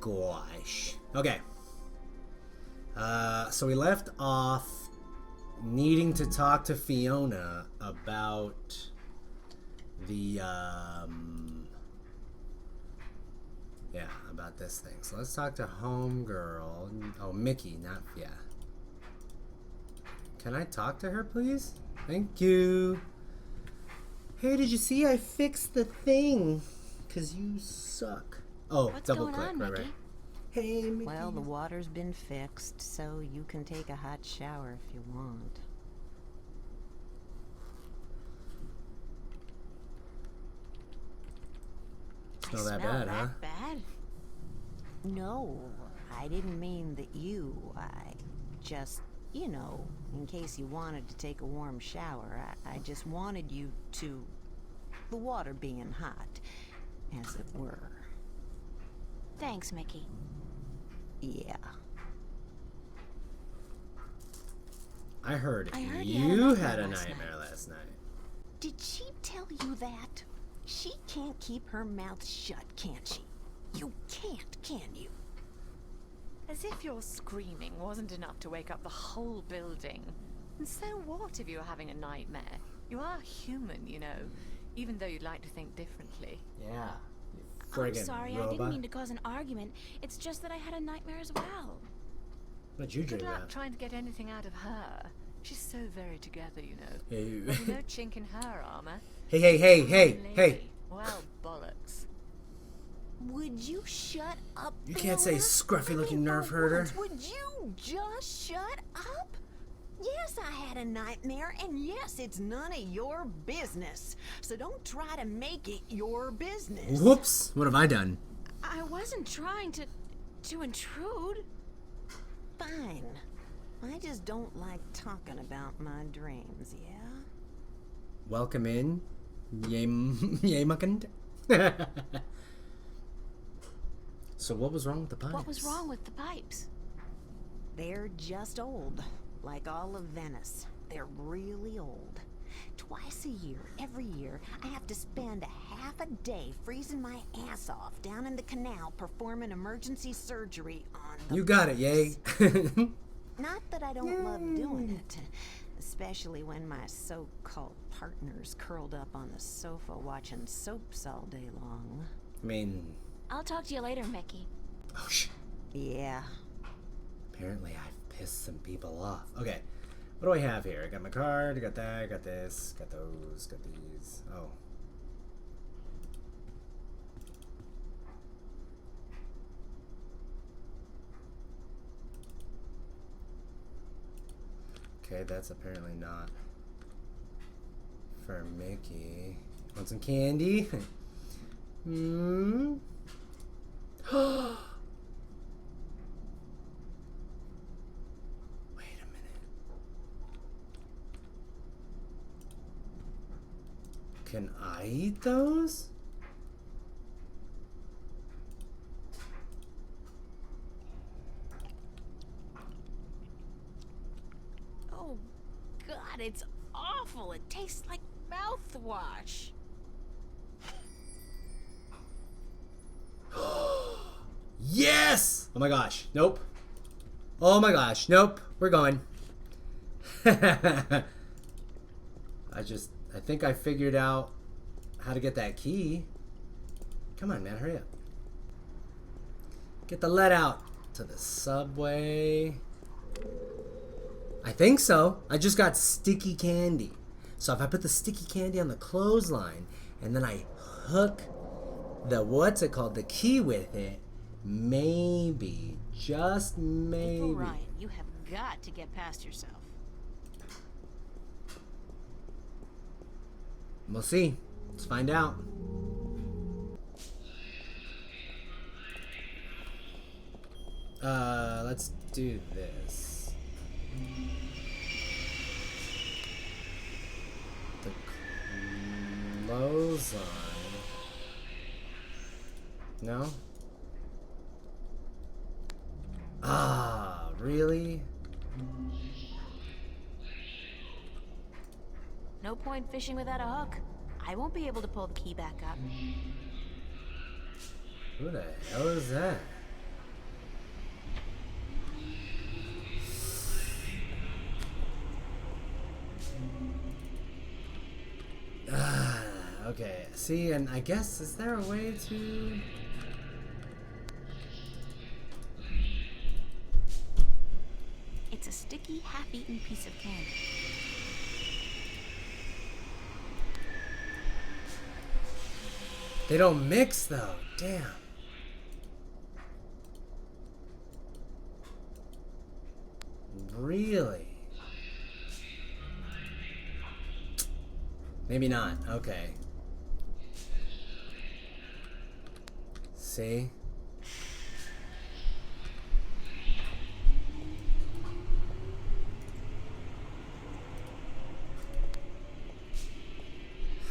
gosh. Okay. So we left off needing to talk to Fiona about the, yeah, about this thing. So let's talk to Homegirl. Oh, Mickey, not, yeah. Can I talk to her, please? Thank you. Hey, did you see I fixed the thing? 'Cause you suck. Oh, What's double going click, on, right, Mickey? right. Hey, Mickey. Well, the water's been fixed, so you can take a hot shower if you want. It's not I that smell bad, huh? that bad? No, I didn't mean that you. I just, you know, in case you wanted to take a warm shower, I just wanted you to. The water being hot, as it were. Thanks, Mickey. Yeah. I heard you you had had a a nightmare nightmare last night. Did she tell you that? She can't keep her mouth shut, can't she? You can't, can you? As if your screaming wasn't enough to wake up the whole building. And so what if you were having a nightmare? You are human, you know, even though you'd like to think differently. Yeah. You I'm friggin' sorry, I robot. didn't mean to cause an argument. It's just that I had a nightmare as well. What'd you Good dream luck about? trying to get anything out of her. She's so very together, you know. Hey. There's no chink in her armor. Hey. Lady. Hey. Well, bollocks. Would you shut up, You can't say Bella? scruffy-looking nerve for herder. once, would you just shut up? Yes, I had a nightmare, and yes, it's none of your business. So don't try to make it your business. Whoops. What have I done? I wasn't trying to intrude. Fine. I just don't like talking about my dreams, yeah? Welcome in. Yamukand. So what was wrong with the pipes? What was wrong with the pipes? They're just old, like all of Venice. They're really old. Twice a year, every year, I have to spend half a day freezing my ass off down in the canal performing emergency surgery on the You got it, yay. Not that I don't love doing it, especially when my so-called partner's curled up on the sofa watching soaps all day long. I mean, I'll talk to you later, Mickey. oh shit. Yeah. Apparently I've pissed some people off. Okay. What do I have here? I got my card, I got that, I got this, got those, got these. Oh. Okay, that's apparently not for Mickey. Want some candy? Hmm? Wait a minute. Can I eat those? Oh, God, it's awful. It tastes like mouthwash. Yes! Oh my gosh. Nope. Oh my gosh. Nope. We're going. I think I figured out how to get that key. Come on, man. Hurry up. Get the lead out to the subway. I think so. I just got sticky candy. So if I put the sticky candy on the clothesline and then I hook the, what's it called, the key with it, maybe, just maybe. April Ryan, you have got to get past yourself. We'll see. Let's find out. Let's do this. The clothesline. No? Ah, really? No point fishing without a hook. I won't be able to pull the key back up. Who the hell is that? Okay, see, and I guess, is there a way to... It's a sticky, half-eaten piece of candy. They don't mix, though. Damn. Really? Maybe not. Okay. See?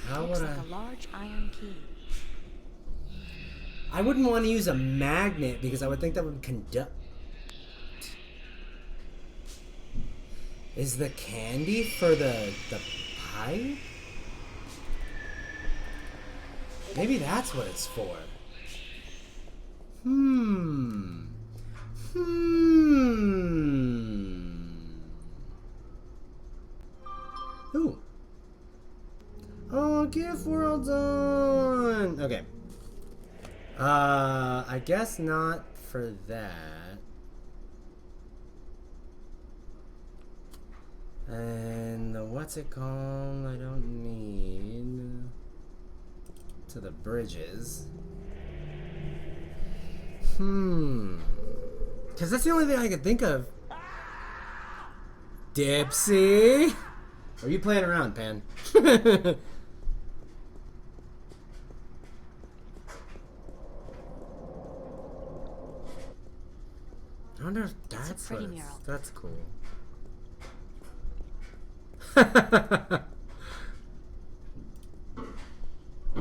How Looks would like I... a large iron key. I wouldn't want to use a magnet because I would think that would conduct. Is the candy for the pipe? Maybe that's what it's for. Hmm. Ooh. Oh, gift well done. Okay. I guess not for that. And the what's it called? I don't need to the bridges. Because that's the only thing I could think of. Dipsy? Or are you playing around, Pan? I wonder if that's pretty what mural. that's cool.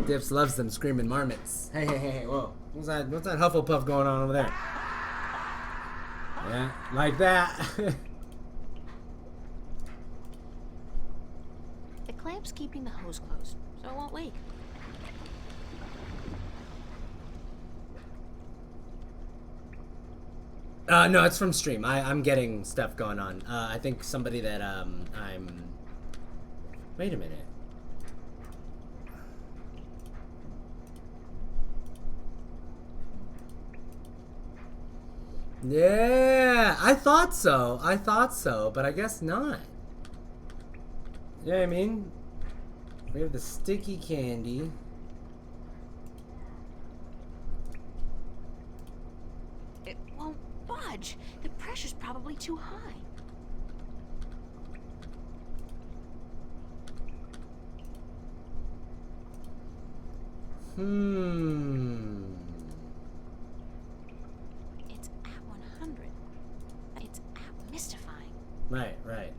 Dips loves them screaming marmots. Hey, hey, hey, hey, whoa. What's that Hufflepuff going on over there? Yeah, like that. The clamp's keeping the hose closed, so it won't leak. No, it's from stream. I'm getting stuff going on. I think somebody that I'm... Wait a minute. Yeah, I thought so. But I guess not. You know what I mean? We have the sticky candy. It won't budge. The pressure's probably too high. It's at 100. It's at mystifying. Right, right.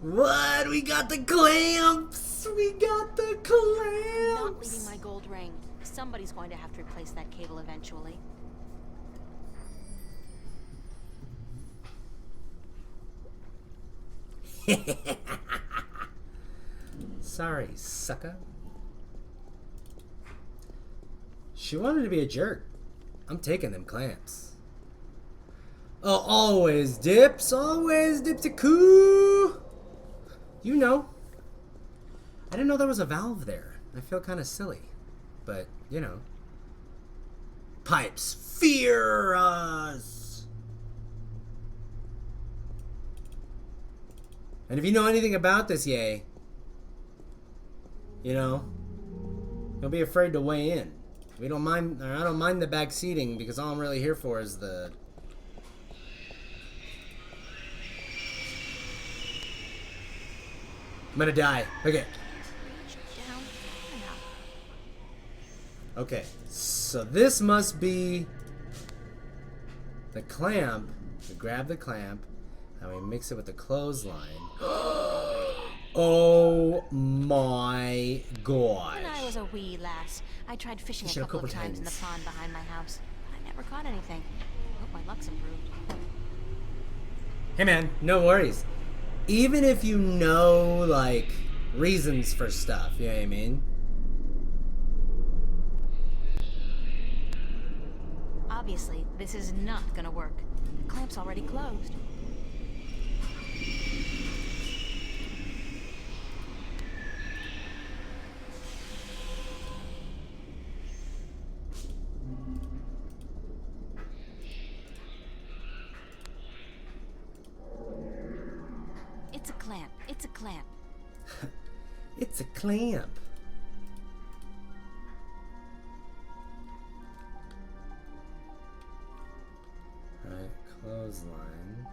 What? We got the clamps! We got the I'm not clamps! leaving my gold ring. Somebody's going to have to replace that cable eventually. Sorry, sucker. She wanted to be a jerk. I'm taking them clamps. Oh, always dips, always dipsy-coo. You know. I didn't know there was a valve there. I feel kind of silly. But, you know. Pipes, fear us. And if you know anything about this, yay, you know, don't be afraid to weigh in. We don't mind, or I don't mind the back seating because all I'm really here for is the... I'm gonna die. Okay. Reach down and up. Okay. So this must be the clamp. We grab the clamp and we mix it with the clothesline. Oh my gosh. When I was a wee lass, I tried fishing a Fishing a couple of couple times in the times. pond behind my house, but I never caught anything. luck's improved. Hey man, no worries. Even if you know, like, reasons for stuff, you know what I mean? Obviously, this is not gonna work. The clamp's already closed. It's a clamp. It's a clamp. It's a clamp. Alright, clothesline.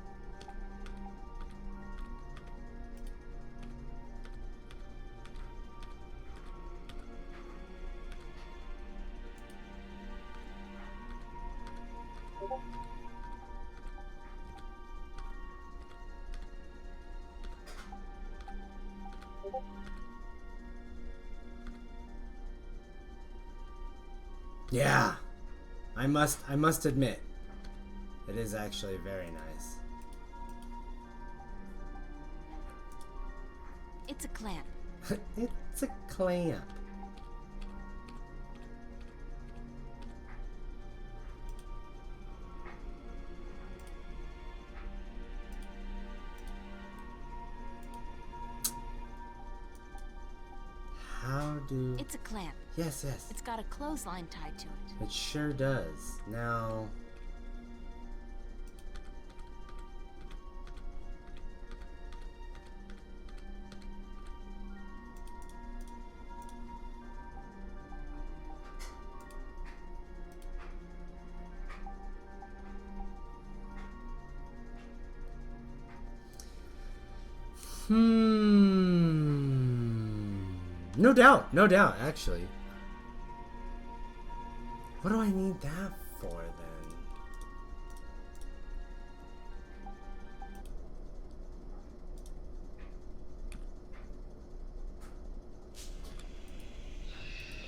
Yeah, I must admit, it is actually very nice. It's a clamp. It's a clamp. How do... It's a clamp. Yes, yes. It's got a clothesline tied to it. It sure does. Now... No doubt, actually. What do I need that for, then?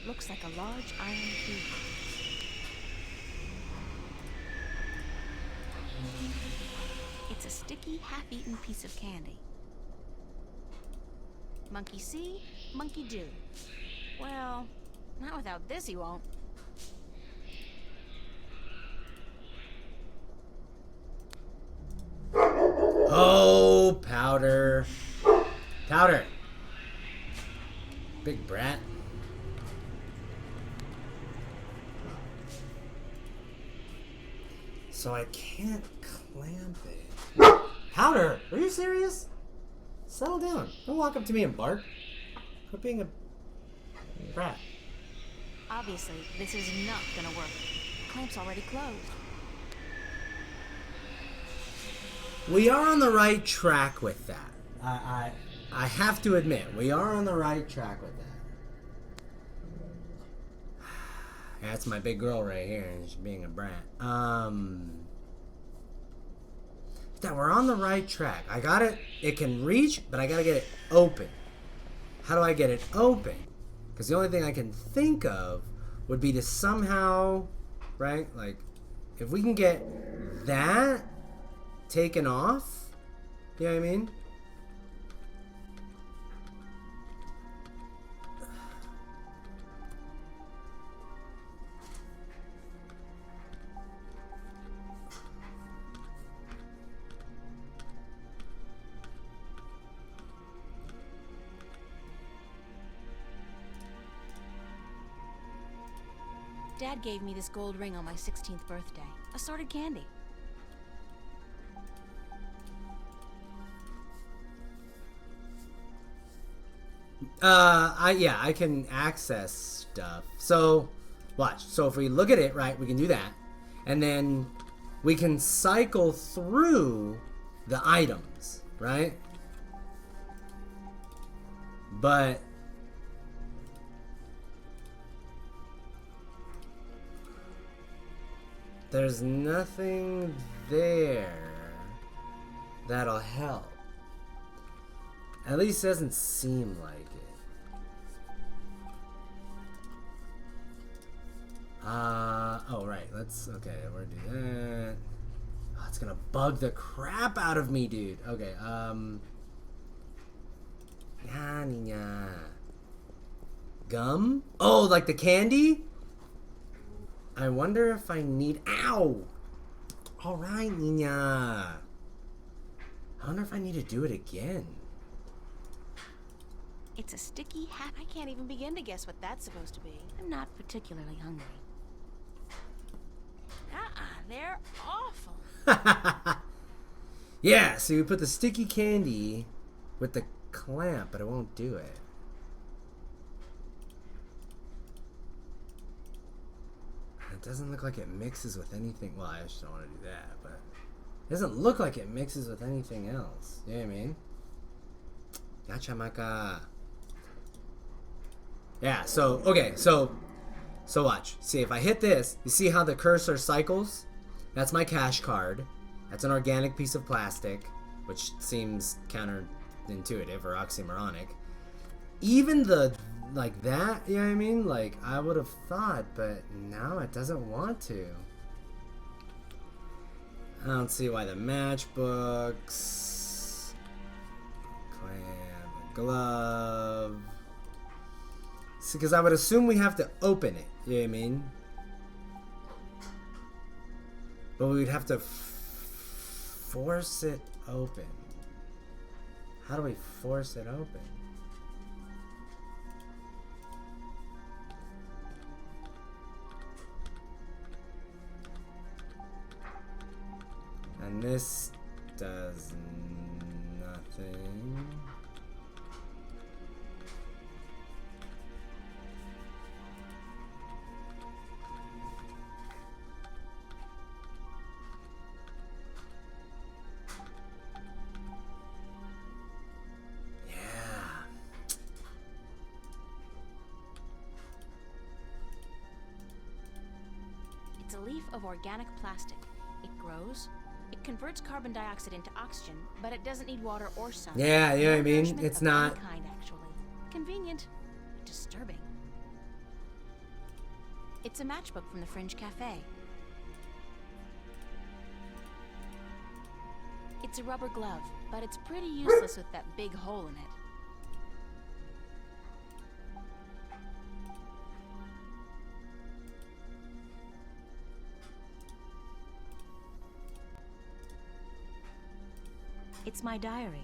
Looks like a large iron key. It's a sticky, half-eaten piece of candy. Monkey see, monkey do. Well, not without this he won't. Oh, Powder. Powder. Big brat. So I can't clamp it. Powder, are you serious? Settle down. Don't walk up to me and bark. Quit being a brat. Obviously, this is not gonna work. The clamp's already closed. We are on the right track with that. I have to admit, we are on the right track with that. That's my big girl right here, and she's being a brat. That we're on the right track. I got it. It can reach, but I gotta get it open. How do I get it open? Because the only thing I can think of would be to somehow, right? Like, if we can get that taken off, you know what I mean? Dad gave me this gold ring on my 16th birthday. Assorted candy. I can access stuff. So, watch. So if we look at it, right, we can do that. And then we can cycle through the items, right? But there's nothing there that'll help. At least it doesn't seem like it. Oh, right. Okay, we'll do that. bug the crap out of me, dude. Okay, yeah, niña. Gum? Oh, like the candy? I wonder if I need... Ow! Alright, niña. I wonder if I need to do it again. It's a sticky hat. I can't even begin to guess what that's supposed to be. I'm not particularly hungry. They're awful. Yeah, so you put the sticky candy with the clamp, but it won't do it. It doesn't look like it mixes with anything. Well, I just don't want to do that, but it doesn't look like it mixes with anything else. You know what I mean? Gotcha, Maka. Yeah, so, okay, so watch. See, if I hit this, you see how the cursor cycles? That's my cash card. That's an organic piece of plastic, which seems counterintuitive or oxymoronic. Even the, like that, you know what I mean? Like, I would have thought, but now it doesn't want to. I don't see why the matchbooks, clam, glove. See, because I would assume we have to open it, you know what I mean? But we'd have to force it open. How do we force it open? And this does nothing. It's a leaf of organic plastic. It grows. It converts carbon dioxide into oxygen, but it doesn't need water or sun. Yeah, you know what I No mean? nourishment It's of any not... kind, actually. Convenient. Disturbing. It's a matchbook from the Fringe Cafe. It's a rubber glove, but it's pretty useless with that big hole in it. It's my diary.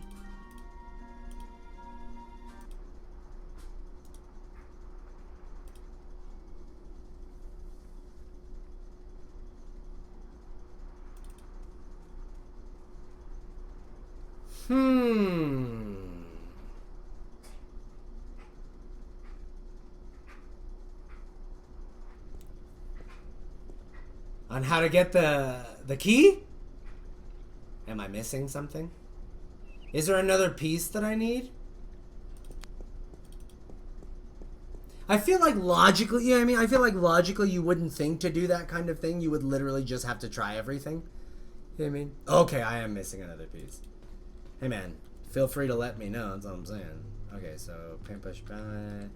On how to get the key? Am I missing something? Is there another piece that I need? I feel like logically, you know what I mean? I feel like logically you wouldn't think to do that kind of thing. You would literally just have to try everything. You know what I mean? Okay, I am missing another piece. Hey man, feel free to let me know, that's all I'm saying. Okay, so paint push back.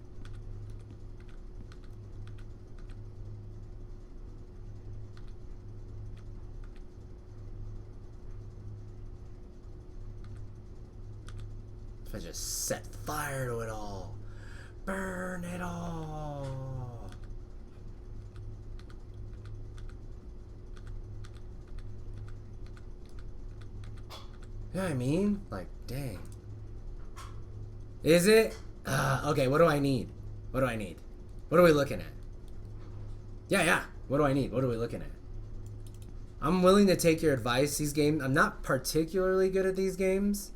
If I just set fire to it all. Burn it all. You know what I mean? Like, dang. Is it? Okay, what do I need? What do I need? What are we looking at? Yeah. What do I need? What are we looking at? I'm willing to take your advice. These games, I'm not particularly good at these games,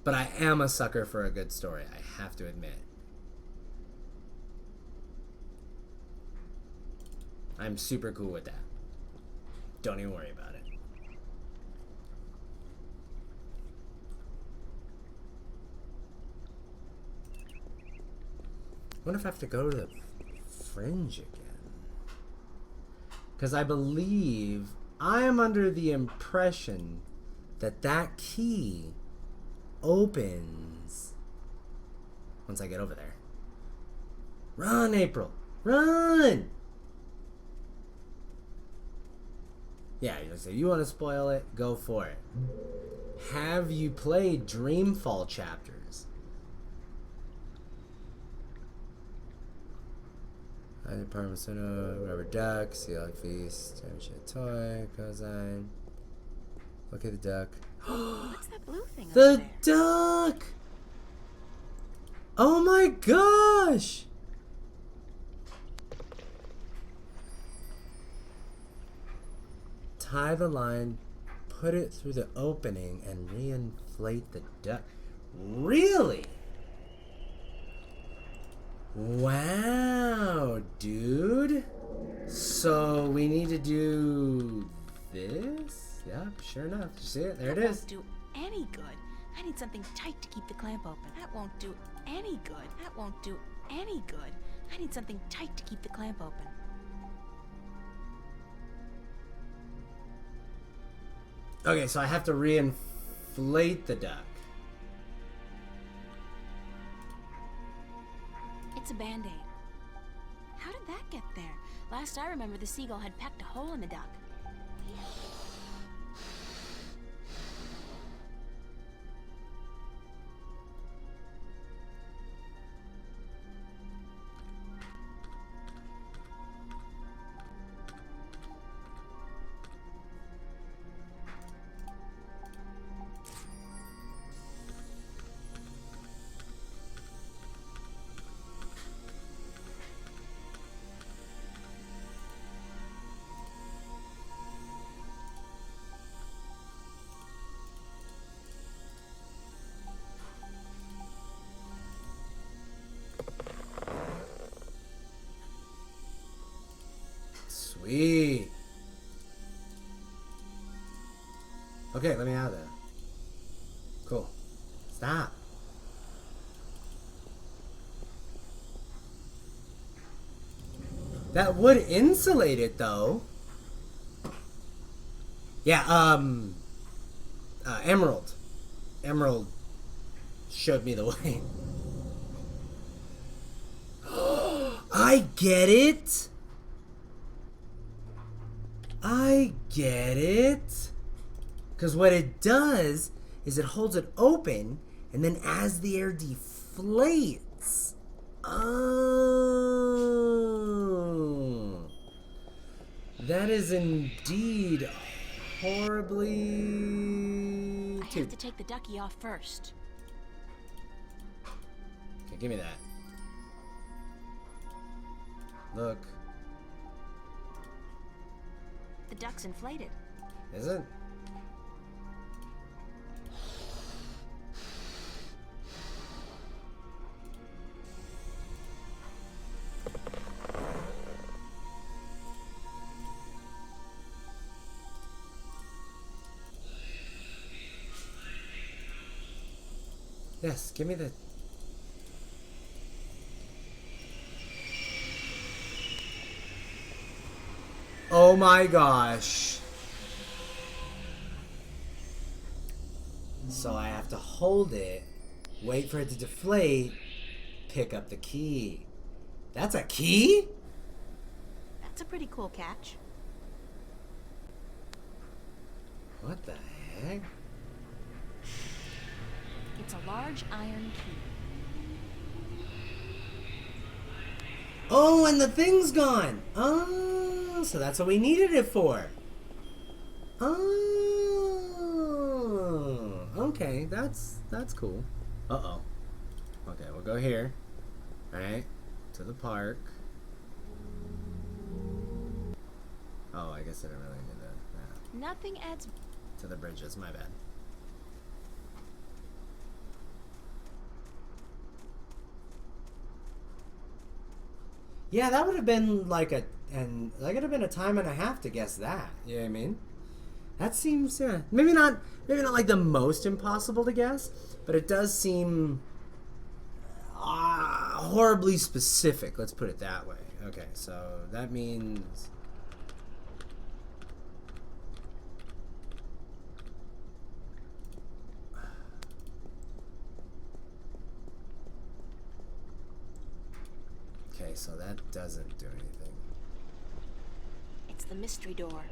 but I am a sucker for a good story, I have to admit. I'm super cool with that. Don't even worry about it. I wonder if I have to go to the Fringe again. Because I believe I am under the impression that that key opens once I get over there. Run, April! Run! Yeah, so you want to spoil it? Go for it. Have you played Dreamfall chapters? Parmesan, rubber duck, sea log feast, championship toy, cosine. Okay, the duck. What's that blue thing over The there? duck! Oh my gosh! Tie the line, put it through the opening, and reinflate the duck. Really? Wow, dude. So we need to do this? Yep, sure enough. You see it? There it That is. won't do any good. I need something tight to keep the clamp open. That won't do any good. That won't do any good. I need something tight to keep the clamp open. Okay, so I have to reinflate the duck. It's a band-aid. How did that get there? Last I remember, the seagull had pecked a hole in the duck. Sweet. Okay, let me out of there. Cool. Stop. That would insulate it, though. Yeah, Emerald. Emerald showed me the way. I get it. I get it. Because what it does is it holds it open, and then as the air deflates. Oh. That is indeed horribly... I have to take the ducky off first. Okay, give me that. Look. The duck's inflated. Is it? Yes, give me the... Oh my gosh. So I have to hold it, wait for it to deflate, pick up the key. That's a key? That's a pretty cool catch. What the heck? It's a large iron key. Oh, and the thing's gone. Oh, so that's what we needed it for. Oh, okay, that's cool. Uh-oh. Okay, we'll go here. All right, to the park. Oh, I guess I didn't really need that. Nothing adds... To the bridges, my bad. Yeah, that would have been like that could have been a time and a half to guess that. You know what I mean? That seems, yeah, maybe not like the most impossible to guess, but it does seem horribly specific. Let's put it that way. Okay, so that means. Okay, so that doesn't do anything. It's the mystery door.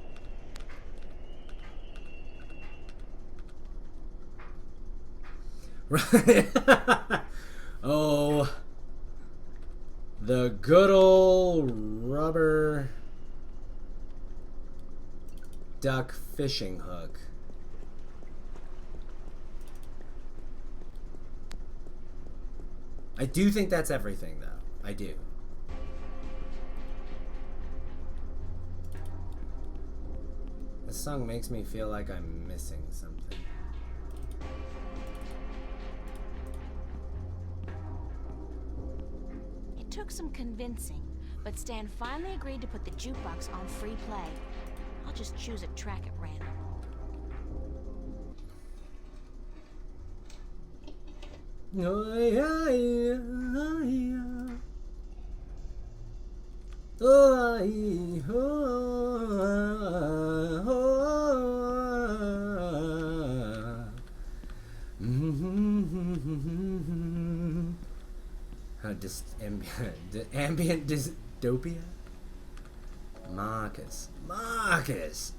Right. Oh, the good old rubber duck fishing hook. I do think that's everything, though. I do. This song makes me feel like I'm missing something. It took some convincing, but Stan finally agreed to put the jukebox on free play. I'll just choose a track at random. Oh, yeah, yeah, yeah. Oh, I, oh, ambient dystopia? Marcus. Marcus!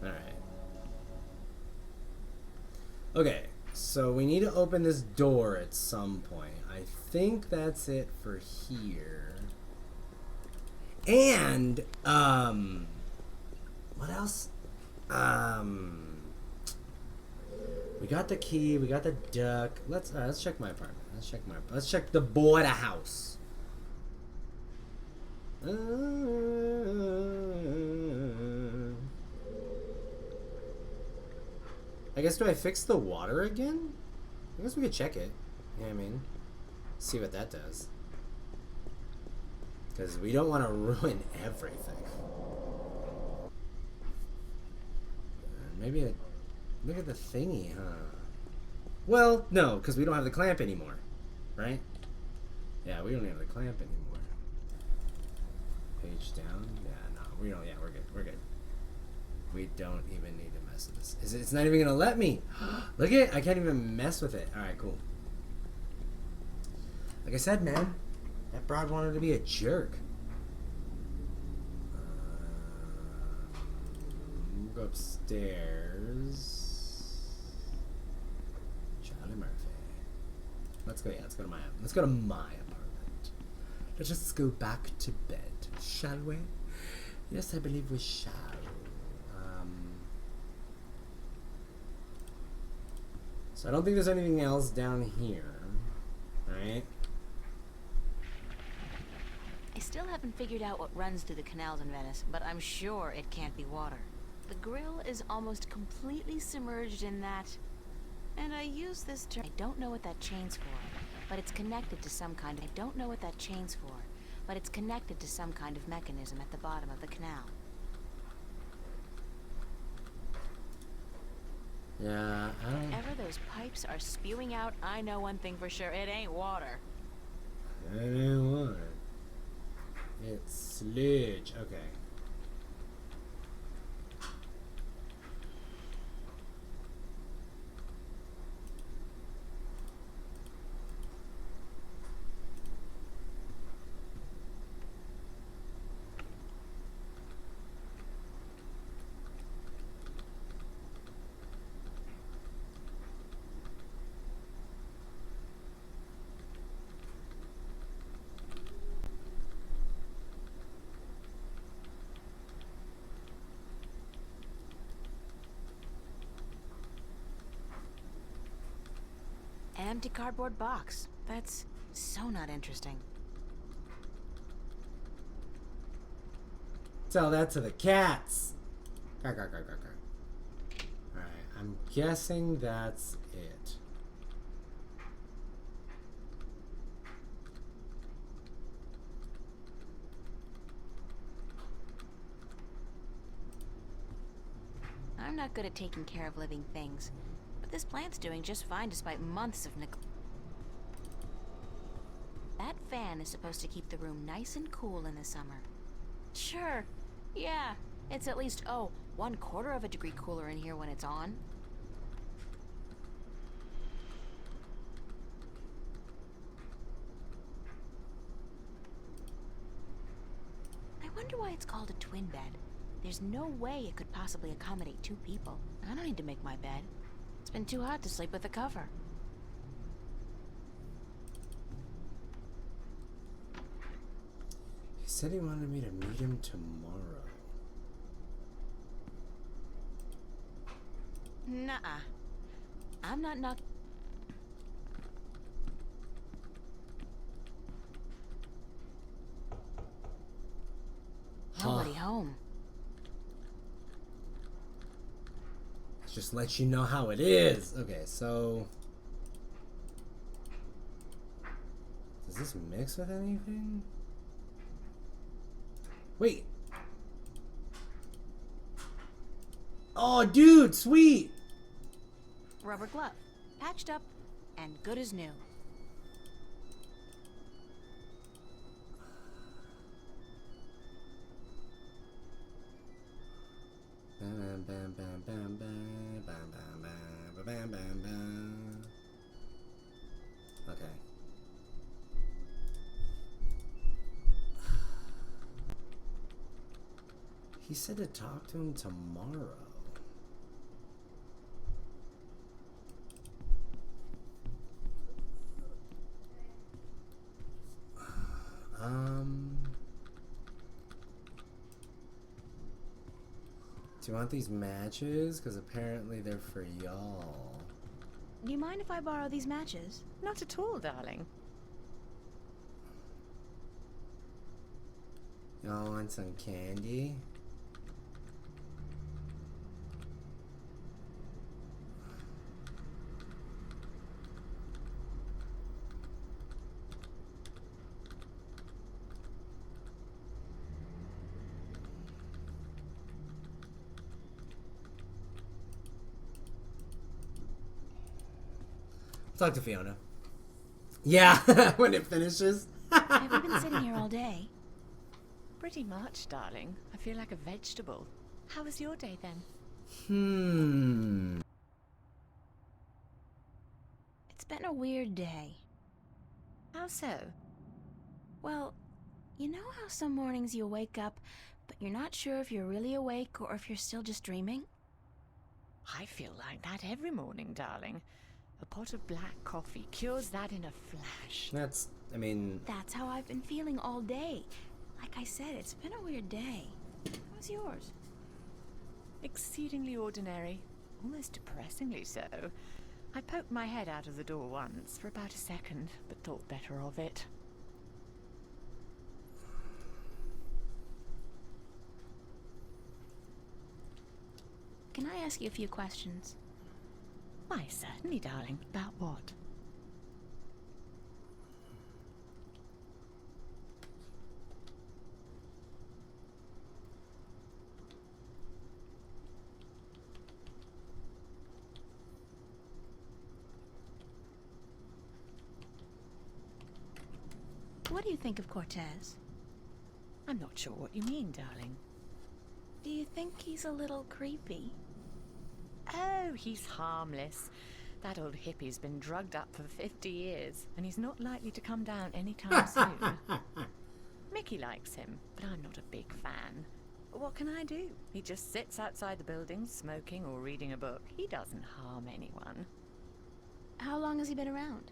Alright. Okay, so we need to open this door at some point. I think that's it for here. And, what else? We got the key, we got the duck. Let's check my apartment. Let's check the boy house. I guess, do I fix the water again? I guess we could check it. You know what I mean? See what that does. Because we don't want to ruin everything. Maybe look at the thingy, huh? Well, no, because we don't have the clamp anymore. Right? Yeah, we don't have the clamp anymore. Page down? Yeah, no, we don't. Yeah, we're good. We're good. We don't even need to mess with this. It's not even gonna let me. Look at it. I can't even mess with it. Alright, cool. Like I said, man, that broad wanted to be a jerk. Go upstairs. Charlie Murphy. Let's go to my apartment. Let's just go back to bed, shall we? Yes, I believe we shall. So I don't think there's anything else down here. Alright? I still haven't figured out what runs through the canals in Venice, but I'm sure it can't be water. The grill is almost completely submerged in that... And I use this term... I don't know what that chain's for, but it's connected to some kind of... I don't know what that chain's for, but it's connected to some kind of mechanism at the bottom of the canal. Yeah, I don't... Whatever those pipes are spewing out, I know one thing for sure. It ain't water. It ain't water. It's sludge. Okay. Empty cardboard box. That's so not interesting. Tell that to the cats. Alright, I'm guessing that's it. I'm not good at taking care of living things, but this plant's doing just fine despite months of neglect. That fan is supposed to keep the room nice and cool in the summer. Sure, yeah, it's at least, 1/4 of a degree cooler in here when it's on. I wonder why it's called a twin bed. There's no way it could possibly accommodate 2 people. I don't need to make my bed. It's been too hot to sleep with a cover. He said he wanted me to meet him tomorrow. Nuh-uh. I'm not knock. Nobody home. Just let you know how it is. Okay, so does this mix with anything? Wait. Oh, dude, sweet. Rubber glove. Patched up and good as new. Bam, bam, bam, bam, bam, bam, bam, bam, bam, bam, bam. Okay. He said to talk to him tomorrow. Do you want these matches? Because apparently they're for y'all. Do you mind if I borrow these matches? Not at all, darling. Y'all want some candy? Talk to Fiona. Yeah, when it finishes. Have you been sitting here all day? Pretty much, darling. I feel like a vegetable. How was your day then? It's been a weird day. How so? Well, you know how some mornings you wake up, but you're not sure if you're really awake or if you're still just dreaming? I feel like that every morning, darling. A pot of black coffee cures that in a flash. That's, I mean... That's how I've been feeling all day. Like I said, it's been a weird day. How's yours? Exceedingly ordinary. Almost depressingly so. I poked my head out of the door once for about a second, but thought better of it. Can I ask you a few questions? Why, certainly, darling. About what? What do you think of Cortez? I'm not sure what you mean, darling. Do you think he's a little creepy? Oh, he's harmless. That old hippie's been drugged up for 50 years, and he's not likely to come down anytime soon. Mickey likes him, but I'm not a big fan. What can I do? He just sits outside the building, smoking or reading a book. He doesn't harm anyone. How long has he been around?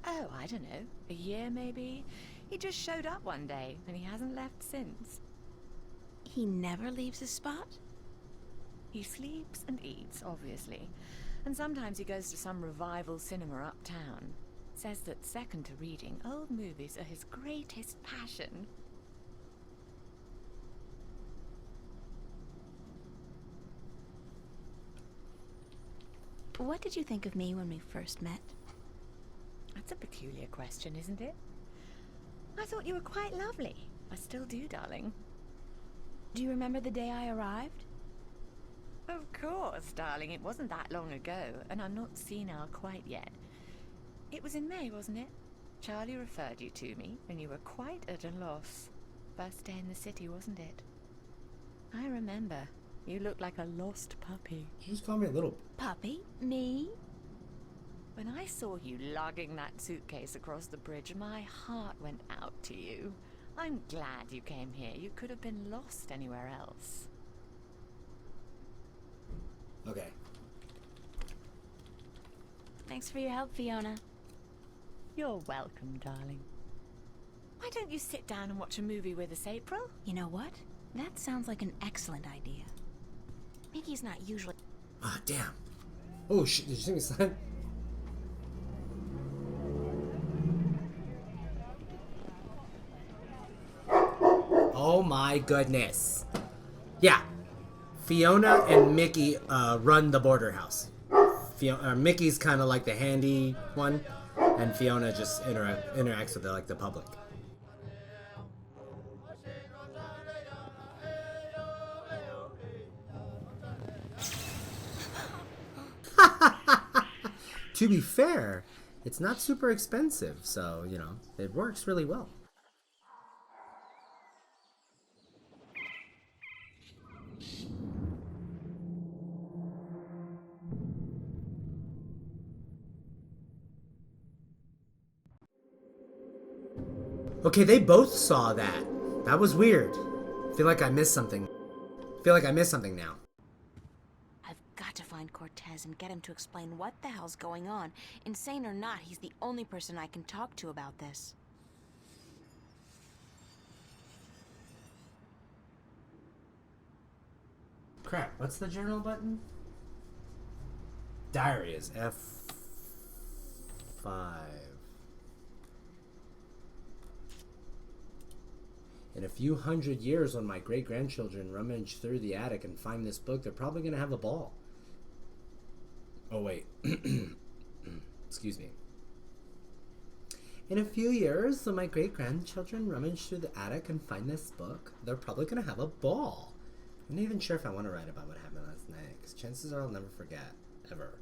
Oh, I don't know. A year, maybe? He just showed up one day, and he hasn't left since. He never leaves his spot? He sleeps and eats, obviously. And sometimes he goes to some revival cinema uptown. Says that second to reading, old movies are his greatest passion. What did you think of me when we first met? That's a peculiar question, isn't it? I thought you were quite lovely. I still do, darling. Do you remember the day I arrived? Of course, darling. It wasn't that long ago, and I'm not senile quite yet. It was in May, wasn't it? Charlie referred you to me, and you were quite at a loss. First day in the city, wasn't it? I remember. You looked like a lost puppy. You just call me a little... Puppy? Me? When I saw you lugging that suitcase across the bridge, my heart went out to you. I'm glad you came here. You could have been lost anywhere else. Okay. Thanks for your help, Fiona. You're welcome, darling. Why don't you sit down and watch a movie with us, April? You know what? That sounds like an excellent idea. Mickey's not usually... Ah, damn. Oh, shit. Did you see me slide? Oh my goodness. Yeah. Fiona and Mickey run the border house. Mickey's kind of like the handy one, and Fiona just interacts with the public. To be fair, it's not super expensive, so, you know, it works really well. Okay, they both saw that. That was weird. I feel like I missed something. Now. I've got to find Cortez and get him to explain what the hell's going on. Insane or not, he's the only person I can talk to about this. Crap, what's the journal button? Diary is F5. In a few hundred years, when my great-grandchildren rummage through the attic and find this book, they're probably going to have a ball. Oh, wait. Excuse me. In a few years, when my great-grandchildren rummage through the attic and find this book, they're probably going to have a ball. I'm not even sure if I want to write about what happened last night, because chances are I'll never forget, ever.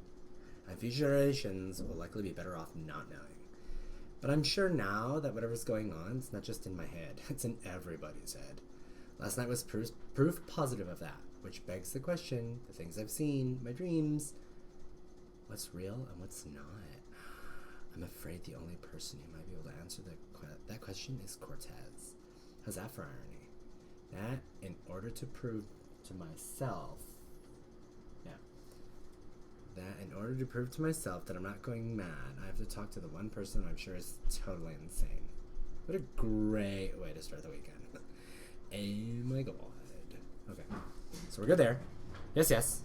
And future generations will likely be better off not knowing. But I'm sure now that whatever's going on, it's not just in my head, it's in everybody's head. Last night was proof positive of that, which begs the question, the things I've seen, my dreams, what's real and what's not? I'm afraid the only person who might be able to answer that question is Cortez. How's that for irony? That, in order to prove to myself, that I'm not going mad, I have to talk to the one person I'm sure is totally insane. What a great way to start the weekend. Oh my god. Okay, so we're good there. Yes, yes.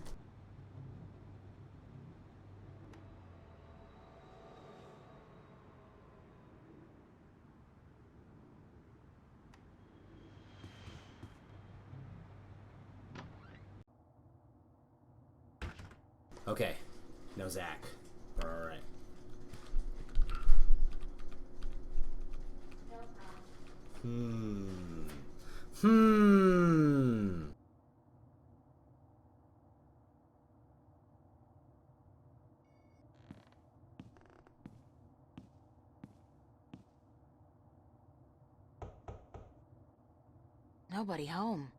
Okay, no Zach. Alright. Nobody home.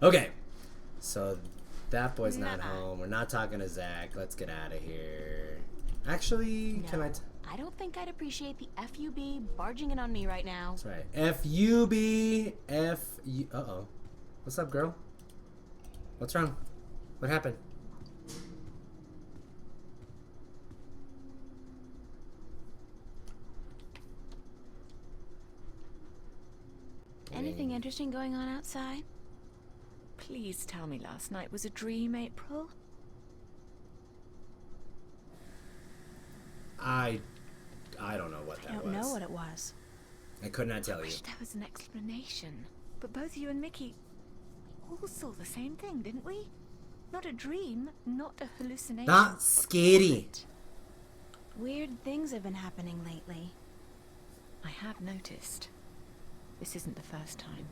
Okay. So that boy's not home. We're not talking to Zach. Let's get out of here. Actually, can I... I don't think I'd appreciate the FUB barging in on me right now. That's right. F-U-B. F-U... Uh-oh. What's up, girl? What's wrong? What happened? Anything interesting going on outside? Please tell me last night was a dream, April. I don't know what I that don't was. know what it was. I could not tell I you. wish there was an explanation. But both you and Mickey all saw the same thing, didn't we? Not a dream, not a hallucination. Not scary. Weird things have been happening lately. I have noticed. This isn't the first time.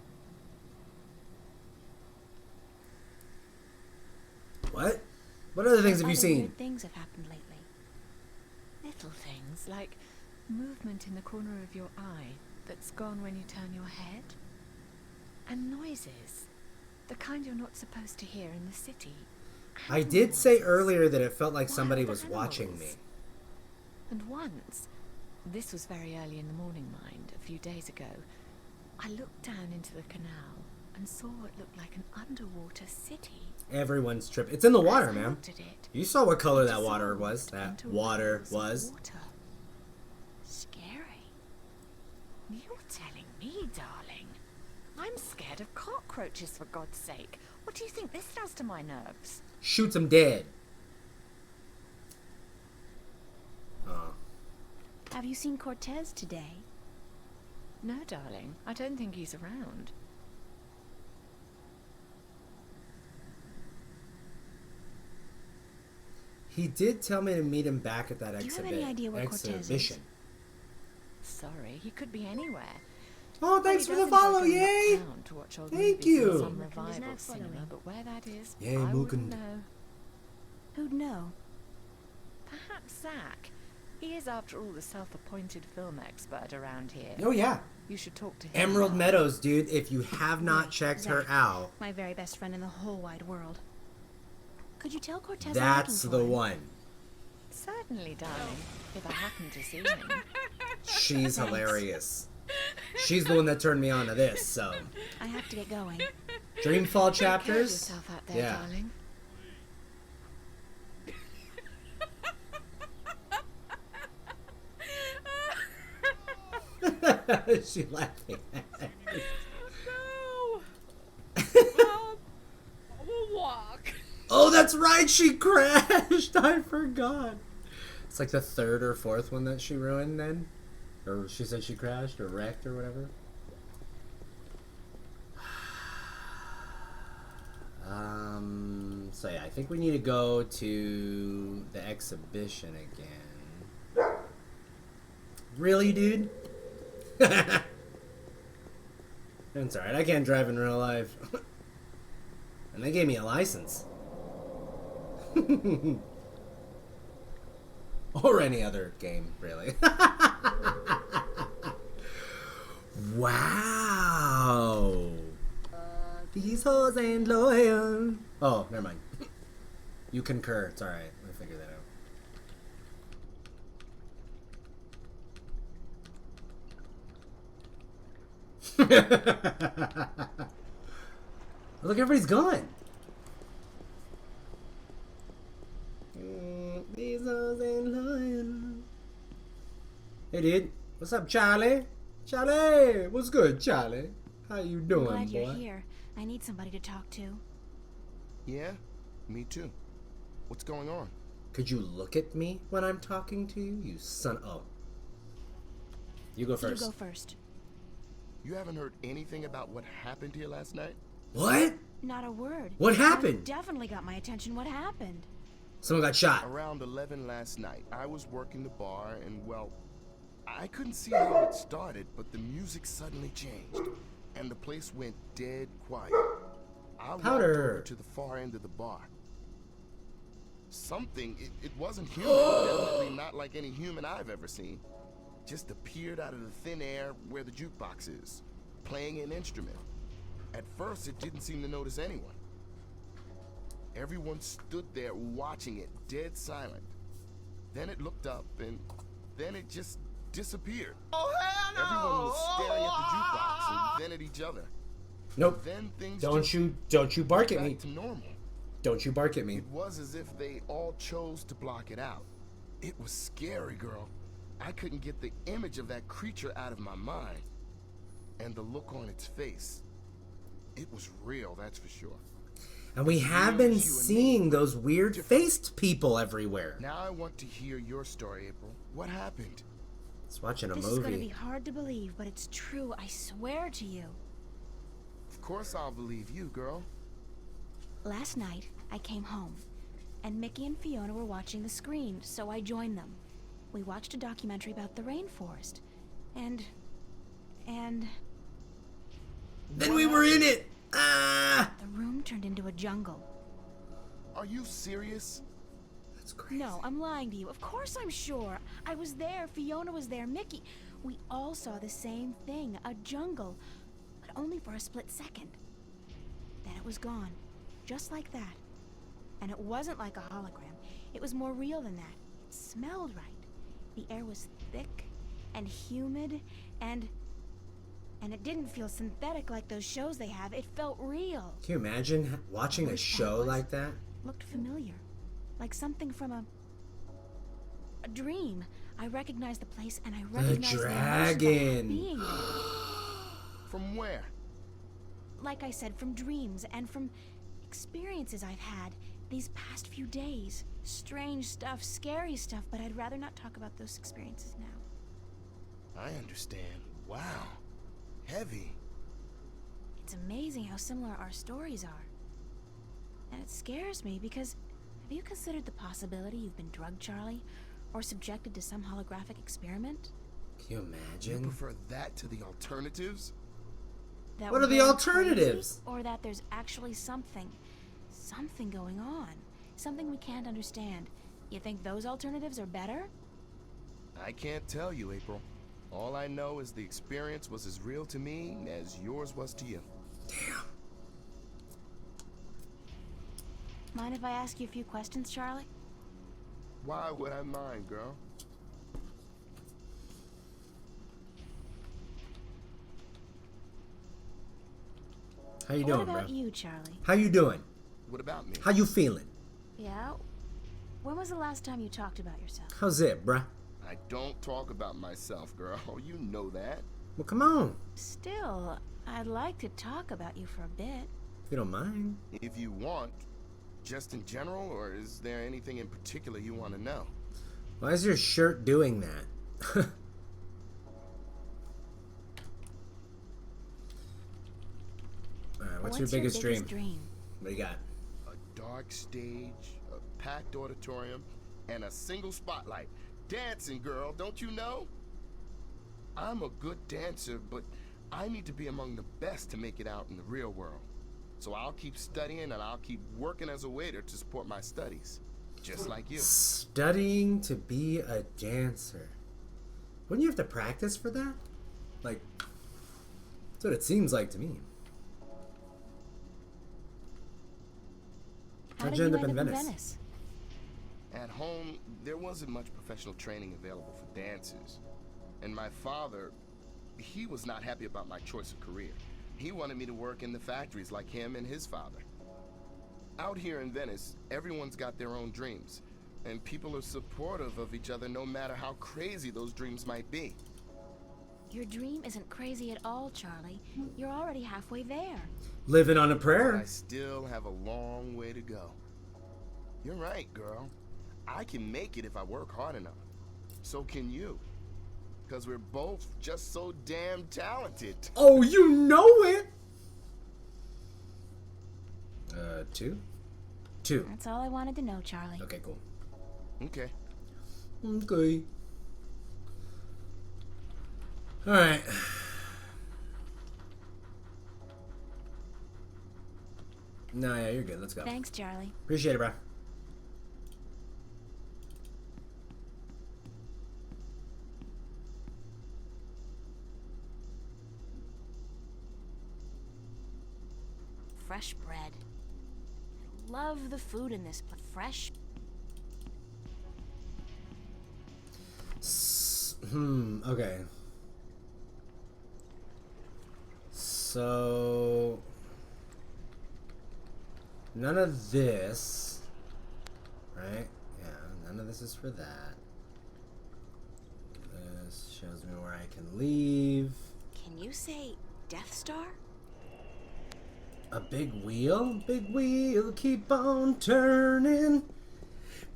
What? What other things have you Other seen? Weird things have happened lately. Little things like movement in the corner of your eye that's gone when you turn your head. And noises. The kind you're not supposed to hear in the city. I did say earlier that it felt like somebody was watching me. And once, this was very early in the morning, mind, a few days ago, I looked down into the canal and saw what looked like an underwater city. Everyone's tripping. It's in the water, As I ma'am. looked at it, You saw what color it that water dissolved was. That into water wells of was. water. Scary. You're telling me, darling. I'm scared of cockroaches, for God's sake. What do you think this does to my nerves? Shoots him dead. Have you seen Cortez today? No, darling. I don't think he's around. He did tell me to meet him back at that Do you have any idea where Cortez is? exhibition. Sorry, he could be anywhere. Oh, thanks He for the does enjoy follow, going yay! uptown to watch old Thank movies you. and some He's revival not cinema, following. but where that is, Yay, I wouldn't Mukund. know. Who'd know? Perhaps Zach. He is, after all, the self-appointed film expert around here. Oh, yeah. You should talk to him. Emerald now. Meadows, dude. If you have not checked her Zach. out, My very best friend in the whole wide world. Could you tell Cortez I'm that's looking the for him? one. Certainly, darling. If I happen to see him. She's hilarious. She's the one that turned me on to this, so. I have to get going. Dreamfall Care of chapters? yourself out there, Yeah. darling. She's laughing. No. We'll walk. Oh, that's right. She crashed. I forgot. It's like the third or fourth one that she ruined then. Or she said she crashed or wrecked or whatever. So yeah, I think we need to go to the exhibition again. Really, dude? It's alright, I can't drive in real life. And they gave me a license. Or any other game, really. Wow. These hoes ain't loyal. Oh, never mind. You concur. It's alright. I figured that out. Look, everybody's gone. These hoes ain't loyal. Hey, dude. What's up, Charlie? Charlie! What's good, Charlie? How you I'm doing, glad boy? you're here. I need somebody to talk to. Yeah, me too. What's going on? Could you look at me when I'm talking to you, you son? Oh. You go first. You go first. You haven't heard anything about what happened here last night? What? Not a word. What It happened? definitely got my attention. What happened? Someone got shot. Around 11 last night, I was working the bar and, well, I couldn't see how it started, but the music suddenly changed, and the place went dead quiet. I walked Powder. over to the far end of the bar. Something, it wasn't human, definitely not like any human I've ever seen, just appeared out of the thin air where the jukebox is, playing an instrument. At first, it didn't seem to notice anyone. Everyone stood there watching it, dead silent. Then it looked up, and then it just disappeared. Oh, hell no! Everyone was staring at the jukebox and then at each other. Nope. Then things Don't just you bark at back me. to normal. Don't you bark at me. It was as if they all chose to block it out. It was scary, girl. I couldn't get the image of that creature out of my mind. And the look on its face. It was real, that's for sure. And we have been seeing those weird faced people everywhere. Now I want to hear your story, April. What happened? It's watching a This is gonna be movie. hard to believe, but it's true, I swear to you. Of course I'll believe you, girl. Last night, I came home, and Mickey and Fiona were watching the screen, so I joined them. We watched a documentary about the rainforest, and... Then we were in it. Ah! the room turned into a jungle. Are you serious? That's crazy. No, I'm lying to you. Of course I'm sure. I was there, Fiona was there, Mickey. We all saw the same thing, a jungle, but only for a split second. Then it was gone, just like that. And it wasn't like a hologram. It was more real than that. It smelled right. The air was thick and humid and it didn't feel synthetic like those shows they have. It felt real. Can you imagine watching a show like that? Looked familiar. Like something from a dream. I recognized the place and I recognized the emotions I dragon. had being there. From where? Like I said, from dreams and from experiences I've had these past few days. Strange stuff, scary stuff, but I'd rather not talk about those experiences now. I understand. Wow. Heavy. It's amazing how similar our stories are. And it scares me because have you considered the possibility you've been drugged, Charlie? Or subjected to some holographic experiment? Can you You imagine? prefer that to the alternatives? That What we're are the going alternatives? crazy, or that there's actually something going on. Something we can't understand. You think those alternatives are better? I can't tell you, April. All I know is the experience was as real to me as yours was to you. Damn. Mind if I ask you a few questions, Charlie? Why would I mind, girl? How you What doing, about bro? you, Charlie? How you doing? What about me? How you feeling? Yeah? When was the last time you talked about yourself? How's it, bruh? I don't talk about myself, girl. You know that. Well, come on. Still, I'd like to talk about you for a bit. If you don't mind. If you want, just in general, or is there anything in particular you want to know? Why is your shirt doing that? Alright, what's your biggest dream? What do you got? A dark stage, a packed auditorium, and a single spotlight. Dancing, girl, don't you know? I'm a good dancer, but I need to be among the best to make it out in the real world. So I'll keep studying and I'll keep working as a waiter to support my studies. Just like you. Studying to be a dancer. Wouldn't you have to practice for that? Like, that's what it seems like to me. How How'd did you you end up in Venice? Venice? At home, there wasn't much professional training available for dancers. And my father, he was not happy about my choice of career. He wanted me to work in the factories like him and his father. Out here in Venice, everyone's got their own dreams. And people are supportive of each other no matter how crazy those dreams might be. Your dream isn't crazy at all, Charlie. You're already halfway there. Living on a But prayer. I still have a long way to go. You're right, girl. I can make it if I work hard enough. So can you. Because we're both just so damn talented. Oh, you know it! 2? 2. That's all I wanted to know, Charlie. Okay, cool. Okay. Okay. Alright. No, yeah, you're good. Let's go. Thanks, Charlie. Appreciate it, bro. fresh bread. I love the food in this, but fresh. Okay. So none of this, right? Yeah, none of this is for that. This shows me where I can leave. Can you say Death Star? A big wheel, keep on turning.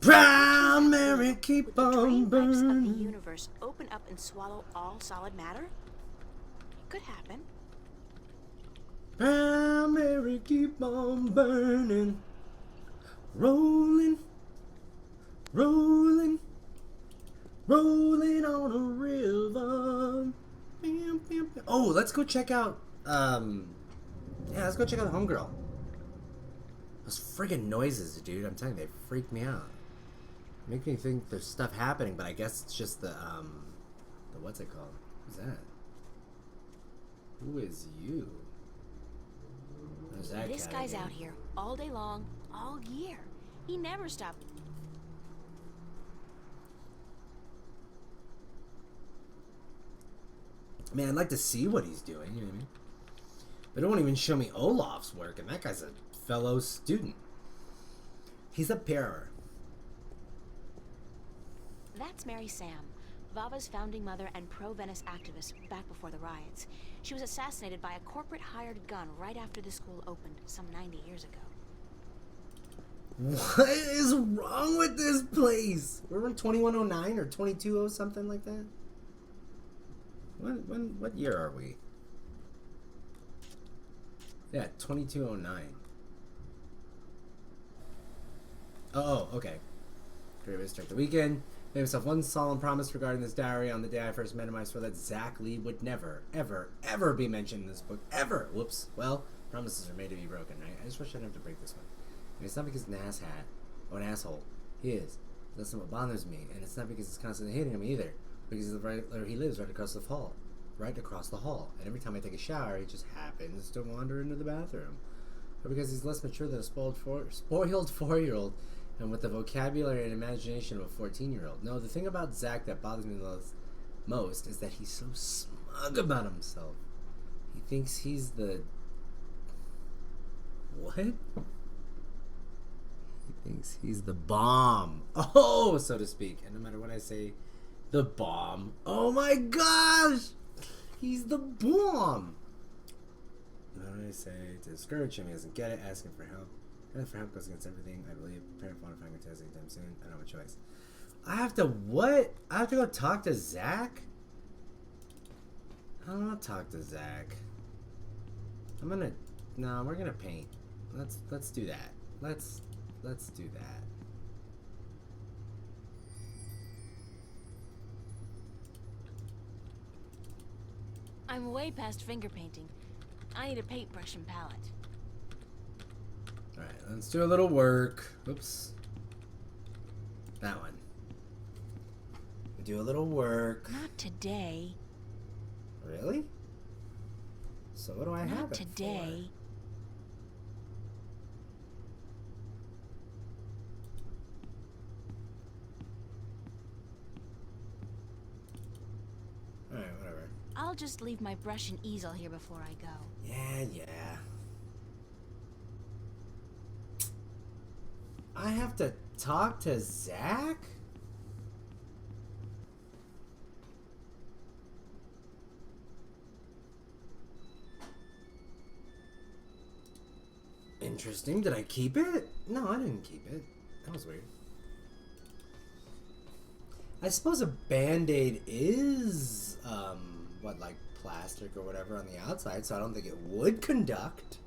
Brown Mary, keep Would the on drain pipes of the burning. universe open up and swallow all solid matter? It could happen. Brown Mary, keep on burning. Rolling, rolling, rolling on a river. Bam, bam, bam. Oh, let's go check out, yeah, let's go check out Homegirl. Those friggin' noises, dude, I'm telling you, they freak me out. Make me think there's stuff happening, but I guess it's just the what's it called? Who's that? Who is you? There's that This cat guy's again. out here all day long, all year. He never stopped. Man, I'd like to see what he's doing, you know what I mean? But it won't even show me Olaf's work, and that guy's a fellow student. He's a pair. That's Mary Sam, Vava's founding mother and pro-Venice activist back before the riots. She was assassinated by a corporate hired gun right after the school opened some 90 years ago. What is wrong with this place? We're in 2109 or 2200 something like that? What year are we? Yeah, 2209. Oh, okay. Great way to start the weekend. Made myself one solemn promise regarding this diary on the day I first met him. I swore that Zach Lee would never, ever, ever be mentioned in this book. Ever! Whoops. Well, promises are made to be broken, right? I just wish I didn't have to break this one. And it's not because he's an asshat or an asshole. He is. That's not what bothers me. And it's not because he's constantly hating him either. Because he lives right across the hall. Right across the hall. And every time I take a shower, he just happens to wander into the bathroom. Or because he's less mature than a spoiled 4-year-old and with the vocabulary and imagination of a 14-year-old. No, the thing about Zach that bothers me most is that he's so smug about himself. He thinks he's the... What? He thinks he's the bomb. Oh, so to speak. And no matter what I say, the bomb. Oh my gosh! He's the bomb! What do I say? To discourage him, he doesn't get it, asking for help. And for help goes against everything, I believe. Parent phone if I can test anytime soon. I don't have a choice. I have to what? I have to go talk to Zach? I don't want to talk to Zach. I'm gonna... No, we're gonna paint. Let's do that. Let's do that. I'm way past finger painting. I need a paintbrush and palette. Alright, let's do a little work. Oops. That one. We do a little work. Not today. Really? So what do I have Not it today. for? Alright, whatever. I'll just leave my brush and easel here before I go. Yeah. I have to talk to Zach? Interesting. Did I keep it? No, I didn't keep it. That was weird. I suppose a Band-Aid is, what, like plastic or whatever on the outside, so I don't think it would conduct.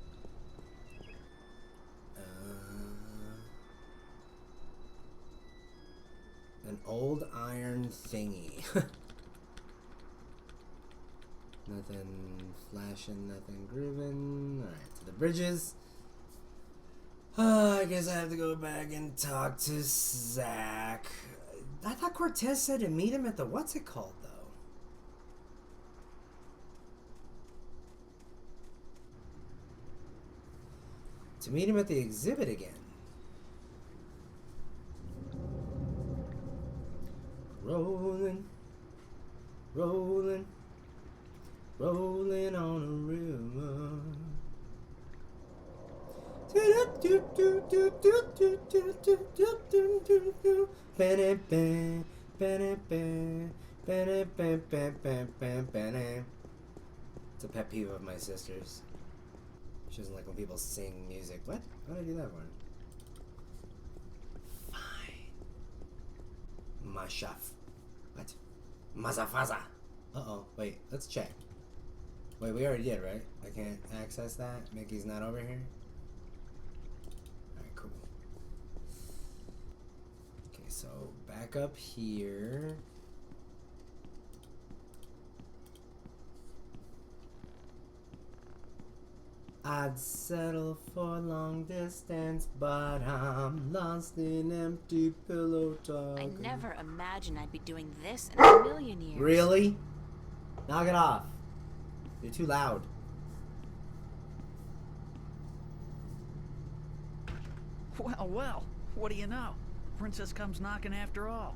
An old iron thingy. Nothing flashing, nothing grooving. Alright, to the bridges. I guess I have to go back and talk to Zach. I thought Cortez said to meet him at the what's it called though? To meet him at the exhibit again. Rolling, rolling, rolling on a river. It's a pet peeve of my sister's. She doesn't like when people sing music. What? Why did I do that for? Fine. Mashaf. What? Mazafaza. Uh-oh. Wait, let's check. Wait, we already did, right? I can't access that? Mickey's not over here? Alright, cool. Okay, so back up here. I'd settle for long distance, but I'm lost in empty pillow talk. I never imagined I'd be doing this in a million years. Really? Knock it off. You're too loud. Well, well, what do you know? Princess comes knocking after all.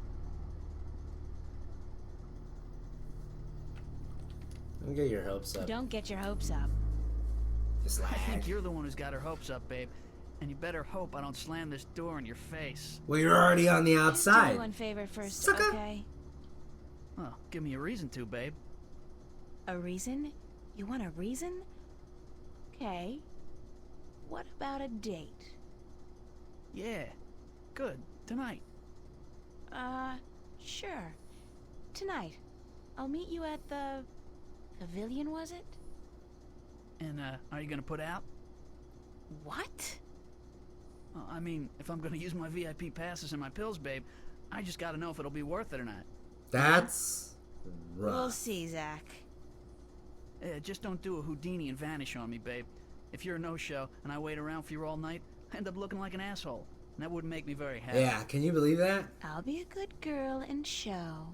Don't get your hopes up. Don't get your hopes up. Just I lag. think you're the one who's got her hopes up, babe. And you better hope I don't slam this door in your face. Well, you're already on the Just do me outside. one favor first, Sucker. okay? Oh, give me a reason to, babe. A reason? You want a reason? Okay. What about a date? Yeah, good. Tonight. Sure. Tonight. I'll meet you at the pavilion, was it? And, are you gonna put out? What? I mean, if I'm gonna use my VIP passes and my pills, babe, I just gotta know if it'll be worth it or not. That's We'll rough. see, Zach. Just don't do a Houdini and vanish on me, babe. If you're a no-show and I wait around for you all night, I end up looking like an asshole. And that wouldn't make me very happy. Yeah, can you believe that? I'll be a good girl and show.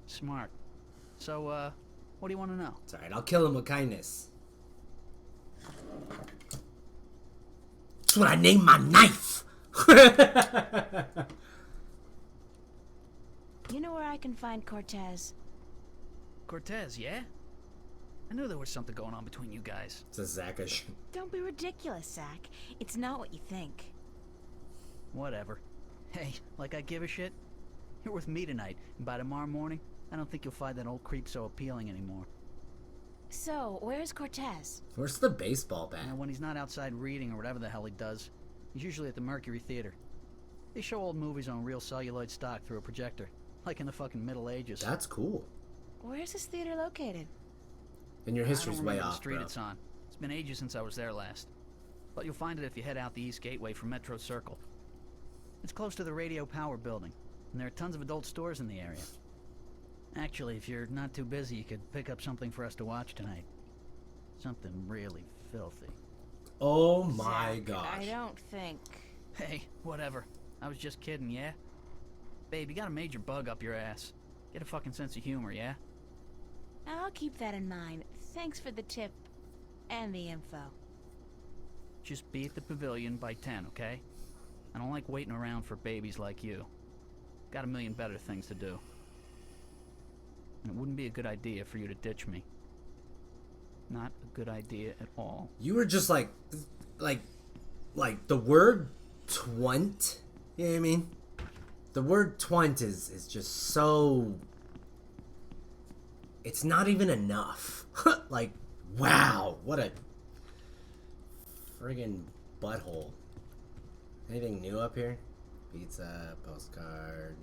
Smart. So, what do you want to know? It's alright, I'll kill him with kindness. That's what I named my knife! You know where I can find Cortez? Cortez, yeah? I knew there was something going on between you guys. It's a Zakish. Don't be ridiculous, Zach. It's not what you think. Whatever. Hey, like I give a shit? You're with me tonight, and by tomorrow morning, I don't think you'll find that old creep so appealing anymore. So, where's Cortez? Where's the baseball bat? And when he's not outside reading or whatever the hell he does, he's usually at the Mercury Theater. They show old movies on real celluloid stock through a projector, like in the fucking Middle Ages. That's cool. Where's this theater located? And your I history's don't way remember the off, street bro. it's on. It's been ages since I was there last. But you'll find it if you head out the East Gateway from Metro Circle. It's close to the Radio Power building, and there are tons of adult stores in the area. Actually, if you're not too busy, you could pick up something for us to watch tonight. Something really filthy. Oh my Zach, gosh. I don't think. Hey, whatever. I was just kidding, yeah? Babe, you got a major bug up your ass. Get a fucking sense of humor, yeah? I'll keep that in mind. Thanks for the tip and the info. Just be at the pavilion by 10, okay? I don't like waiting around for babies like you. Got a million better things to do. And it wouldn't be a good idea for you to ditch me. Not a good idea at all. You were just like the word twint. You know what I mean? The word twint is just so. It's not even enough. Like, wow, what a friggin' butthole. Anything new up here? Pizza, postcard.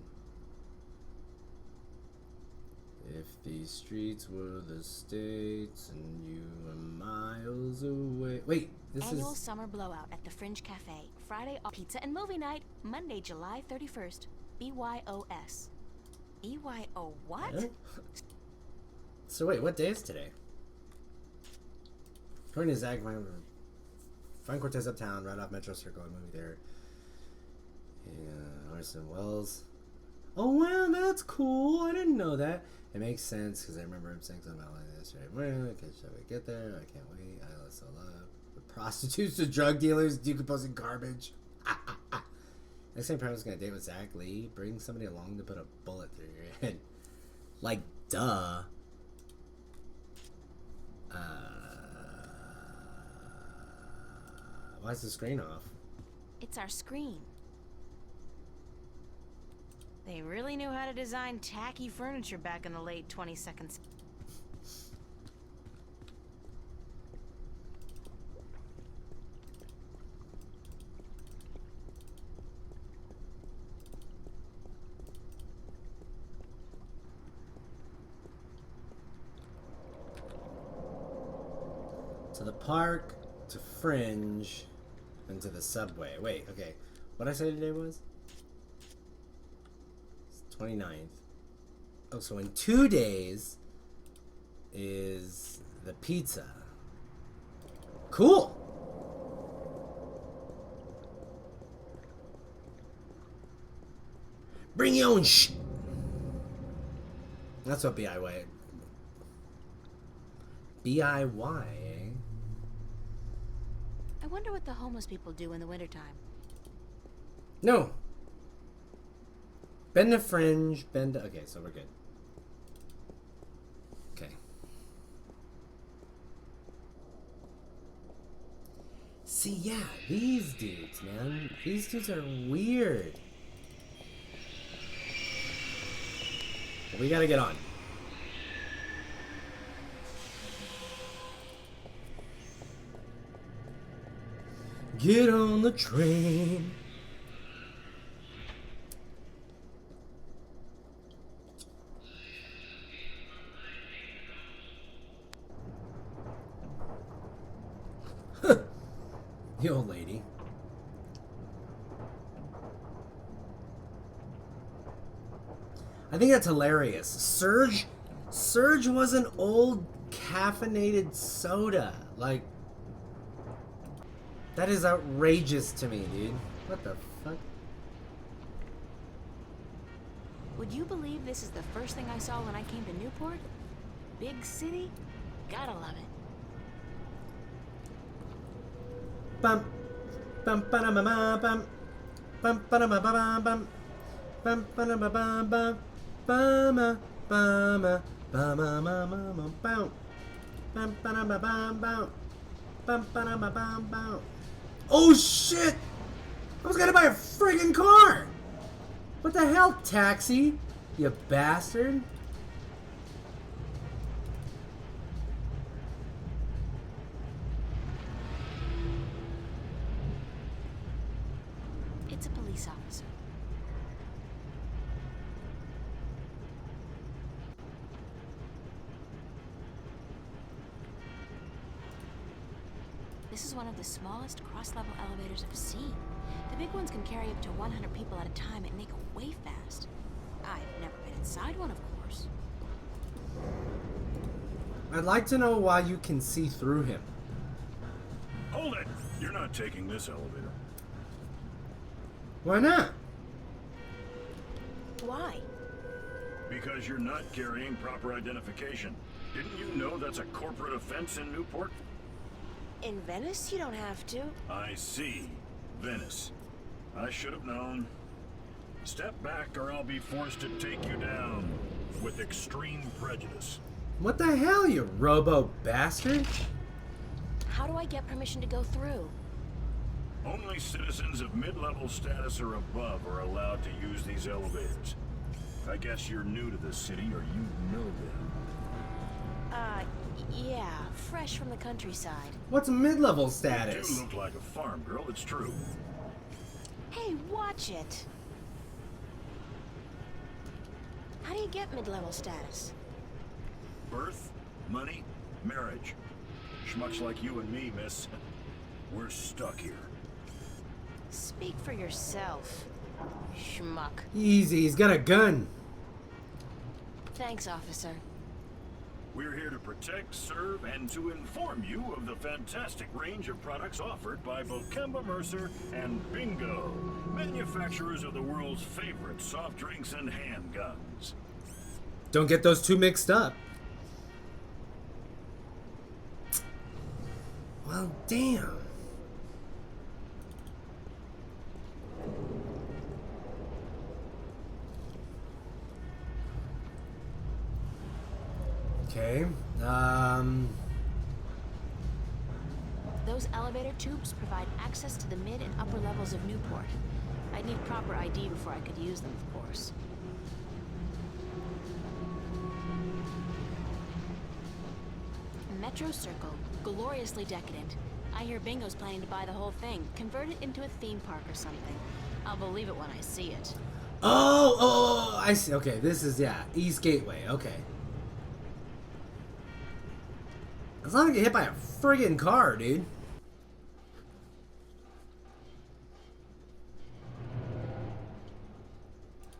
If these streets were the states and you were miles away. Wait, this Annual is. summer blowout at the Fringe Cafe. Friday, pizza and movie night. Monday, July 31st. BYOS. EYO what? Huh? So wait, what day is today? According to Zach, find Cortez uptown, right off Metro Circle, and movie there. Yeah, Orson Welles. Oh wow, that's cool. I didn't know that. It makes sense because I remember him saying something about like this. Right? Okay, shall we get there? I can't wait. I also love the prostitutes to drug dealers, decomposing garbage. Next time Parent's gonna date with Zach Lee, bring somebody along to put a bullet through your head. Like, duh. Why is the screen off? It's our screen. They really knew how to design tacky furniture back in the late 22nd. To the park, to Fringe, and to the subway. Wait, okay. What did I say today was? It's 29th. Oh, so in 2 days is the pizza. Cool! Bring your own That's what BIY. BIY, eh? I wonder what the homeless people do in the wintertime. No. Bend to Fringe, bend to... Okay, so we're good. Okay. See, yeah, these dudes, man. These dudes are weird. But we gotta get on. Get on the train. The old lady. I think that's hilarious. Surge was an old caffeinated soda. Like, that is outrageous to me, dude. What the fuck? Would you believe this is the first thing I saw when I came to Newport? Big city? Gotta love it. Bum bum ba da ma bum bum ba da ma bum bum bum ba da ma bum bum bum bum bum bum bum bum ba da ma bum bum bum ba da ma bum bum. Oh shit! I was gonna buy a friggin' car! What the hell, taxi? You bastard! It's a police officer. This is one of the smallest cross-level elevators I've seen. The big ones can carry up to 100 people at a time and they go way fast. I've never been inside one, of course. I'd like to know why you can see through him. Hold it! You're not taking this elevator. Why not? Why? Because you're not carrying proper identification. Didn't you know that's a corporate offense in Newport? In Venice, you don't have to. I see. Venice. I should have known. Step back or I'll be forced to take you down with extreme prejudice. What the hell, you robo bastard? How do I get permission to go through? Only citizens of mid-level status or above are allowed to use these elevators. I guess you're new to this city or you know them. Yeah, fresh from the countryside. What's mid-level You status? do look like a farm girl, it's true. Hey, watch it! How do you get mid-level status? Birth, money, marriage. Schmucks like you and me, miss. We're stuck here. Speak for yourself, schmuck. Easy, he's got a gun. Thanks, officer. We're here to protect, serve, and to inform you of the fantastic range of products offered by Bokemba Mercer and Bingo, manufacturers of the world's favorite soft drinks and handguns. Don't get those two mixed up. Well, damn. Okay. Those elevator tubes provide access to the mid and upper levels of Newport. I'd need proper ID before I could use them, of course. Metro Circle, gloriously decadent. I hear Bingo's planning to buy the whole thing, convert it into a theme park or something. I'll believe it when I see it. Oh, I see. Okay, this is, yeah, East Gateway. Okay. As long as I get hit by a friggin' car, dude.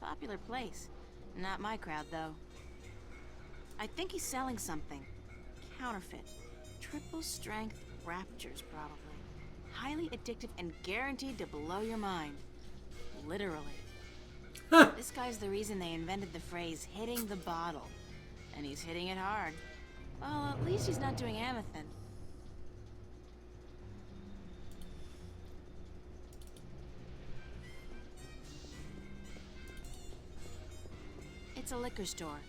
Popular place. Not my crowd, though. I think he's selling something. Counterfeit. Triple strength raptures, probably. Highly addictive and guaranteed to blow your mind. Literally. This guy's the reason they invented the phrase hitting the bottle. And he's hitting it hard. Well, at least he's not doing Amethyst. It's a liquor store.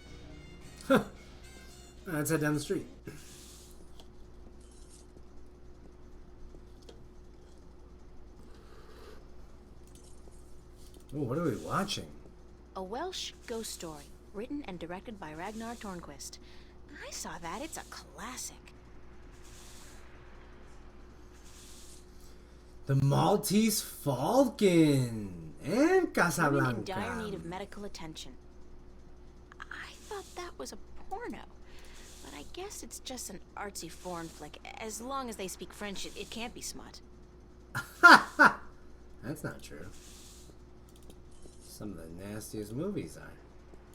Let's head down the street. Oh, what are we watching? A Welsh ghost story, written and directed by Ragnar Tornquist. I saw that. It's a classic. The Maltese Falcon and Women in Casablanca. dire need of medical attention. I thought that was a porno, but I guess it's just an artsy foreign flick. As long as they speak French, it can't be smut. That's not true. Some of the nastiest movies are.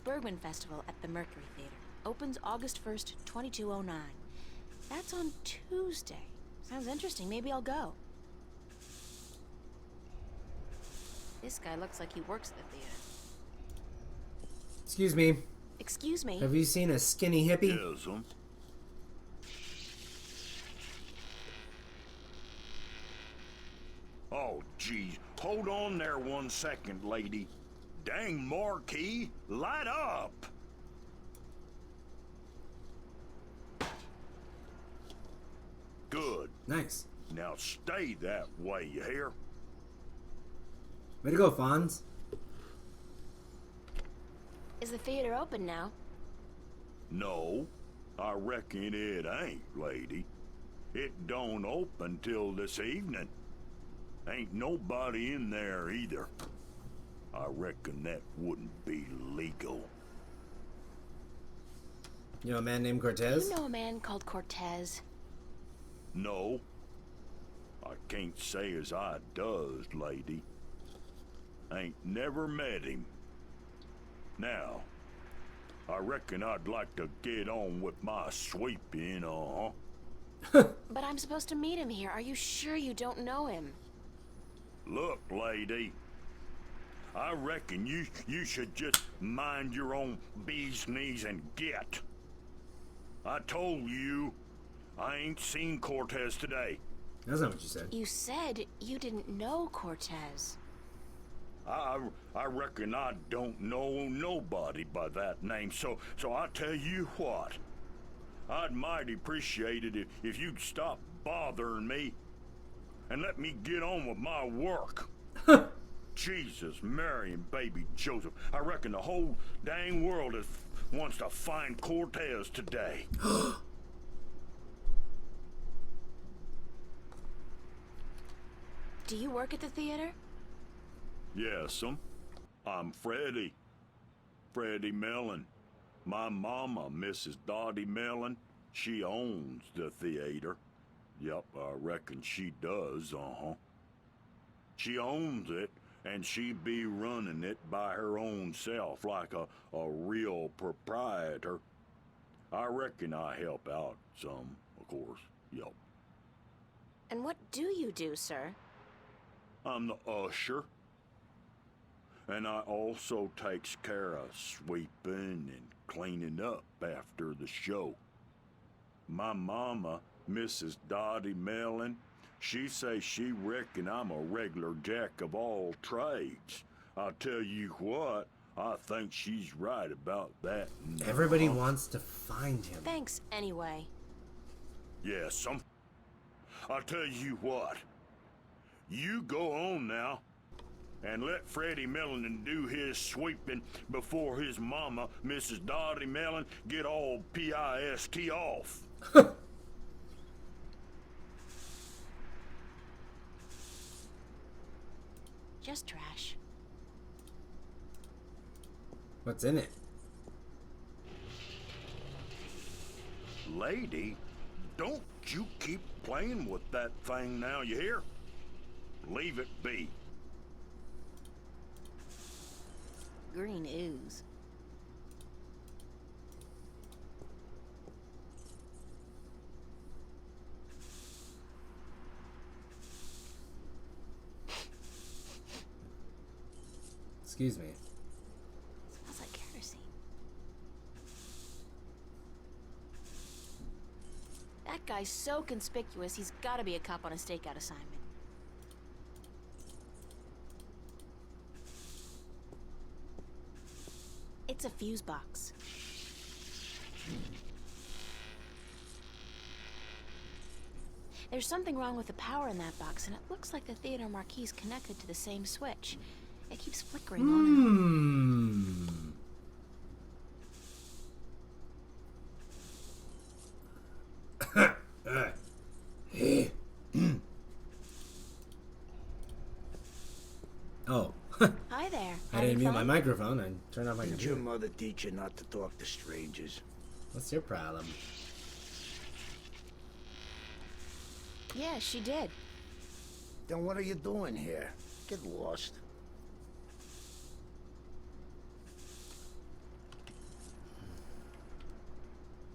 Bergman Festival at the Mercury Theater. Opens August 1st, 2209. That's on Tuesday. Sounds interesting. Maybe I'll go. This guy looks like he works at the theater. Excuse me. Excuse me. Have you seen a skinny hippie? Yes, Oh, geez. Hold on there 1 second, lady. Dang marquee, light up! Good. Nice. Now stay that way, you hear? Way to go, Fonz. Is the theater open now? No, I reckon it ain't, lady. It don't open till this evening. Ain't nobody in there either. I reckon that wouldn't be legal. You know a man named Cortez? You know a man called Cortez? No, I can't say as I does, lady. Ain't never met him. Now, I reckon I'd like to get on with my sweeping, But I'm supposed to meet him here. Are you sure you don't know him? Look, lady, I reckon you should just mind your own bee's knees and get. I told you, I ain't seen Cortez today. That's not what you said. You said you didn't know Cortez. I reckon I don't know nobody by that name, so I tell you what, I'd mighty appreciate it if you'd stop bothering me and let me get on with my work. Jesus, Mary and baby Joseph, I reckon the whole dang world wants to find Cortez today. Do you work at the theater? Yes'm. I'm Freddie. Freddie Mellon. My mama, Mrs. Dottie Mellon, she owns the theater. Yep, I reckon she does, She owns it, and she be running it by her own self like a real proprietor. I reckon I help out some, of course, yep. And what do you do, sir? I'm the usher. And I also takes care of sweeping and cleaning up after the show. My mama, Mrs. Dottie Mellon, she say she reckon I'm a regular jack of all trades. I'll tell you what, I think she's right about that. Everybody wants to find him. Thanks, anyway. Yeah, I'll tell you what. You go on now, and let Freddie Mellon do his sweeping before his mama, Mrs. Dottie Mellon, get all pissed off. Just trash. What's in it? Lady, don't you keep playing with that thing now, you hear? Leave it be. Green ooze. Excuse me. Smells like kerosene. That guy's so conspicuous, he's gotta be a cop on a stakeout assignment. It's a fuse box. There's something wrong with the power in that box, and it looks like the theater marquee is connected to the same switch. It keeps flickering on and on. Oh. Hi there. I didn't mute my fun? microphone. I turned off my Did your computer. mother teach you not to talk to strangers? What's your problem? Yeah, she did. Then what are you doing here? Get lost.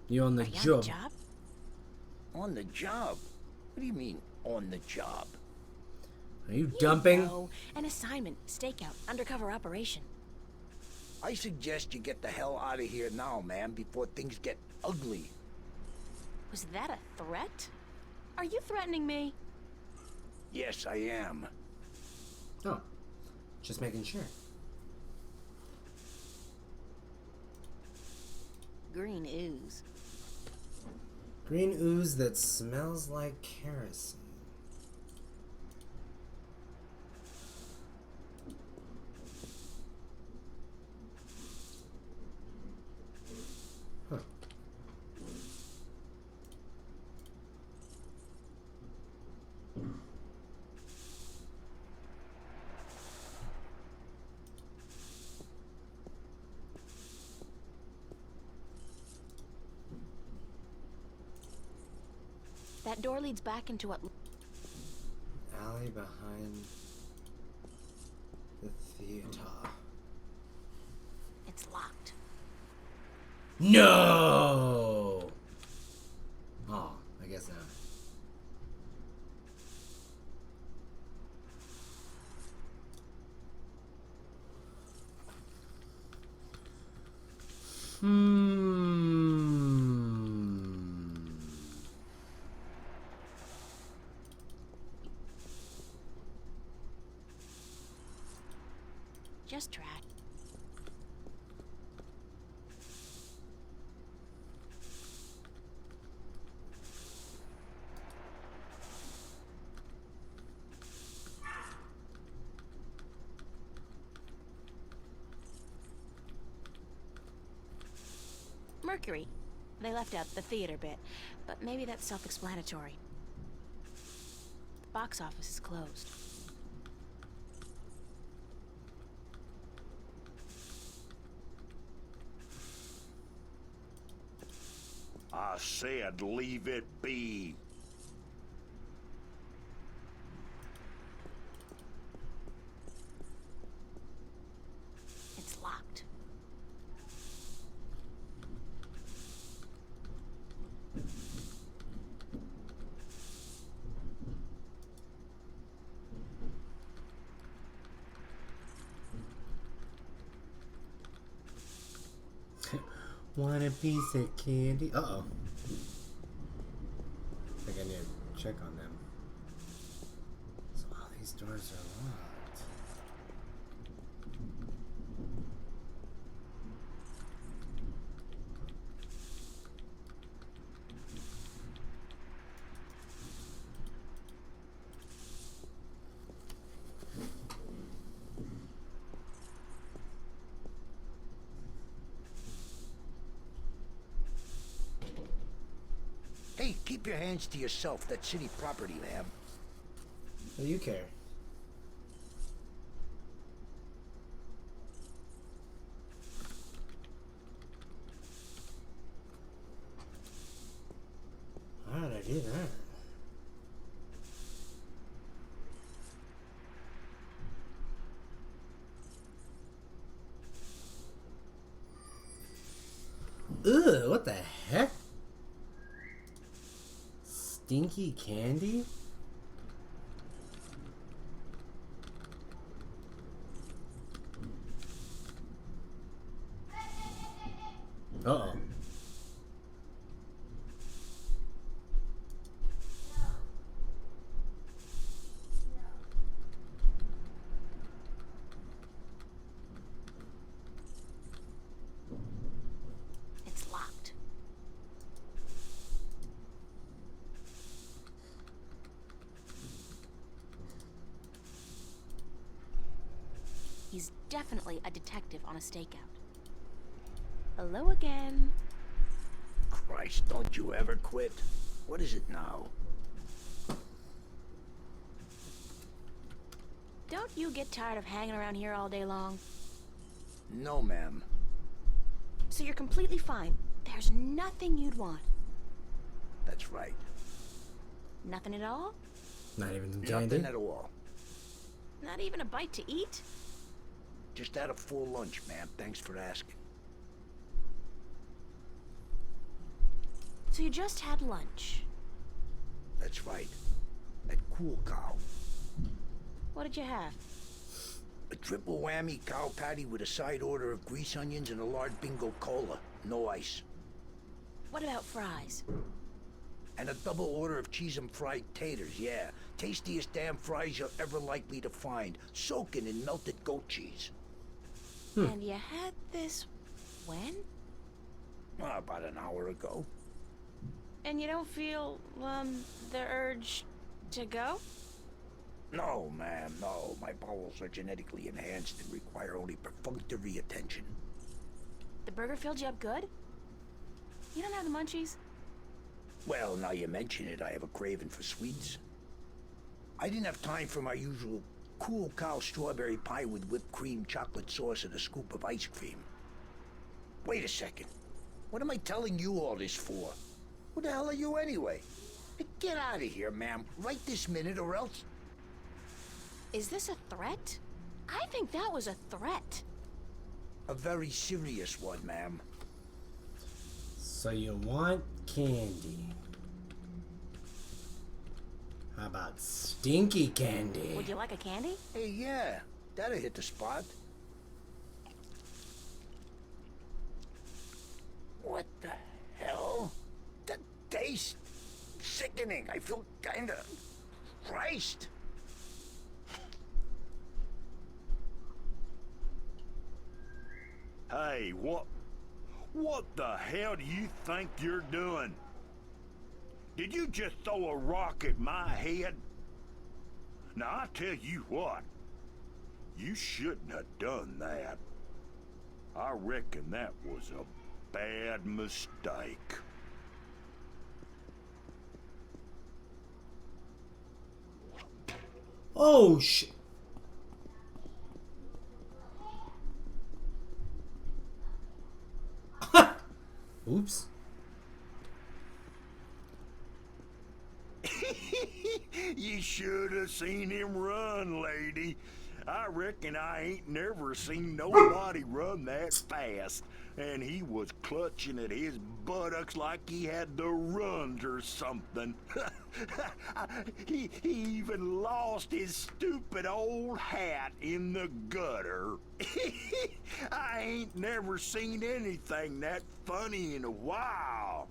You on the Are you on job? the job? On the job? What do you mean, on the job? Are you dumping? No, an assignment, stakeout, undercover operation. I suggest you get the hell out of here now, man, before things get ugly. Was that a threat? Are you threatening me? Yes, I am. Oh. Just making sure. Green ooze. Green ooze that smells like kerosene. Huh. That door leads back into what... Alley behind the theater. It's locked. No! Oh, I guess not. Just trash. Mercury. They left out the theater bit, but maybe that's self-explanatory. The box office is closed. I said leave it be. It's locked. Want a piece of candy? Uh-oh. I think I need to check on them. So all these doors are locked. your hands to yourself. That's city property, ma'am. What do you care? How did I do that? Ugh, what the heck? Stinky candy? Uh-oh. It's locked. He's definitely a detective on a stakeout. Hello again. Christ, don't you ever quit. What is it now? Don't you get tired of hanging around here all day long? No, ma'am. So you're completely fine. There's nothing you'd want. That's right. Nothing at all? Not even some candy? Nothing at all. Not even a bite to eat? Just had a full lunch, ma'am. Thanks for asking. So you just had lunch. That's right. At Cool Cow. What did you have? A triple whammy cow patty with a side order of grease onions and a large bingo cola. No ice. What about fries? And a double order of cheese and fried taters, yeah. Tastiest damn fries you're ever likely to find. Soaking in melted goat cheese. And you had this when? About an hour ago. And you don't feel, the urge to go? No, ma'am, no. My bowels are genetically enhanced and require only perfunctory attention. The burger filled you up good? You don't have the munchies? Well, now you mention it, I have a craving for sweets. I didn't have time for my usual Cool Cow strawberry pie with whipped cream, chocolate sauce, and a scoop of ice cream. Wait a second. What am I telling you all this for? Who the hell are you anyway? Get out of here, ma'am. Right this minute or else... Is this a threat? I think that was a threat. A very serious one, ma'am. So you want candy. How about stinky candy? Would you like a candy? Hey, yeah. That'll hit the spot. What the hell? That tastes sickening. I feel kinda... Christ. Hey, what the hell do you think you're doing? Did you just throw a rock at my head? Now, I tell you what, you shouldn't have done that. I reckon that was a bad mistake. Oh, Oops. You should have seen him run, lady. I reckon I ain't never seen nobody run that fast. And he was clutching at his buttocks like he had the runs or something. He even lost his stupid old hat in the gutter. I ain't never seen anything that funny in a while.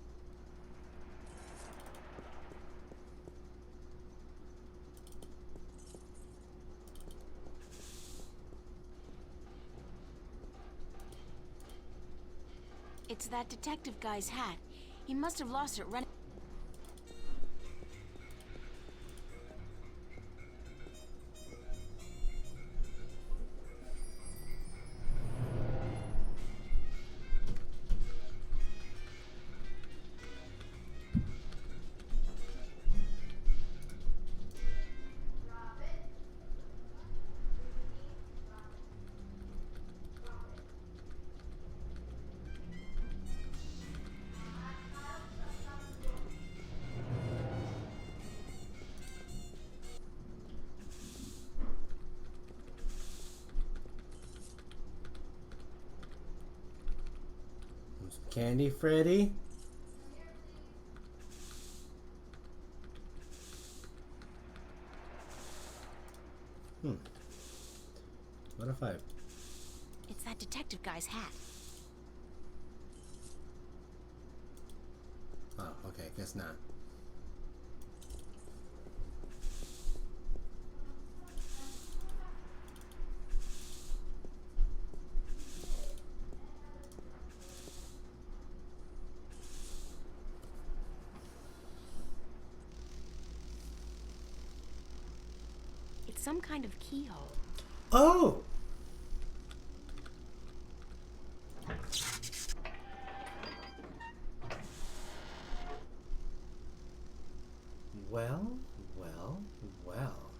It's that detective guy's hat. He must have lost it running. Candy Freddy? What if I... It's that detective guy's hat. Oh, okay, guess not. It's some kind of keyhole. Oh! Well, well, well.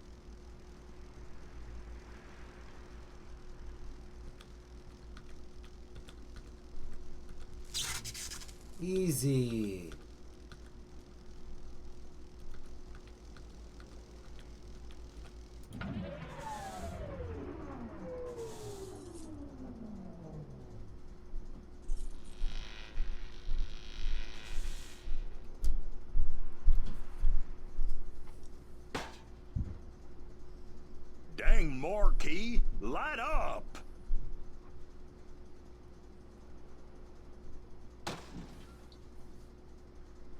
Easy. Dang, Marquis, light up!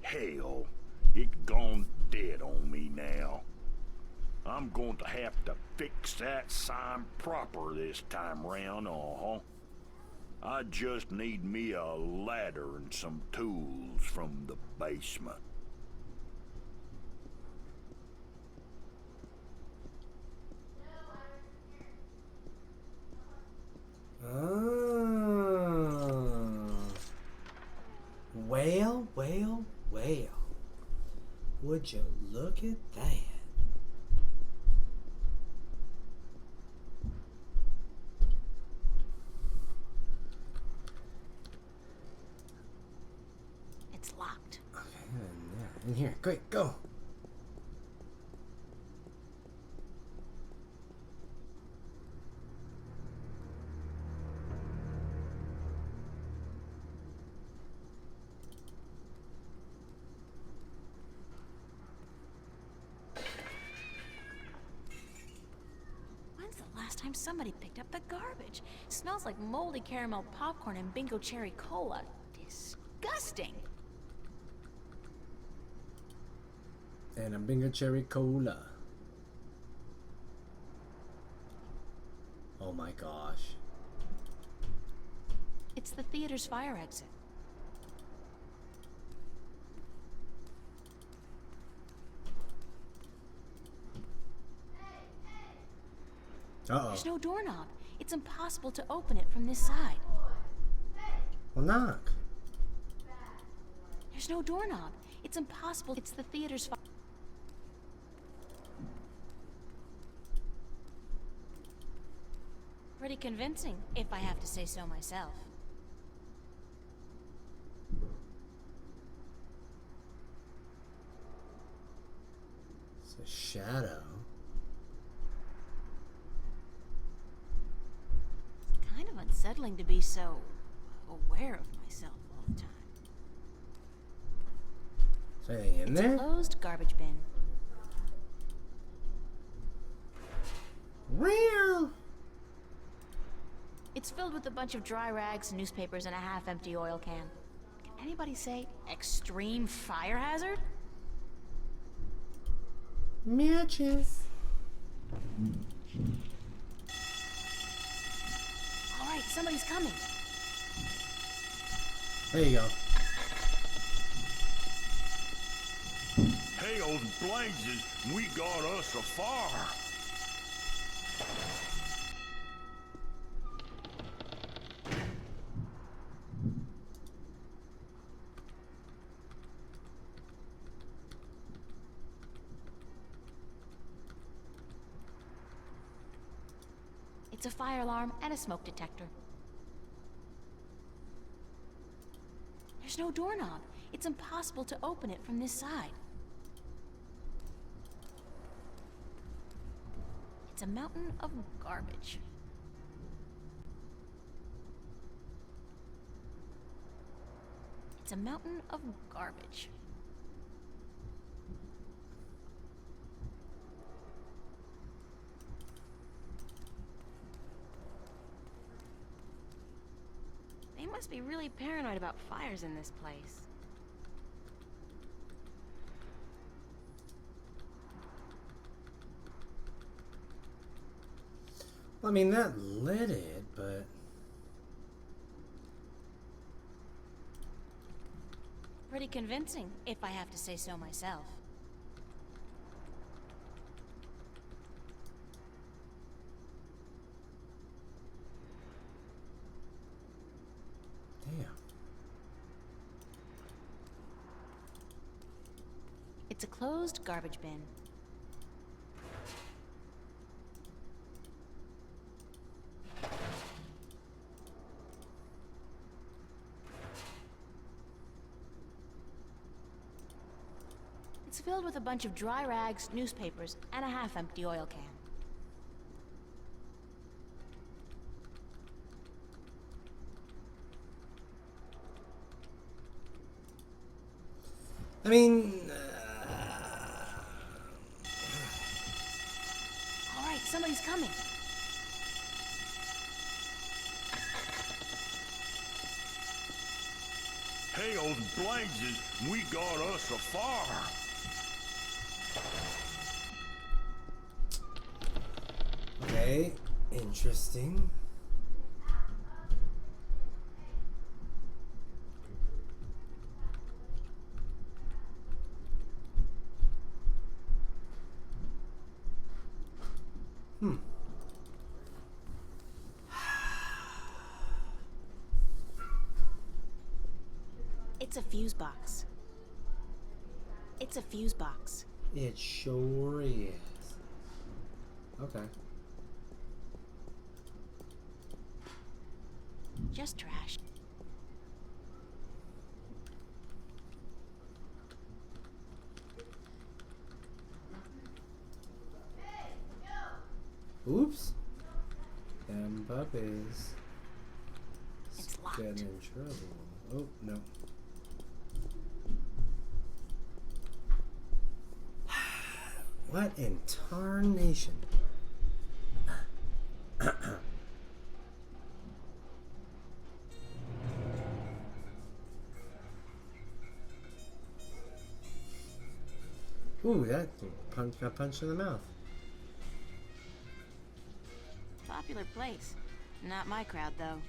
Hell, it gone dead on me now. I'm going to have to fix that sign proper this time round, I just need me a ladder and some tools from the basement. Oh. Well, well, well. Would you look at that? It's locked. Okay, in here. Quick, go. When's the last time somebody picked up the garbage? Smells like moldy caramel popcorn and bingo cherry cola. Disgusting. And a bingo cherry cola. Oh my gosh. It's the theater's fire exit. Uh-oh. There's no doorknob. It's impossible to open it from this side. Well, knock. There's no doorknob. It's impossible. It's the theater's fire. Pretty convincing, if I have to say so myself. It's a shadow. Kind of unsettling to be so aware of myself all the time. Is there anything in It's there? a closed garbage bin. Real. It's filled with a bunch of dry rags, newspapers, and a half-empty oil can. Can anybody say extreme fire hazard? Matches. All right, somebody's coming. There you go. Hell's blazes, we got us a fire. It's a fire alarm and a smoke detector. There's no doorknob. It's impossible to open it from this side. It's a mountain of garbage. It's a mountain of garbage. They must be really paranoid about fires in this place. Well, I mean, that lit it, but... Pretty convincing, if I have to say so myself. Damn. It's a closed garbage bin. It's filled with a bunch of dry rags, newspapers, and a half-empty oil can. I mean... All right, somebody's coming. Hey, old Blankses, we got us a fire. Okay, interesting. It's a fuse box. It's a fuse box. It sure is. Okay. Just trash. Oops. Them puppies. It's locked. Getting in trouble. Oh, no. What in tarnation? Ooh, that got punched in the mouth. Popular place. Not my crowd, though.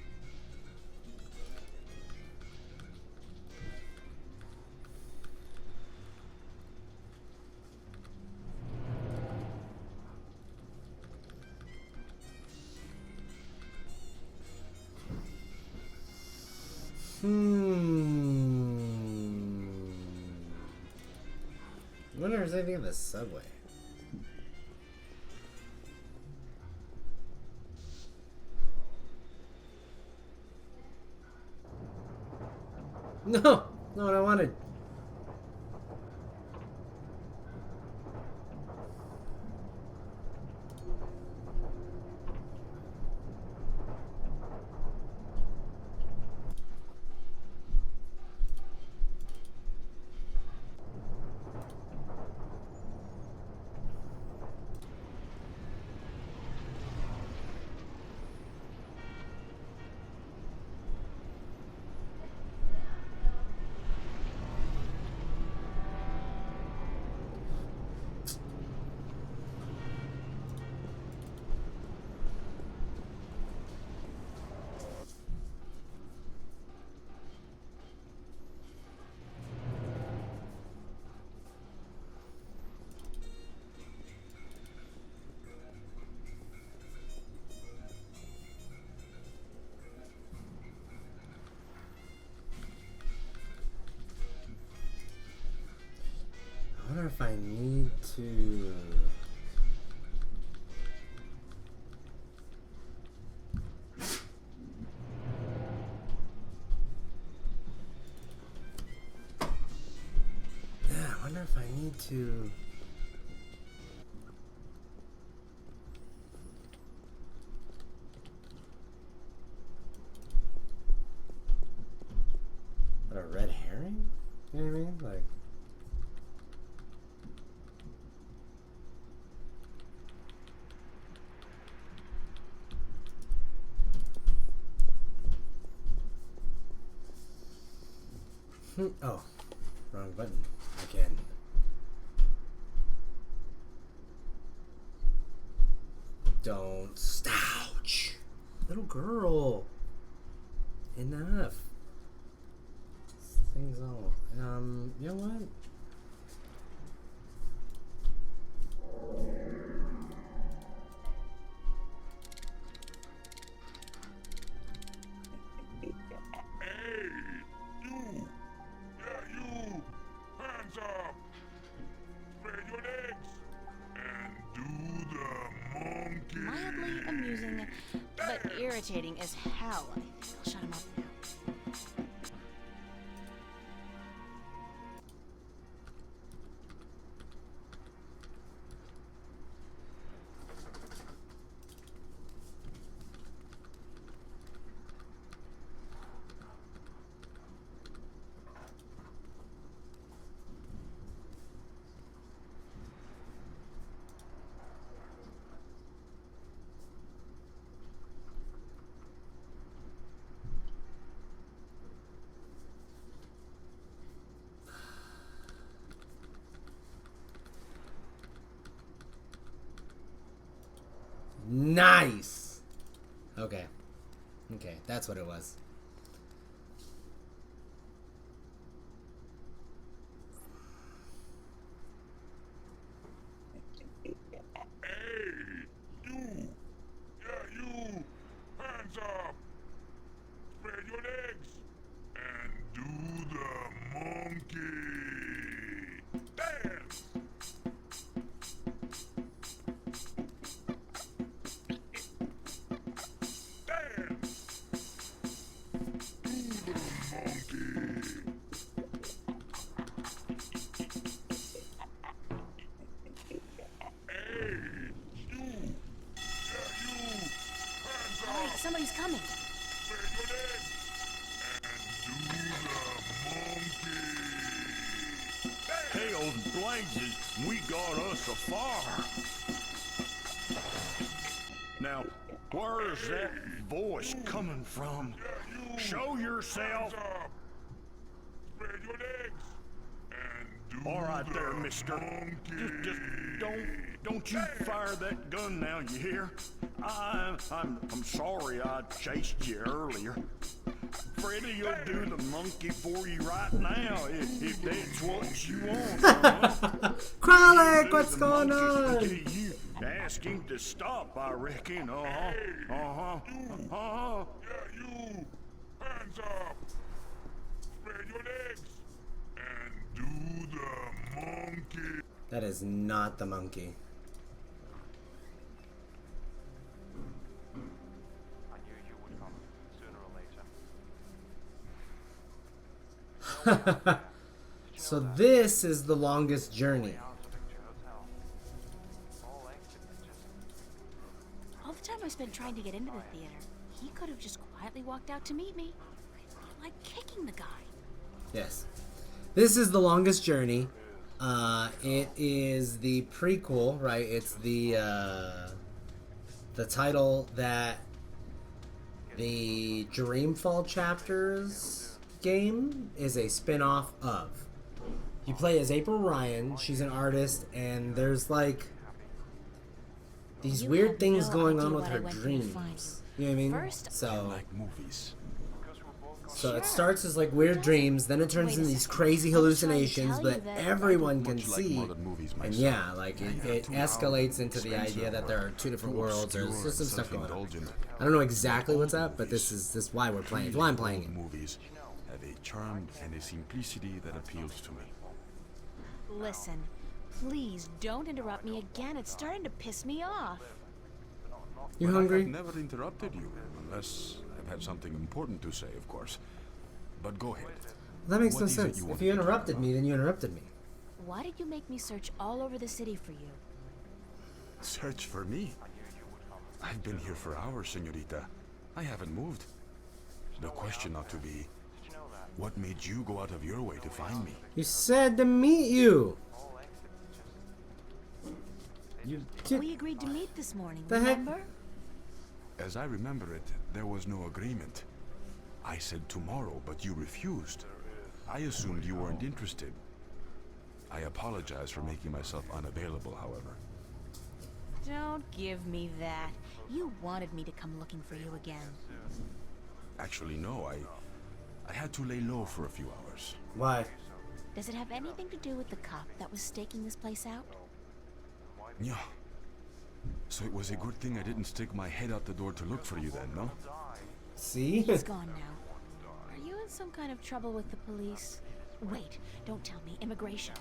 I wonder if there's anything in the subway. No! Not what I wanted. I wonder if I need to... Yeah, I wonder if I need to... a red herring? You know what I mean? Like. Oh, wrong button again. Don't stouch, little girl. Enough. This thing's all. You know what? Hands up! Spread your legs and do the monkey. Mildly amusing, but irritating as hell. I think I'll shut him up now. Nice. Okay. Okay, that's what it was. Hey, you! Yeah, you! Hands up! Spread your legs and do the monkey. Dance! Dance! Do the monkey. Hey, you! Yeah, you! Hands All right, up! somebody's coming. Spread your legs and do the monkey. Hell blazes, we got us a fire. Now, where's that voice coming from? Show yourself. Hands up. Spread your legs and do All right there, the mister. monkey. Just don't you fire that gun now, you hear? I'm sorry I chased you earlier. Freddy will do the monkey for you right now if that's what you want. Kralik, what's The going monkey on? until you ask him to stop, I reckon. Yeah, you! Hands up! Spread your legs and do the monkey. That is not the monkey. I knew you would come, sooner or later. So this is the longest journey. Hours of Victory Hotel. All exit just All the time I spent trying to get into the theater, he could have just quietly walked out to meet me. I feel like kicking the guy. Yes. This is the longest journey. It is the prequel, right? It's the title that the Dreamfall Chapters game is a spin-off of. You play as April Ryan. She's an artist, and there's like these You weird have things no going on idea with what her I went through to find dreams. You know what I mean? First, So Movies. So it starts as like weird dreams, then it turns Wait a into these second. crazy I was trying to hallucinations tell you that that- everyone can Much like see. modern movies And myself. yeah, like it escalates into the expensive, idea that there are two different too worlds. There's obscure just some and stuff going on. self-indulgent. I don't know exactly what's up, but this is why we're playing. It's why I'm playing it. Movies have a charm and a simplicity that appeals to me. listen, please don't interrupt me again. It's starting to piss me off. You But hungry? I've never interrupted you, unless I've had something important to say, of course. But go ahead. Well, that makes What no is it sense. you If wanted you to talk interrupted about? me, then you interrupted me. Why did you make me search all over the city for you? Search for me? I've been here for hours, señorita. I haven't moved. The question ought to be, What made you go out of your way to find me? You said to meet you. All Langston is just... You did. We agreed to meet this morning, The heck? remember? As I remember it, there was no agreement. I said tomorrow, but you refused. I assumed you weren't interested. I apologize for making myself unavailable, however. Don't give me that. You wanted me to come looking for you again. Actually, no, I had to lay low for a few hours. Why? Does it have anything to do with the cop that was staking this place out? Yeah. So it was a good thing I didn't stick my head out the door to look for you then, no? See? He's gone now. Are you in some kind of trouble with the police? Wait, don't tell me. Immigration.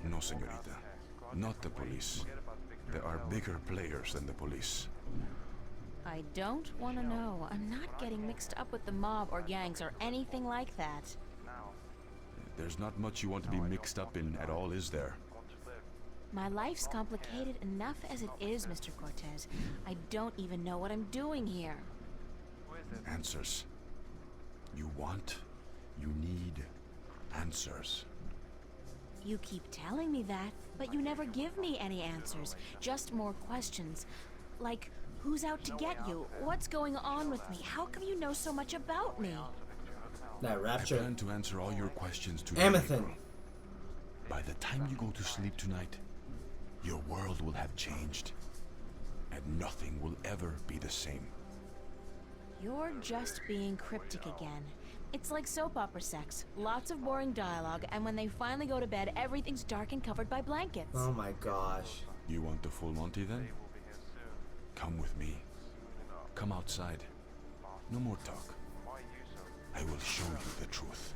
No, señorita. Not the police. There are bigger players than the police. I don't want to know. I'm not getting mixed up with the mob or gangs or anything like that. There's not much you want to be mixed up in at all, is there? My life's complicated enough as it is, Mr. Cortez. I don't even know what I'm doing here. Answers. You want, you need answers. You keep telling me that, but you never give me any answers. Just more questions. Like, who's out to get you? What's going on with me? How come you know so much about me? That I rapture. plan to answer all your questions today. Amethyst. April. By the time you go to sleep tonight, your world will have changed. And nothing will ever be the same. You're just being cryptic again. It's like soap opera sex. Lots of boring dialogue, and when they finally go to bed, everything's dark and covered by blankets. Oh my gosh. You want the full Monty then? Come with me. Come outside. No more talk. I will show you the truth.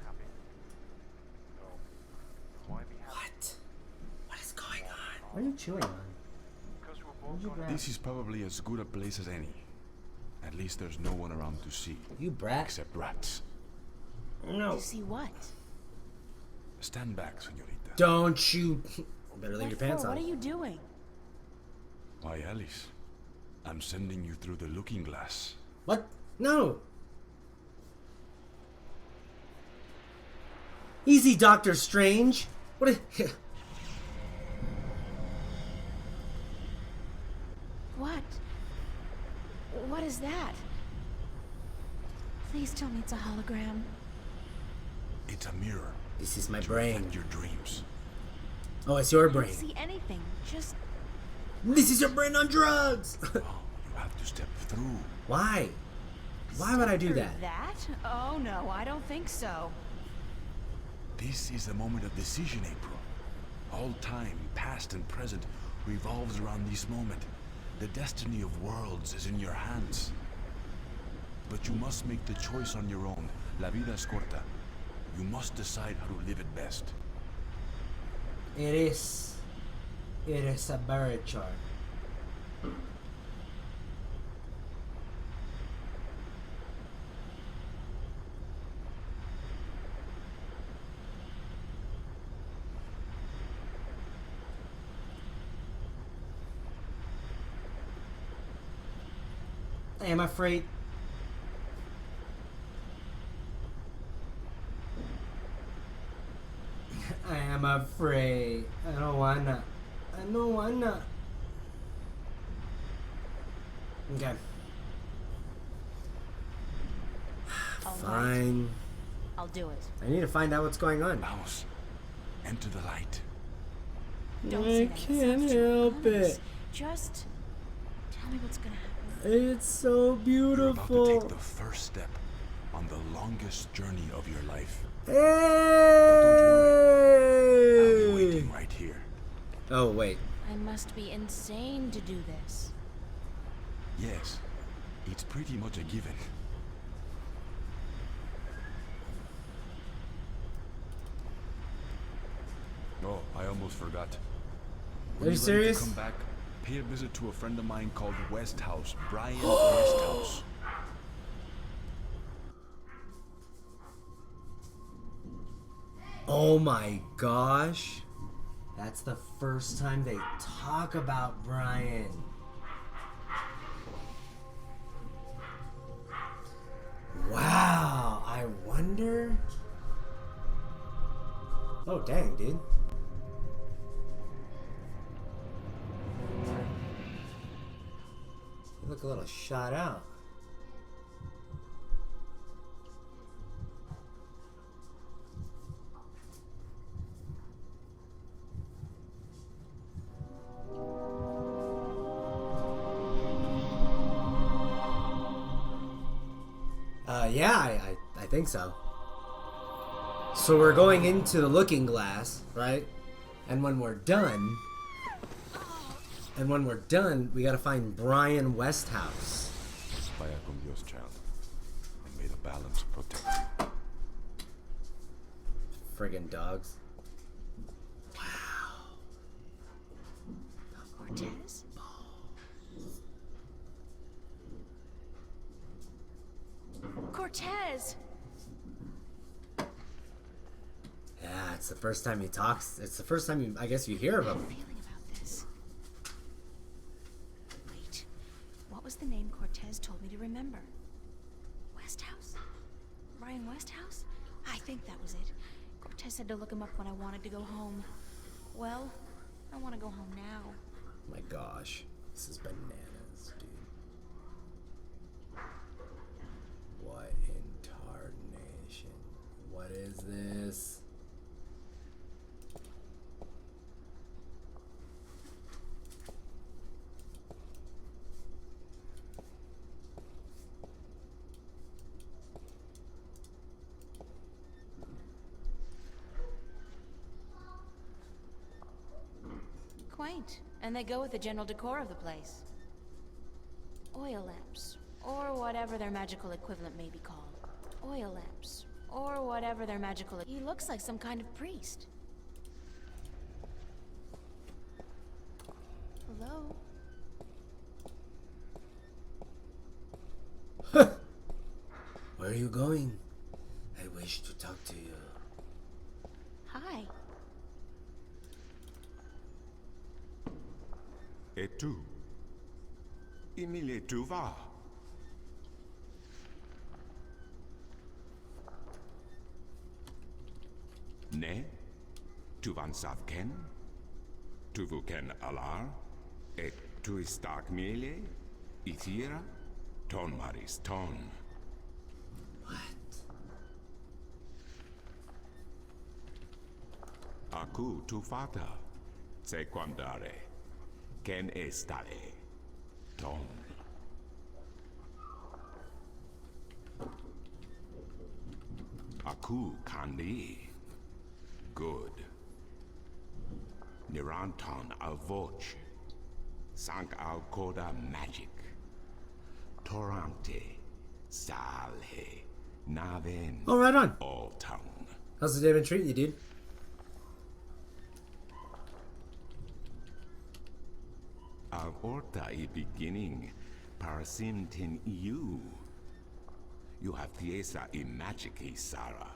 What? What is going on? What are you chewing on? What did you grab? This is probably as good a place as any. At least there's no one around to see. You brat. Except rats. No. To see what? Stand back, señorita. Don't you. Better leave your What pants for? on. What are you doing? Why, Alice? I'm sending you through the looking glass. What? No. Easy, Doctor Strange. What? What? What is that? Please tell me it's a hologram. It's a mirror. This is my to brain. reflect your dreams. Oh, it's your I brain. don't see anything. Just This is your brain on drugs. Oh, you have to step through. Why? Why would I do through that? that? Oh no, I don't think so. This is the moment of decision, April. All time, past and present, revolves around this moment. The destiny of worlds is in your hands. But you must make the choice on your own. La vida es corta. You must decide how to live it best. It is a bird chart. I am afraid. I am afraid. I don't wanna. I don't wanna. Okay. All right. Fine. I'll do it. I need to find out what's going on. Vamos. Enter the light. Don't I say that. It can't sounds too help ominous. it. Just tell me what's gonna happen. It's so You're about to beautiful. take the first step on the longest journey of your life. Hey! I'll be waiting right here. Oh wait. I must be insane to do this. Yes, it's pretty much a given. Oh, I almost forgot. Are you serious? Come back, pay a visit to a friend of mine called Westhouse, Brian Westhouse. Oh my gosh. That's the first time they talk about Brian. Wow, I wonder. Oh, dang, dude. You look a little shot out. Yeah, I think so. So we're going into the looking glass, right? And when we're done, we gotta find Brian Westhouse. Vaya con Dios, child. And may the balance protect you. Friggin' dogs. Cortez? Cortez! Yeah, it's the first time he talks. It's the first time I guess you hear of him. Feeling about this. Wait, what was the name Cortez told me to remember? Westhouse? Brian Westhouse? I think that was it. Cortez said to look him up when I wanted to go home. Well, I want to go home now. My gosh, this is bananas, dude. What in tarnation? What is this? Quaint, and they go with the general decor of the place. Oil lamps, or whatever their magical equivalent may be called. Oil lamps, or whatever their magical... He looks like some kind of priest. Hello? Where are you going? I wish to talk to you. Hi. Et tu? Emile, tu vas? Ne? Tu van savken? Tu vuken alar? Et tu istak mele? Ithira? Ton maris ton. Aku tu fata. Sequandare. Ken estare? Ton. Aku kandi. Good. Niranton al voce. Sank al coda magic. Torante. Salhe. Naven. Oh, right on. All tongue. How's the day been treating you, dude? Al orta I beginning. Parasim tin you. You have piesa I magic I Sara.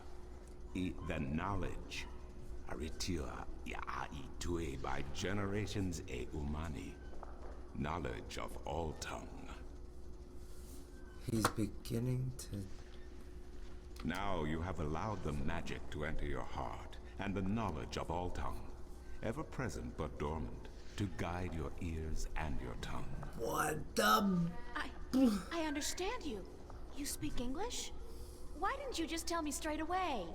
I the knowledge. Aritua ya I tue by generations e umani. Knowledge of all tongue. He's beginning to... Now you have allowed the magic to enter your heart, and the knowledge of all tongue, ever present but dormant, to guide your ears and your tongue. What the... I understand you. You speak English? Why didn't you just tell me straight away?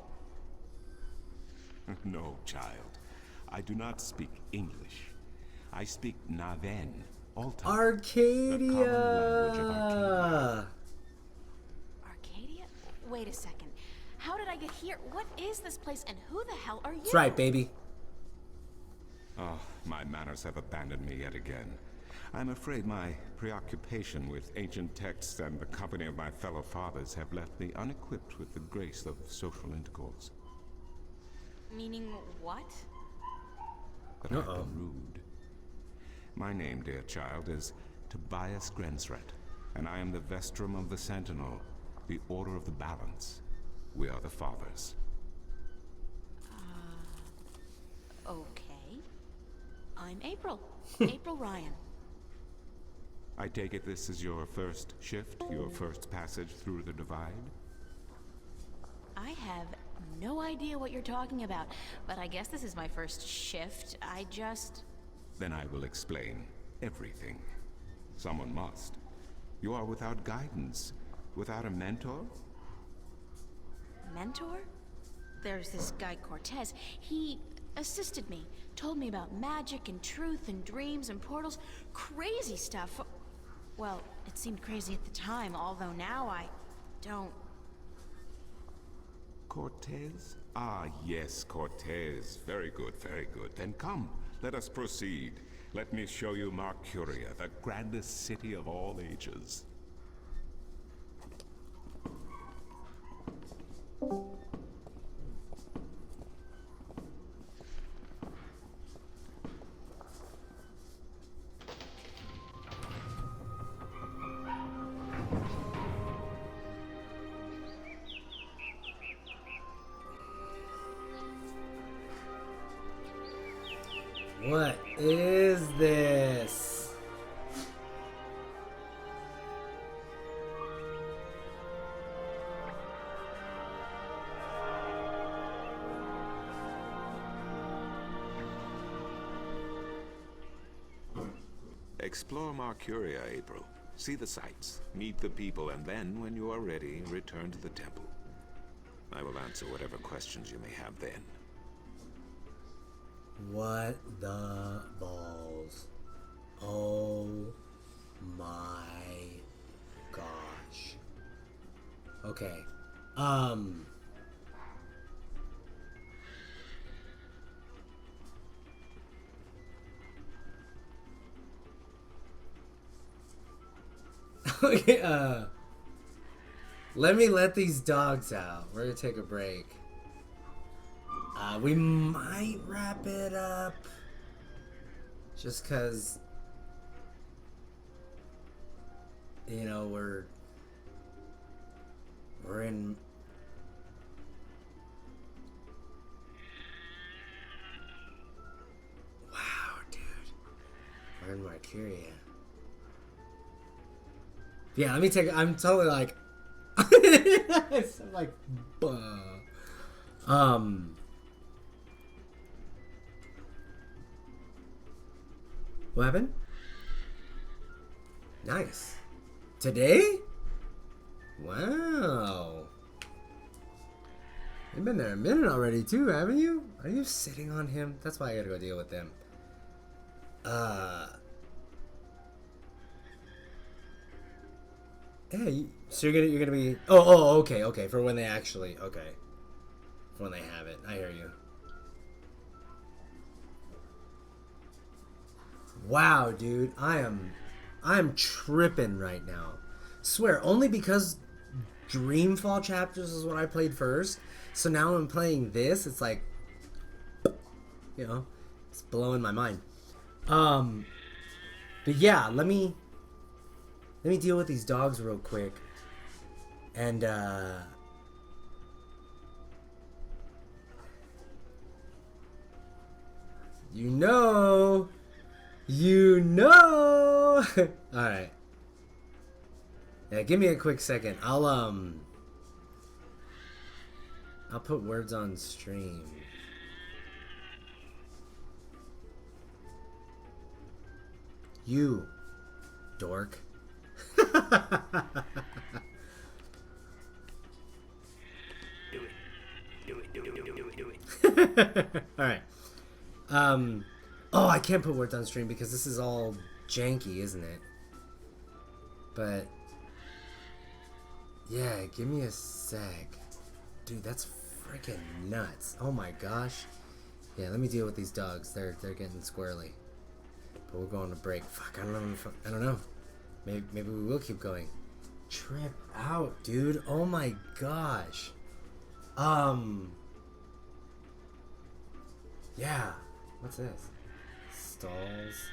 No, child. I do not speak English. I speak Naven, all tongue. Arcadia! The common language of Arcadia. Arcadia? Wait a second. How did I get here? What is this place, and who the hell are you? That's right, baby. Oh, my manners have abandoned me yet again. I'm afraid my preoccupation with ancient texts and the company of my fellow fathers have left me unequipped with the grace of social intercourse. Meaning what? But I've been rude. My name, dear child, is Tobias Grensret, and I am the Vestrum of the Sentinel, the Order of the Balance. We are the fathers. Okay. I'm April. April Ryan. I take it this is your first shift, your first passage through the divide? I have no idea what you're talking about, but I guess this is my first shift. Then I will explain everything. Someone must. You are without guidance, without a mentor? Mentor? There's this guy Cortez. He assisted me, told me about magic and truth and dreams and portals. Crazy stuff. Well, it seemed crazy at the time, although now I don't... Cortez? Ah, yes, Cortez. Very good, very good. Then come, let us proceed. Let me show you Marcuria, the grandest city of all ages. What is this? Explore Marcuria, April. See the sights, meet the people, and then, when you are ready, return to the temple. I will answer whatever questions you may have then. What the balls? Oh my gosh. Okay. Okay, let me let these dogs out. We're gonna take a break. We might wrap it up. Just cause, you know, we're in... Wow, dude. We're in Marcuria. Yeah, let me take... I'm totally like... I'm like... What happened? Nice. Today? Wow. You've been there a minute already too, haven't you? Are you sitting on him? That's why I gotta go deal with them. Hey, so you're gonna be... okay, for when they actually... Okay. For when they have it. I hear you. Wow, dude, I'm tripping right now. Swear, only because Dreamfall Chapters is what I played first. So now I'm playing this. It's like, you know, it's blowing my mind. But yeah, let me deal with these dogs real quick. And you know. Alright. Yeah, give me a quick second. I'll put words on stream. You dork. Do it. Alright. Oh, I can't put words on stream because this is all janky, isn't it? But yeah, give me a sec. Dude, that's freaking nuts. Oh my gosh. Yeah, let me deal with these dogs. They're getting squirrely. But we're going to break. Fuck, I don't know. Maybe we will keep going. Trip out, dude. Oh my gosh. Yeah. What's this? Stalls.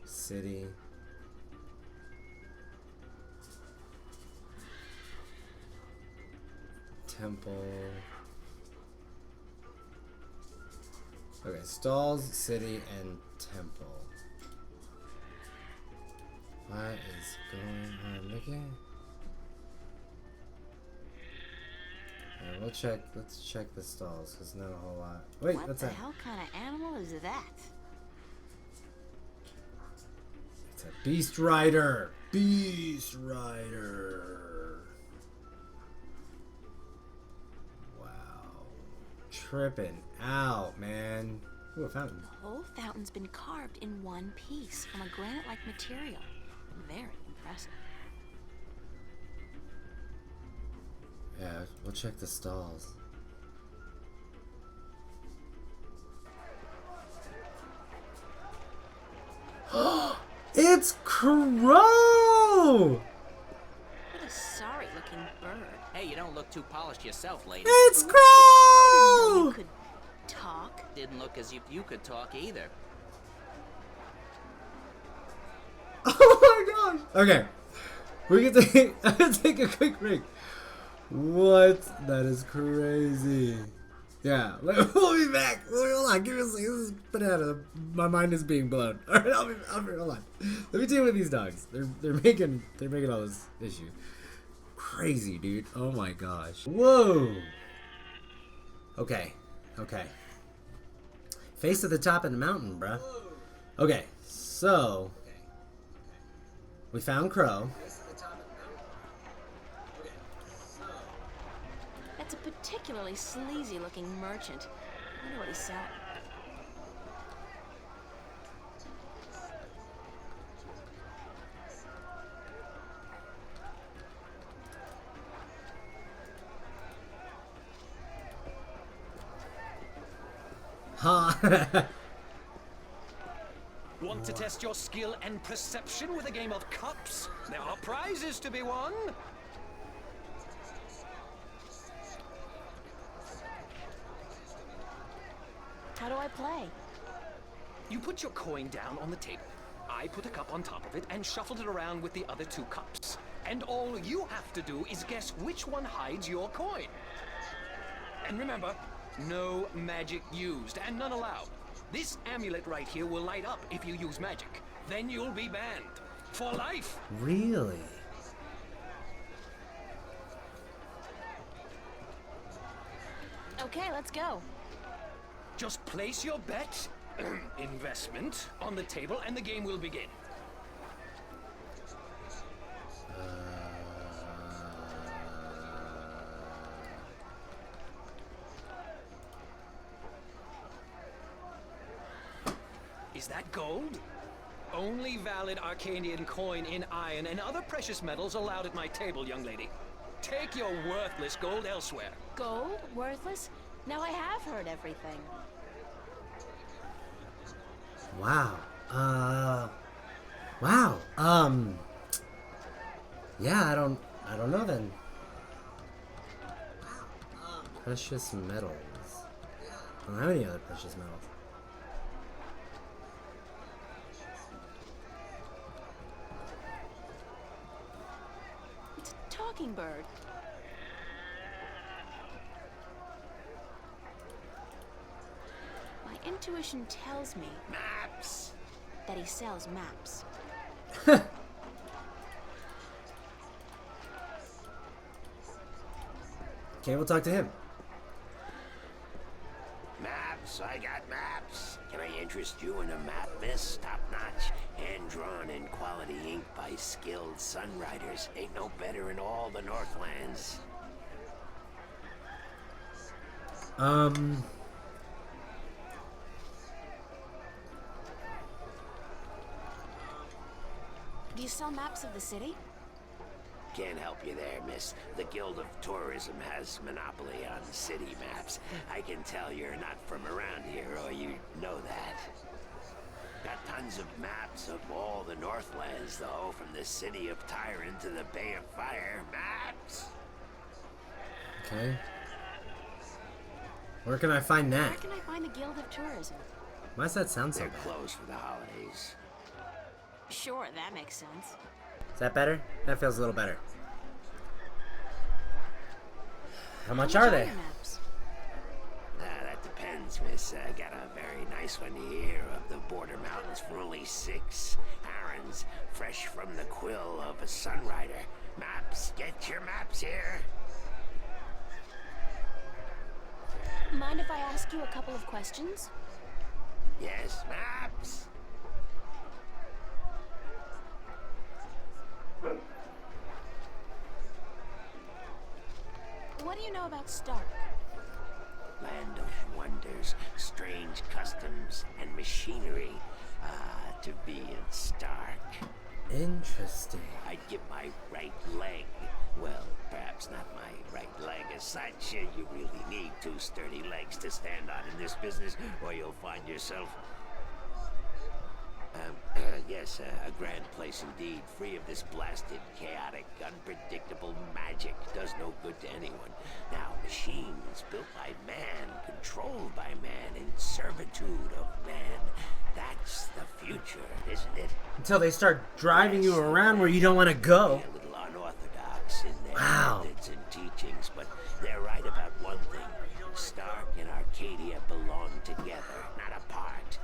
City. Temple. Okay, stalls, city, and temple. What is going on, Mickey? Let's check the stalls, because not a whole lot. Wait, What what's the that? hell kind of animal is that? It's a Beast Rider. Beast Rider. Wow. Tripping out, man. Ooh, a fountain. The whole fountain's been carved in one piece from a granite-like material. Very impressive. Yeah, we'll check the stalls. It's Crow! What a sorry-looking bird. Hey, you don't look too polished yourself, lady. It's You Crow! could talk. Didn't look as if you could talk either. Oh my gosh! Okay, we can take. I'm gonna take a quick break. What? That is crazy. Yeah, we'll be back. Hold on, give me a second. This is banana. My mind is being blown. All right, I'll be. Hold on. Let me deal with these dogs. They're making all this issue. Crazy, dude. Oh my gosh. Whoa. Okay. Face to the top of the mountain, bruh. Okay, so we found Crow. That's a particularly sleazy-looking merchant. I wonder what he's selling. Huh. Want to test your skill and perception with a game of cups? There are prizes to be won. How do I play? You put your coin down on the table. I put a cup on top of it and shuffled it around with the other two cups. And all you have to do is guess which one hides your coin. And remember, no magic used and none allowed. This amulet right here will light up if you use magic. Then you'll be banned. For life. Really? Okay, let's go. Just place your bet, investment, on the table and the game will begin. Is that gold? Only valid Arcadian coin in iron and other precious metals allowed at my table, young lady. Take your worthless gold elsewhere. Gold? Worthless? Now I have heard everything. Wow. Wow. Yeah, I don't know then. Precious metals. I don't have any other precious metals. It's a talking bird. My intuition tells me Maps. that he sells maps. Okay, we'll talk to him. Maps, I got maps. Can I interest you in a map, miss? Top-notch, hand-drawn in quality ink by skilled sunriders. Ain't no better in all the Northlands. Do you sell maps of the city? Can't help you there, miss. The Guild of Tourism has monopoly on city maps. I can tell you're not from around here, or you'd know that. Got tons of maps of all the Northlands, though, from the city of Tyrant to the Bay of Fire. Maps! Okay. Where can I find that? Where can I find the Guild of Tourism? Why does that sound so They're bad? closed for the holidays. Sure, that makes sense. Is that better? That feels a little better. How much are they? your maps? That depends, miss. I got a very nice one here of the Border Mountains for only 6 arons, fresh from the quill of a sunrider. Maps, get your maps here. Mind if I ask you a couple of questions? Yes, Maps? What do you know about Stark? Land of wonders, strange customs, and machinery. Ah, to be in Stark. Interesting. I'd give my right leg. Well, perhaps not my right leg as such. You really need two sturdy legs to stand on in this business, or you'll find yourself... yes, a grand place indeed, free of this blasted, chaotic, unpredictable magic. Does no good to anyone. Now, machines built by man, controlled by man, in servitude of man. That's the future, isn't it? Until they start driving you around where you don't want to go. A little unorthodox in their Wow. methods and teachings, but they're right about one thing. Stark and Arcadia belong together, not apart.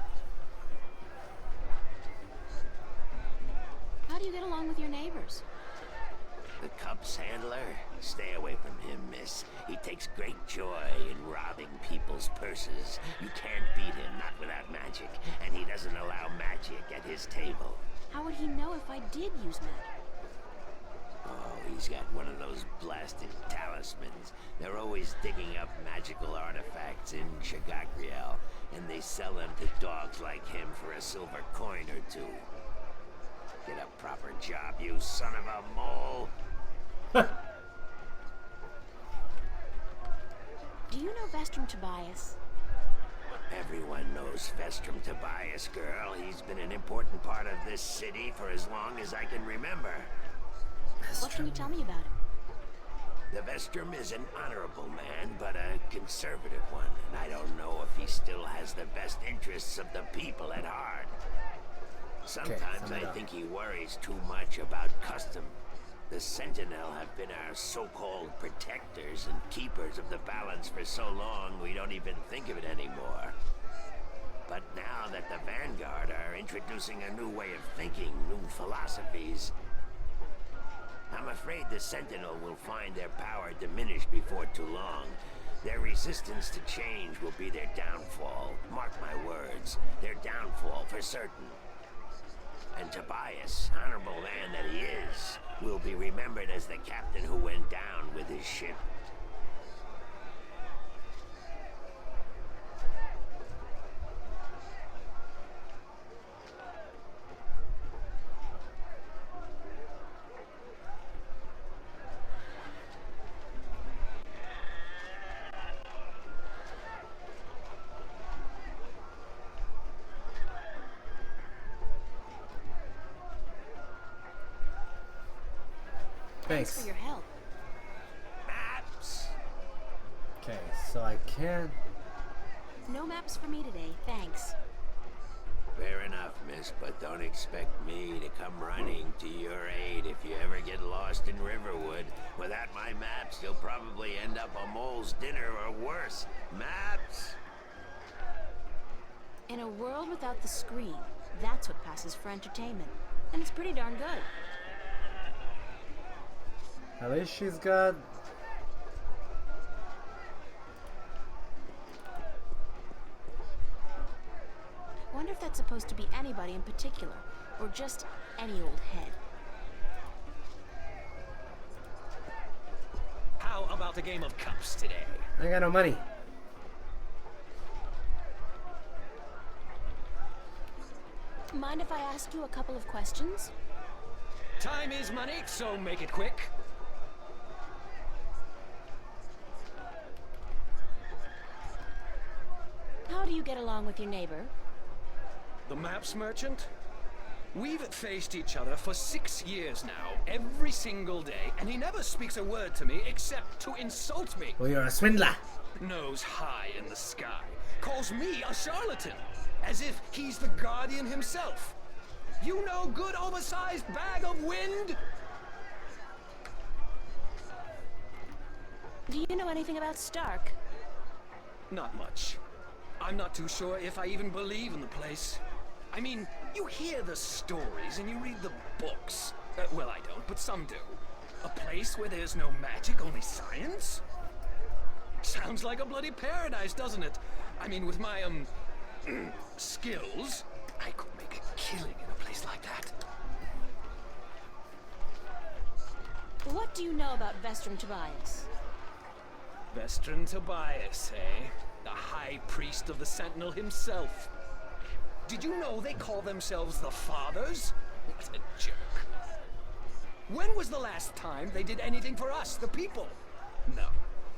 How do you get along with your neighbors? The Cup's handler? Stay away from him, miss. He takes great joy in robbing people's purses. You can't beat him, not without magic. And he doesn't allow magic at his table. How would he know if I did use magic? Oh, he's got one of those blasted talismans. They're always digging up magical artifacts in Chagagriel, and they sell them to dogs like him for a silver coin or two. Get a proper job, you son of a mole! Do you know Vestrum Tobias? Everyone knows Vestrum Tobias, girl. He's been an important part of this city for as long as I can remember. What can you tell me about him? The Vestrum is an honorable man, but a conservative one, and I don't know if he still has the best interests of the people at heart. Sometimes I think he worries too much about custom. The Sentinel have been our so-called protectors and keepers of the balance for so long we don't even think of it anymore. But now that the Vanguard are introducing a new way of thinking, new philosophies, I'm afraid the Sentinel will find their power diminished before too long. Their resistance to change will be their downfall. Mark my words, their downfall for certain. And Tobias, honorable man that he is, will be remembered as the captain who went down with his ship. Thanks for your help. Maps! Okay, so I can't... No maps for me today, thanks. Fair enough, miss, but don't expect me to come running to your aid if you ever get lost in Riverwood. Without my maps, you'll probably end up a mole's dinner or worse. Maps! In a world without the screen, that's what passes for entertainment. And it's pretty darn good. At least she's got... I wonder if that's supposed to be anybody in particular, or just any old head. How about a game of cups today? I got no money. Mind if I ask you a couple of questions? Time is money, so make it quick. How do you get along with your neighbor? The maps merchant? We've faced each other for 6 years now, every single day, and he never speaks a word to me except to insult me. Well, you're a swindler. Nose high in the sky. Calls me a charlatan, as if he's the guardian himself. You no good oversized bag of wind? Do you know anything about Stark? Not much. I'm not too sure if I even believe in the place. I mean, you hear the stories and you read the books. Well, I don't, but some do. A place where there's no magic, only science? Sounds like a bloody paradise, doesn't it? I mean, with my, skills, I could make a killing in a place like that. What do you know about Vestrum Tobias? Vestrum Tobias, eh? The High Priest of the Sentinel himself. Did you know they call themselves the Fathers? What a joke. When was the last time they did anything for us, the people? No.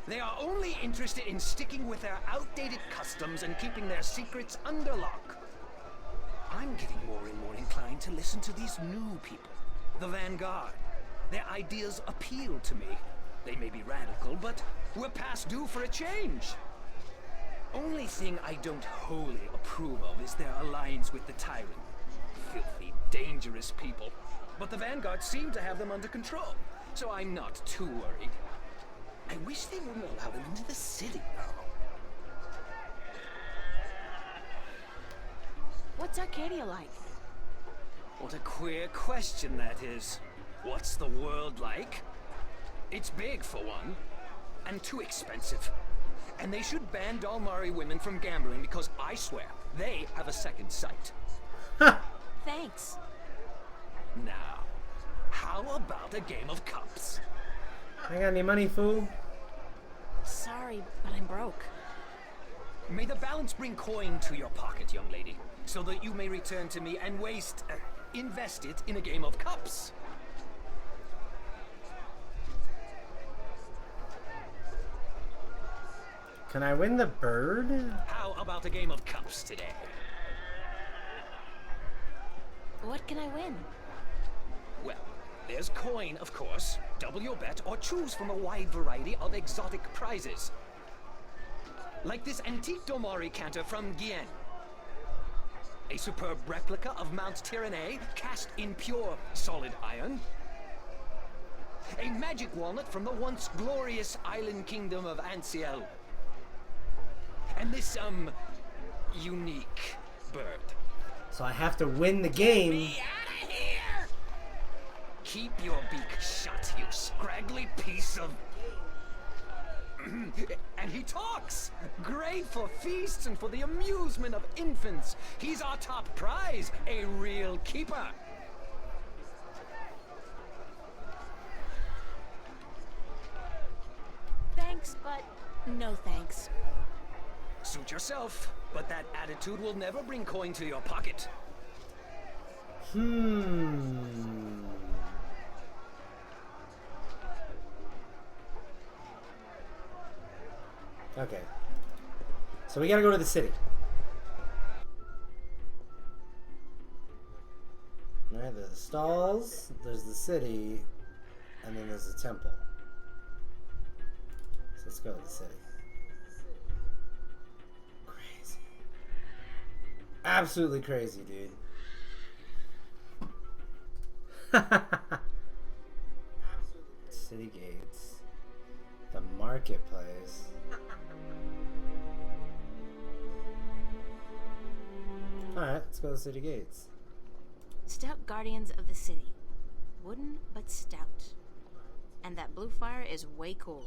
They are only interested in sticking with their outdated customs and keeping their secrets under lock. I'm getting more and more inclined to listen to these new people, the Vanguard. Their ideas appeal to me. They may be radical, but we're past due for a change. Only thing I don't wholly approve of is their alliance with the Tyrant. Filthy, dangerous people. But the Vanguard seem to have them under control, so I'm not too worried. I wish they wouldn't allow them into the city, though. What's Arcadia like? What a queer question that is. What's the world like? It's big, for one, and too expensive. And they should ban Dalmari women from gambling because I swear, they have a second sight. Thanks. Now, how about a game of cups? I got any money, fool? Sorry, but I'm broke. May the balance bring coin to your pocket, young lady, so that you may return to me and invest it in a game of cups. Can I win the bird? How about a game of cups today? What can I win? Well, there's coin, of course. Double your bet or choose from a wide variety of exotic prizes. Like this antique Domari canter from Gien. A superb replica of Mount Tyranny cast in pure solid iron. A magic walnut from the once glorious island kingdom of Ansiel. And this, unique bird. So I have to win the game. Me out of here! Keep your beak shut, you scraggly piece of... And he talks! Great for feasts and for the amusement of infants. He's our top prize, a real keeper. Thanks, but no thanks. Suit yourself, but that attitude will never bring coin to your pocket. Okay. So we gotta go to the city. Alright, there's the stalls, there's the city, and then there's the temple. So let's go to the city. Crazy. Absolutely crazy, dude. City gates. The marketplace. Alright, let's go to the city gates. Stout guardians of the city. Wooden, but stout. And that blue fire is way cool.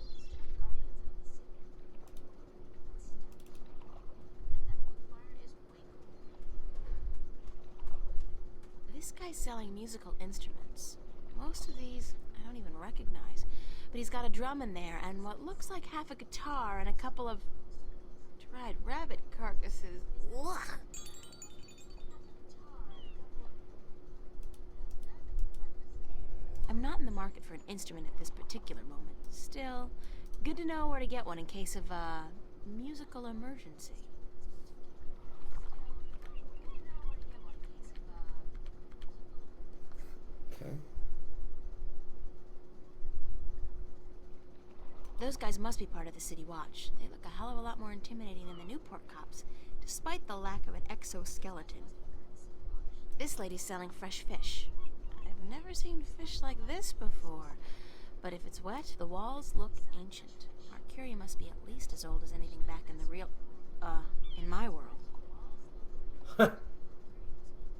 This guy's selling musical instruments. Most of these I don't even recognize. But he's got a drum in there and what looks like half a guitar and a couple of dried rabbit carcasses. Ugh. I'm not in the market for an instrument at this particular moment. Still, good to know where to get one in case of a musical emergency. Okay. Those guys must be part of the City Watch. They look a hell of a lot more intimidating than the Newport cops, despite the lack of an exoskeleton. This lady's selling fresh fish. I've never seen fish like this before. But if it's wet, the walls look ancient. Arcuria must be at least as old as anything back in the real... in my world.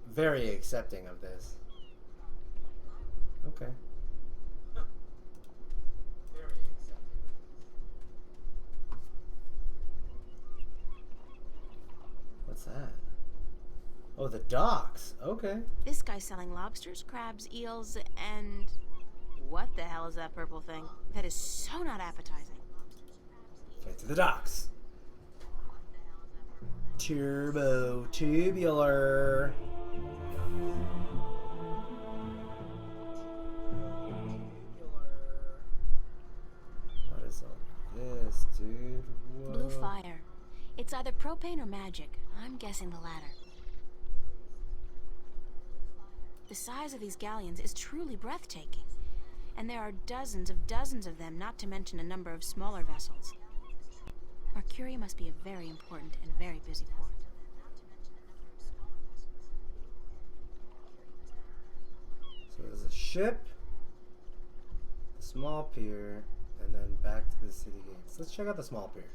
Very accepting of this. Okay. Very accepting. Oh, the docks. Okay. This guy's selling lobsters, crabs, eels, and... What the hell is that purple thing? That is so not appetizing. Okay, to the docks. Turbo tubular. What is all this, dude? Whoa. Blue fire. It's either propane or magic. I'm guessing the latter. The size of these galleons is truly breathtaking. And there are dozens of them, not to mention a number of smaller vessels. Mercuria must be a very important and very busy port. So there's a ship, a small pier, and then back to the city gates. Let's check out the small pier.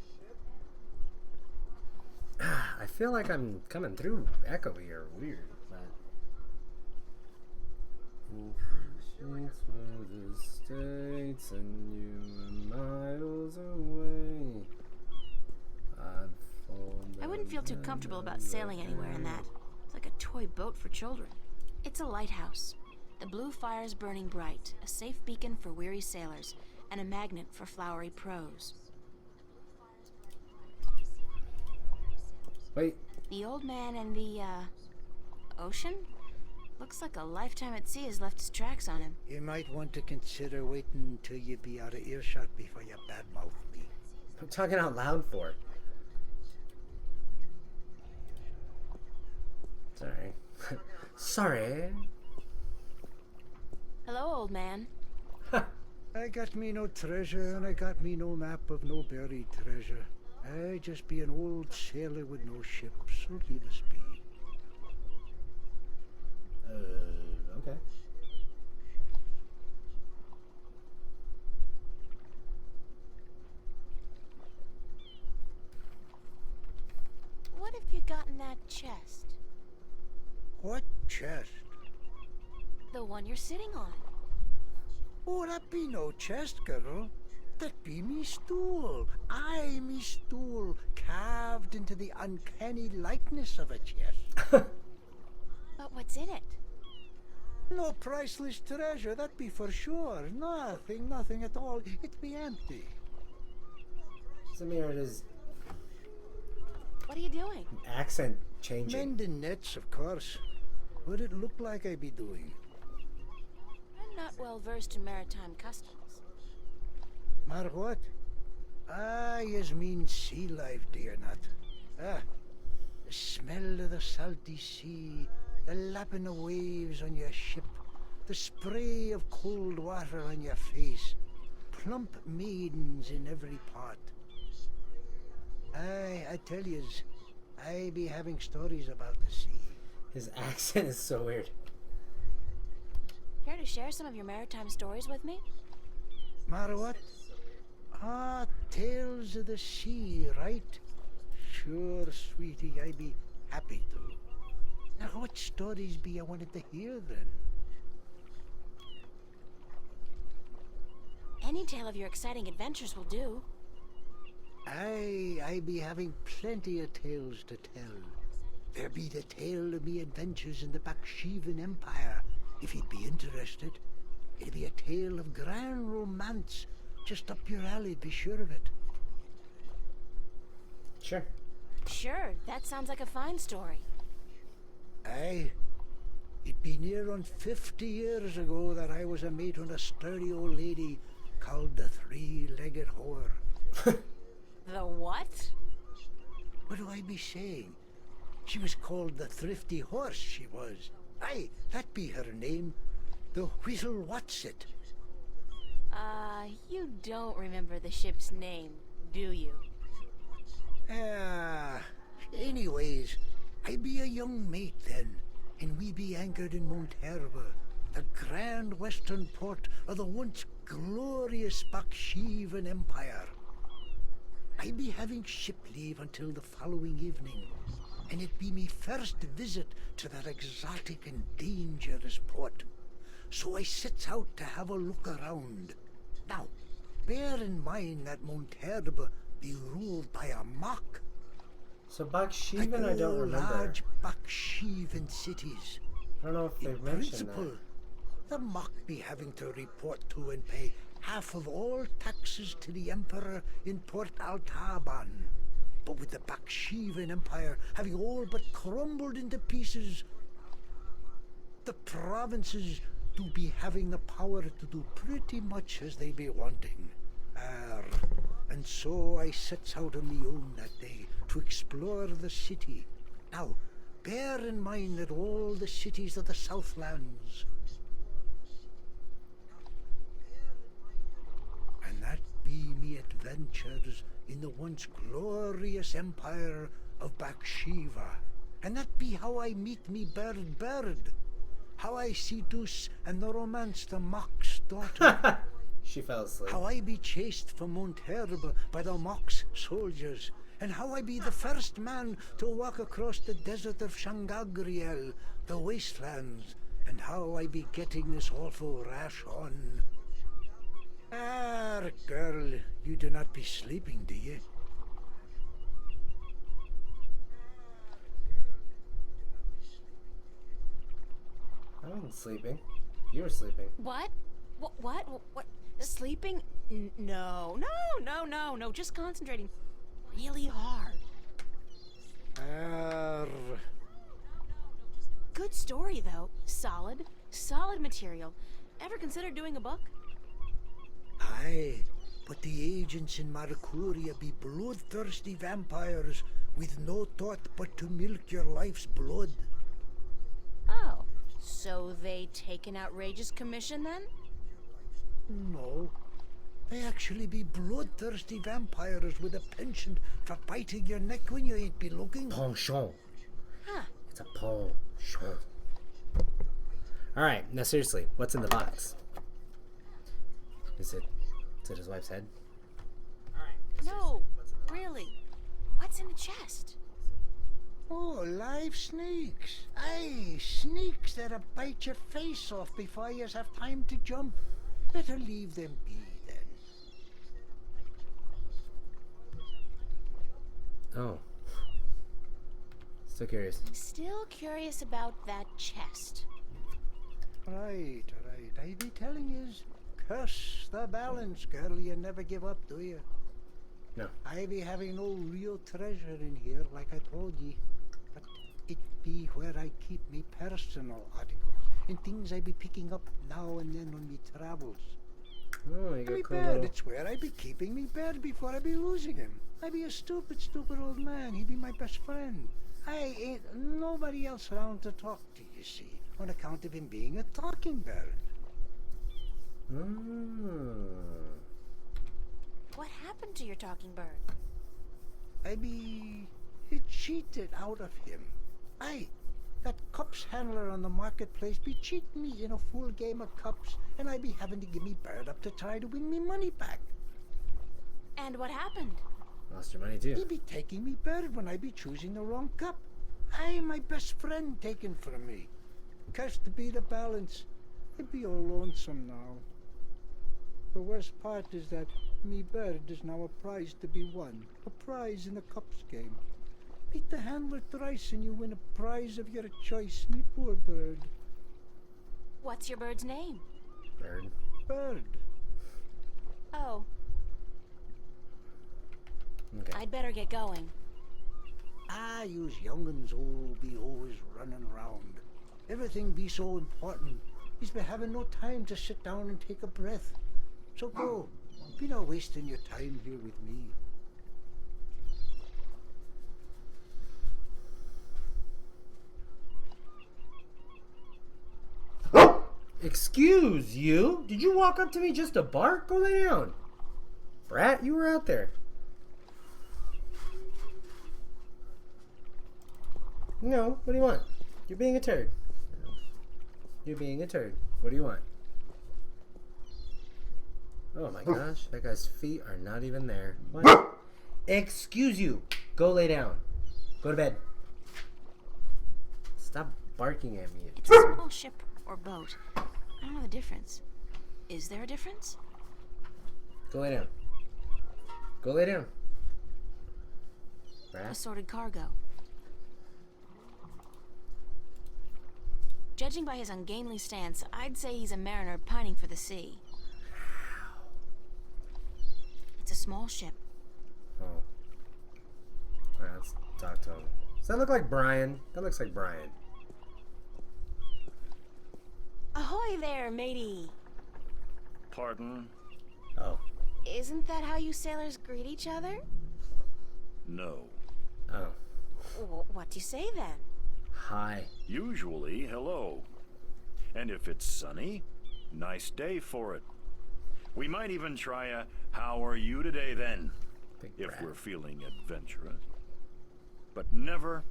I feel like I'm coming through echoey or weird, but... For the States and you are miles away. I wouldn't feel too comfortable about sailing anywhere in that. It's like a toy boat for children. It's a lighthouse. The blue fire's burning bright, a safe beacon for weary sailors, and a magnet for flowery prose. Wait. The old man and the, ocean? Looks like a lifetime at sea has left its tracks on him. You might want to consider waiting until you be out of earshot before you badmouth me. I'm talking out loud for it. Sorry. Sorry. Hello, old man. I got me no treasure, and I got me no map of no buried treasure. I just be an old sailor with no ship, so leave us be. Okay. What have you got in that chest? What chest? The one you're sitting on. Oh, that be no chest, girl. That be me stool. Aye, me stool, carved into the uncanny likeness of a chest. But what's in it? No priceless treasure, that be for sure. Nothing at all. It be empty. Samir, it is What are you doing? accent changing. Mending nets, of course. What it look like I be doing? I'm not well versed in maritime customs. Mar what? Ah, yous mean sea life, dear not. Ah, the smell of the salty sea, the lapping of waves on your ship, the spray of cold water on your face, plump maidens in every part. Aye, I tell yous, I be having stories about the sea. His accent is so weird. Care to share some of your maritime stories with me? Mar what? Ah, tales of the sea, right? Sure, sweetie, I be happy to. Now, what stories be I wanted to hear then? Any tale of your exciting adventures will do. Aye, I be having plenty of tales to tell. There be the tale of me adventures in the Baksheevan Empire, if you'd be interested. It'll be a tale of grand romance, just up your alley, be sure of it. Sure. Sure, that sounds like a fine story. Aye. It be near on 50 years ago that I was a mate on a sturdy old lady called the Three-Legged Whore. The what? What do I be saying? She was called the Thrifty Horse, she was. Aye, that be her name. The Whittle Whatsit. You don't remember the ship's name, do you? Anyways, I be a young mate then, and we be anchored in Monterva, the grand western port of the once glorious Baksheevan Empire. I be having ship leave until the following evening, and it be me first visit to that exotic and dangerous port. So I sets out to have a look around. Now, bear in mind that Monterva be ruled by a mock. So like Baksheevan, I don't all remember. large Baksheevan cities. I don't know if In they've mentioned principle, that. the Mok be having to report to and pay half of all taxes to the Emperor in Port Altaban. But with the Baksheevan Empire having all but crumbled into pieces, the provinces do be having the power to do pretty much as they be wanting. And so I sets out on me own that day to explore the city. Now, bear in mind that all the cities of the Southlands, and that be me adventures in the once glorious empire of Bakshiva, and that be how I meet me bird, how I seduce and romance the Mok's daughter. She fell asleep. How I be chased from Mount Herb by the Mok's soldiers, and how I be the first man to walk across the desert of Shangagriel, the wastelands, and how I be getting this awful rash on. Girl, you do not be sleeping, do you? I wasn't sleeping. You were sleeping. What? What? Sleeping? No. Just concentrating really hard. Good story, though. Solid material. Ever considered doing a book? Aye, but the agents in Marcuria be bloodthirsty vampires with no thought but to milk your life's blood. Oh, so they take an outrageous commission then? No. They actually be bloodthirsty vampires with a penchant for biting your neck when you ain't be looking. Penchant. Huh. It's a penchant. Alright, now seriously, what's in the box? Is it his wife's head? No, really. What's in the chest? Oh, live snakes. Aye, snakes that'll bite your face off before you have time to jump. Better leave them be then. Oh. Still curious. Still curious about that chest. Right. I be telling yous, curse the balance, girl. You never give up, do you? No. I be having no real treasure in here, like I told ye. But it be where I keep me personal articles and things I be picking up now and then on me travels. Oh, you got Me a cool bed, little... it's where I be keeping me bed before I be losing him. I be a stupid old man. He be my best friend. I ain't nobody else around to talk to, you see, on account of him being a talking bird. What happened to your talking bird? I be cheated out of him. Aye, that cups handler on the marketplace be cheating me in a full game of cups, and I be having to give me bird up to try to win me money back. And what happened? Lost your money too. He be taking me bird when I be choosing the wrong cup. Aye, my best friend taken from me. Cursed be the balance. I be all lonesome now. The worst part is that me bird is now a prize to be won. A prize in the cups game. Beat the handler thrice and you win a prize of your choice, me poor bird. What's your bird's name? Bird. Bird. Oh. Okay. I'd better get going. Ah, yous young'uns all be always running around. Everything be so important. He's be having no time to sit down and take a breath. So go. Be not wasting your time here with me. Excuse you? Did you walk up to me just to bark? Go lay down. Brat, you were out there. No, what do you want? You're being a turd. You're being a turd. What do you want? Oh my gosh, that guy's feet are not even there. What? Excuse you. Go lay down. Go to bed. Stop barking at me. It's a small ship or boat. I don't know the difference. Is there a difference? Go lay down. Go lay down. Rat? Assorted cargo. Judging by his ungainly stance, I'd say he's a mariner pining for the sea. It's a small ship. Oh. Alright, let's talk to him. Does that look like Brian? That looks like Brian. Ahoy there, matey! Pardon? Oh. Isn't that how you sailors greet each other? No. Oh. What do you say then? Hi. Usually, hello. And if it's sunny, nice day for it. We might even try a how are you today then, if we're feeling adventurous. But never,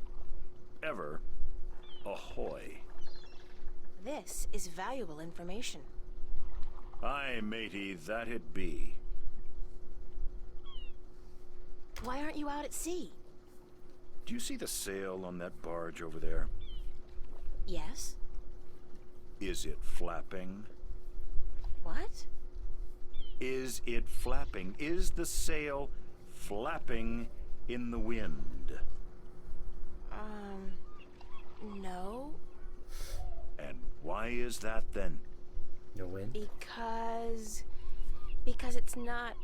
ever, ahoy. This is valuable information. Aye, matey, that it be. Why aren't you out at sea? Do you see the sail on that barge over there? Yes. Is it flapping? What? Is it flapping? Is the sail flapping in the wind? No. And why is that then? No wind? Because it's not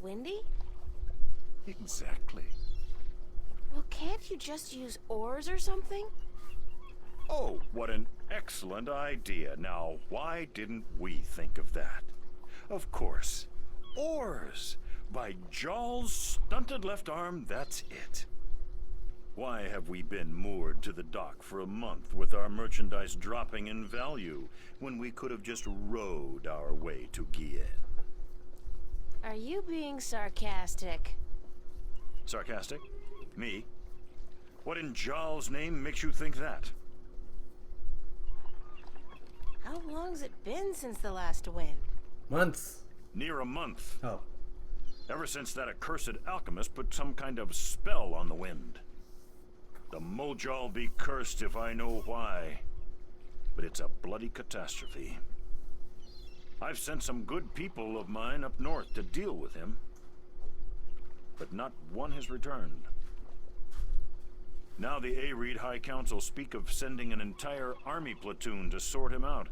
windy? Exactly. Well, can't you just use oars or something? Oh, what an excellent idea. Now, why didn't we think of that? Of course. Oars! By Jaw's stunted left arm, that's it. Why have we been moored to the dock for a month with our merchandise dropping in value when we could have just rowed our way to Gien? Are you being sarcastic? Sarcastic? Me? What in Jaw's name makes you think that? How long's it been since the last wind? Months. Near a month. Oh. Ever since that accursed alchemist put some kind of spell on the wind. The Mojal be cursed if I know why. But it's a bloody catastrophe. I've sent some good people of mine up north to deal with him. But not one has returned. Now the Areed High Council speak of sending an entire army platoon to sort him out.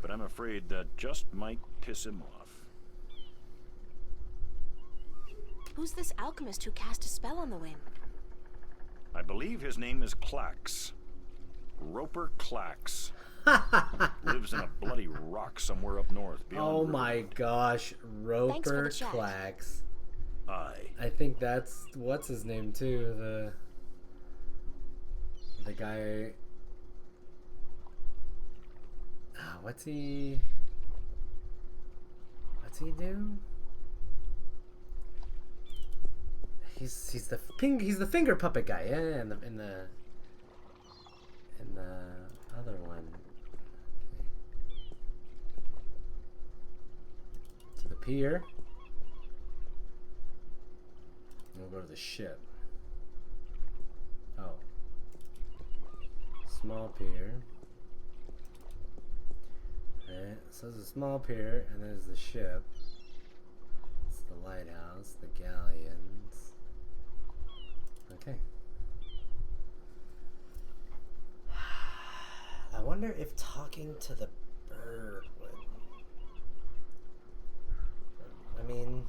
But I'm afraid that just might piss him off. Who's this alchemist who cast a spell on the wind? I believe his name is Clax. Roper Clax. Lives in a bloody rock somewhere up north. Oh my gosh, Roper Clax. Aye. I think that's what's his name too. The guy. What's he do? He's the finger puppet guy, yeah, in the other one. Okay. To the pier. We'll go to the ship. Oh. Small pier. Alright, so there's a small pier, and there's the ship. It's the lighthouse, the galleons. Okay. I wonder if talking to the bird would... I mean...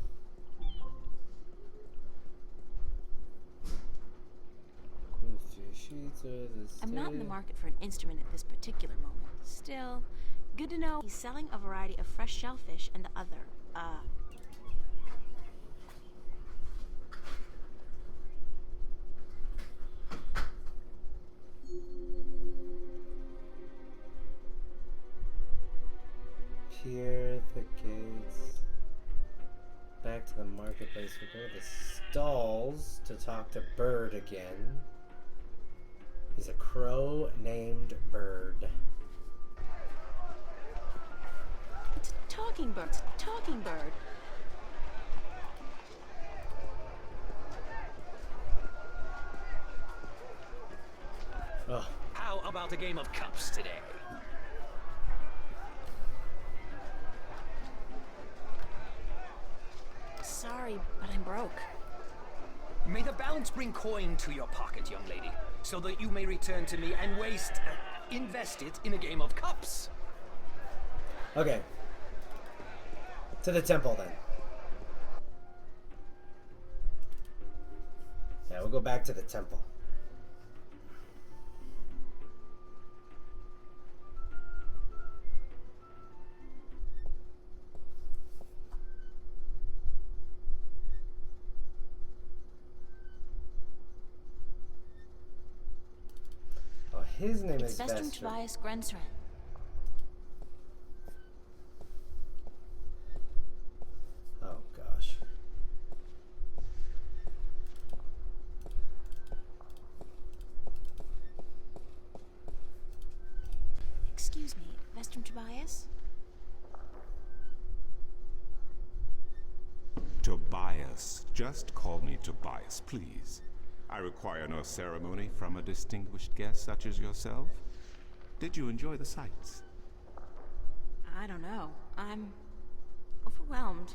I'm not in the market for an instrument at this particular moment. Still, good to know he's selling a variety of fresh shellfish and the other, Pier, the gates. Back to the marketplace. We go to the stalls to talk to Bird again. He's a crow named Bird. It's a talking bird. It's a talking bird. Oh. How about a game of cups today? Sorry, but I'm broke. May the balance bring coin to your pocket, young lady, so that you may return to me and invest it in a game of cups. Okay. To the temple then. Yeah, we'll go back to the temple. Oh, his name is Vestrum Vestrum. Tobias Grensren. Oh gosh. Excuse me, Vestrum Tobias? Tobias. Just call me Tobias, please. I require no ceremony from a distinguished guest such as yourself. Did you enjoy the sights? I don't know. I'm overwhelmed.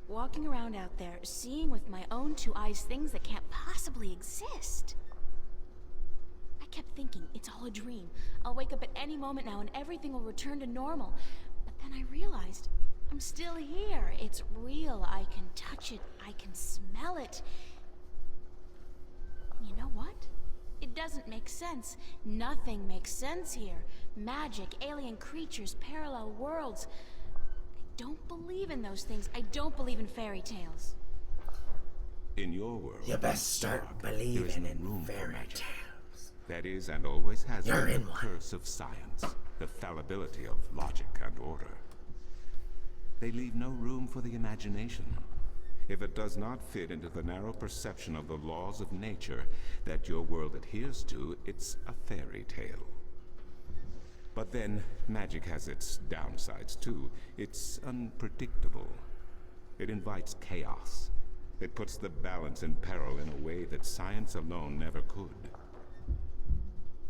Walking around out there, seeing with my own two eyes things that can't possibly exist. I kept thinking, it's all a dream. I'll wake up at any moment now and everything will return to normal. But then I realized, I'm still here. It's real. I can touch it. I can smell it. You know what? It doesn't make sense. Nothing makes sense here. Magic, alien creatures, parallel worlds. I don't believe in those things. I don't believe in fairy tales. In your world, You best start there is believing no in room for fairy magic. tales. That is, and always has You're been, in the one. curse of science, the fallibility of logic and order. They leave no room for the imagination. If it does not fit into the narrow perception of the laws of nature that your world adheres to, it's a fairy tale. But then, magic has its downsides too. It's unpredictable. It invites chaos. It puts the balance in peril in a way that science alone never could.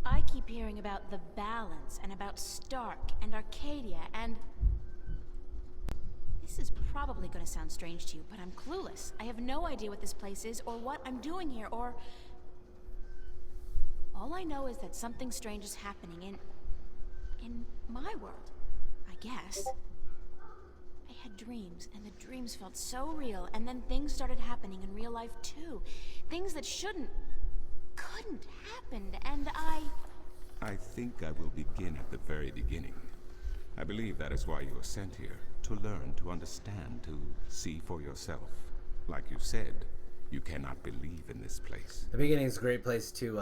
I keep hearing about the balance and about Stark and Arcadia and... This is probably going to sound strange to you, but I'm clueless. I have no idea what this place is or what I'm doing here or... All I know is that something strange is happening in my world, I guess. I had dreams, and the dreams felt so real, and then things started happening in real life too. Things that couldn't happen, and I think I will begin at the very beginning. I believe that is why you were sent here, to learn, to understand, to see for yourself. Like you said, you cannot believe in this place. The beginning is a great place to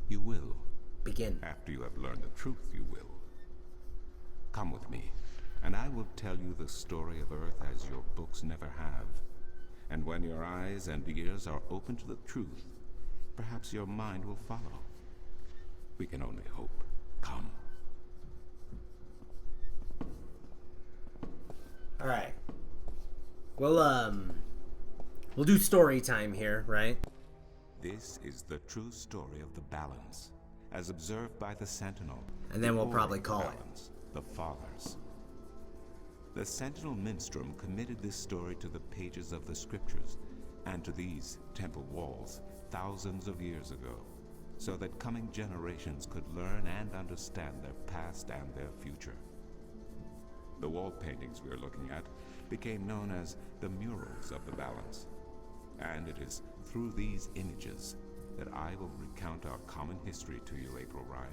You will. begin. After you have learned the truth, you will. Come with me, and I will tell you the story of Earth as your books never have. And when your eyes and ears are open to the truth, perhaps your mind will follow. We can only hope. Come. All right. We'll do story time here, right? This is the true story of the balance, as observed by the Sentinel. And then we'll the probably Order of call it. Balance, the Fathers. The Sentinel Minstrom committed this story to the pages of the scriptures and to these temple walls thousands of years ago, so that coming generations could learn and understand their past and their future. The wall paintings we are looking at became known as the murals of the balance, and it is through these images that I will recount our common history to you, April Ryan.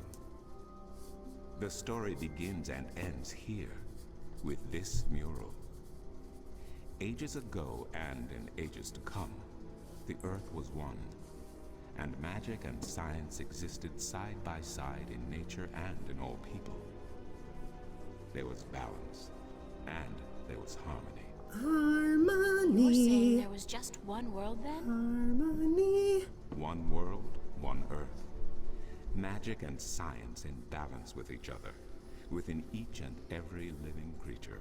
The story begins and ends here, with this mural. Ages ago, and in ages to come, the Earth was one, and magic and science existed side by side in nature and in all people. There was balance, and there was harmony. Harmony. You're saying there was just one world then? Harmony. One world, one Earth. Magic and science in balance with each other, within each and every living creature.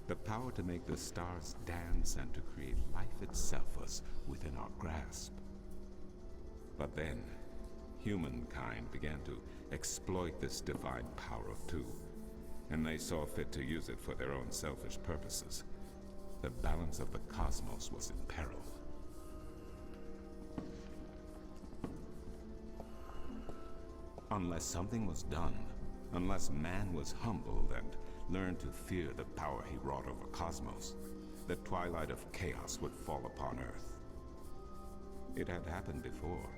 The power to make the stars dance and to create life itself was within our grasp. But then, humankind began to exploit this divine power of two, and they saw fit to use it for their own selfish purposes. The balance of the cosmos was in peril. Unless something was done, unless man was humbled and learned to fear the power he wrought over cosmos, the twilight of chaos would fall upon Earth. It had happened before,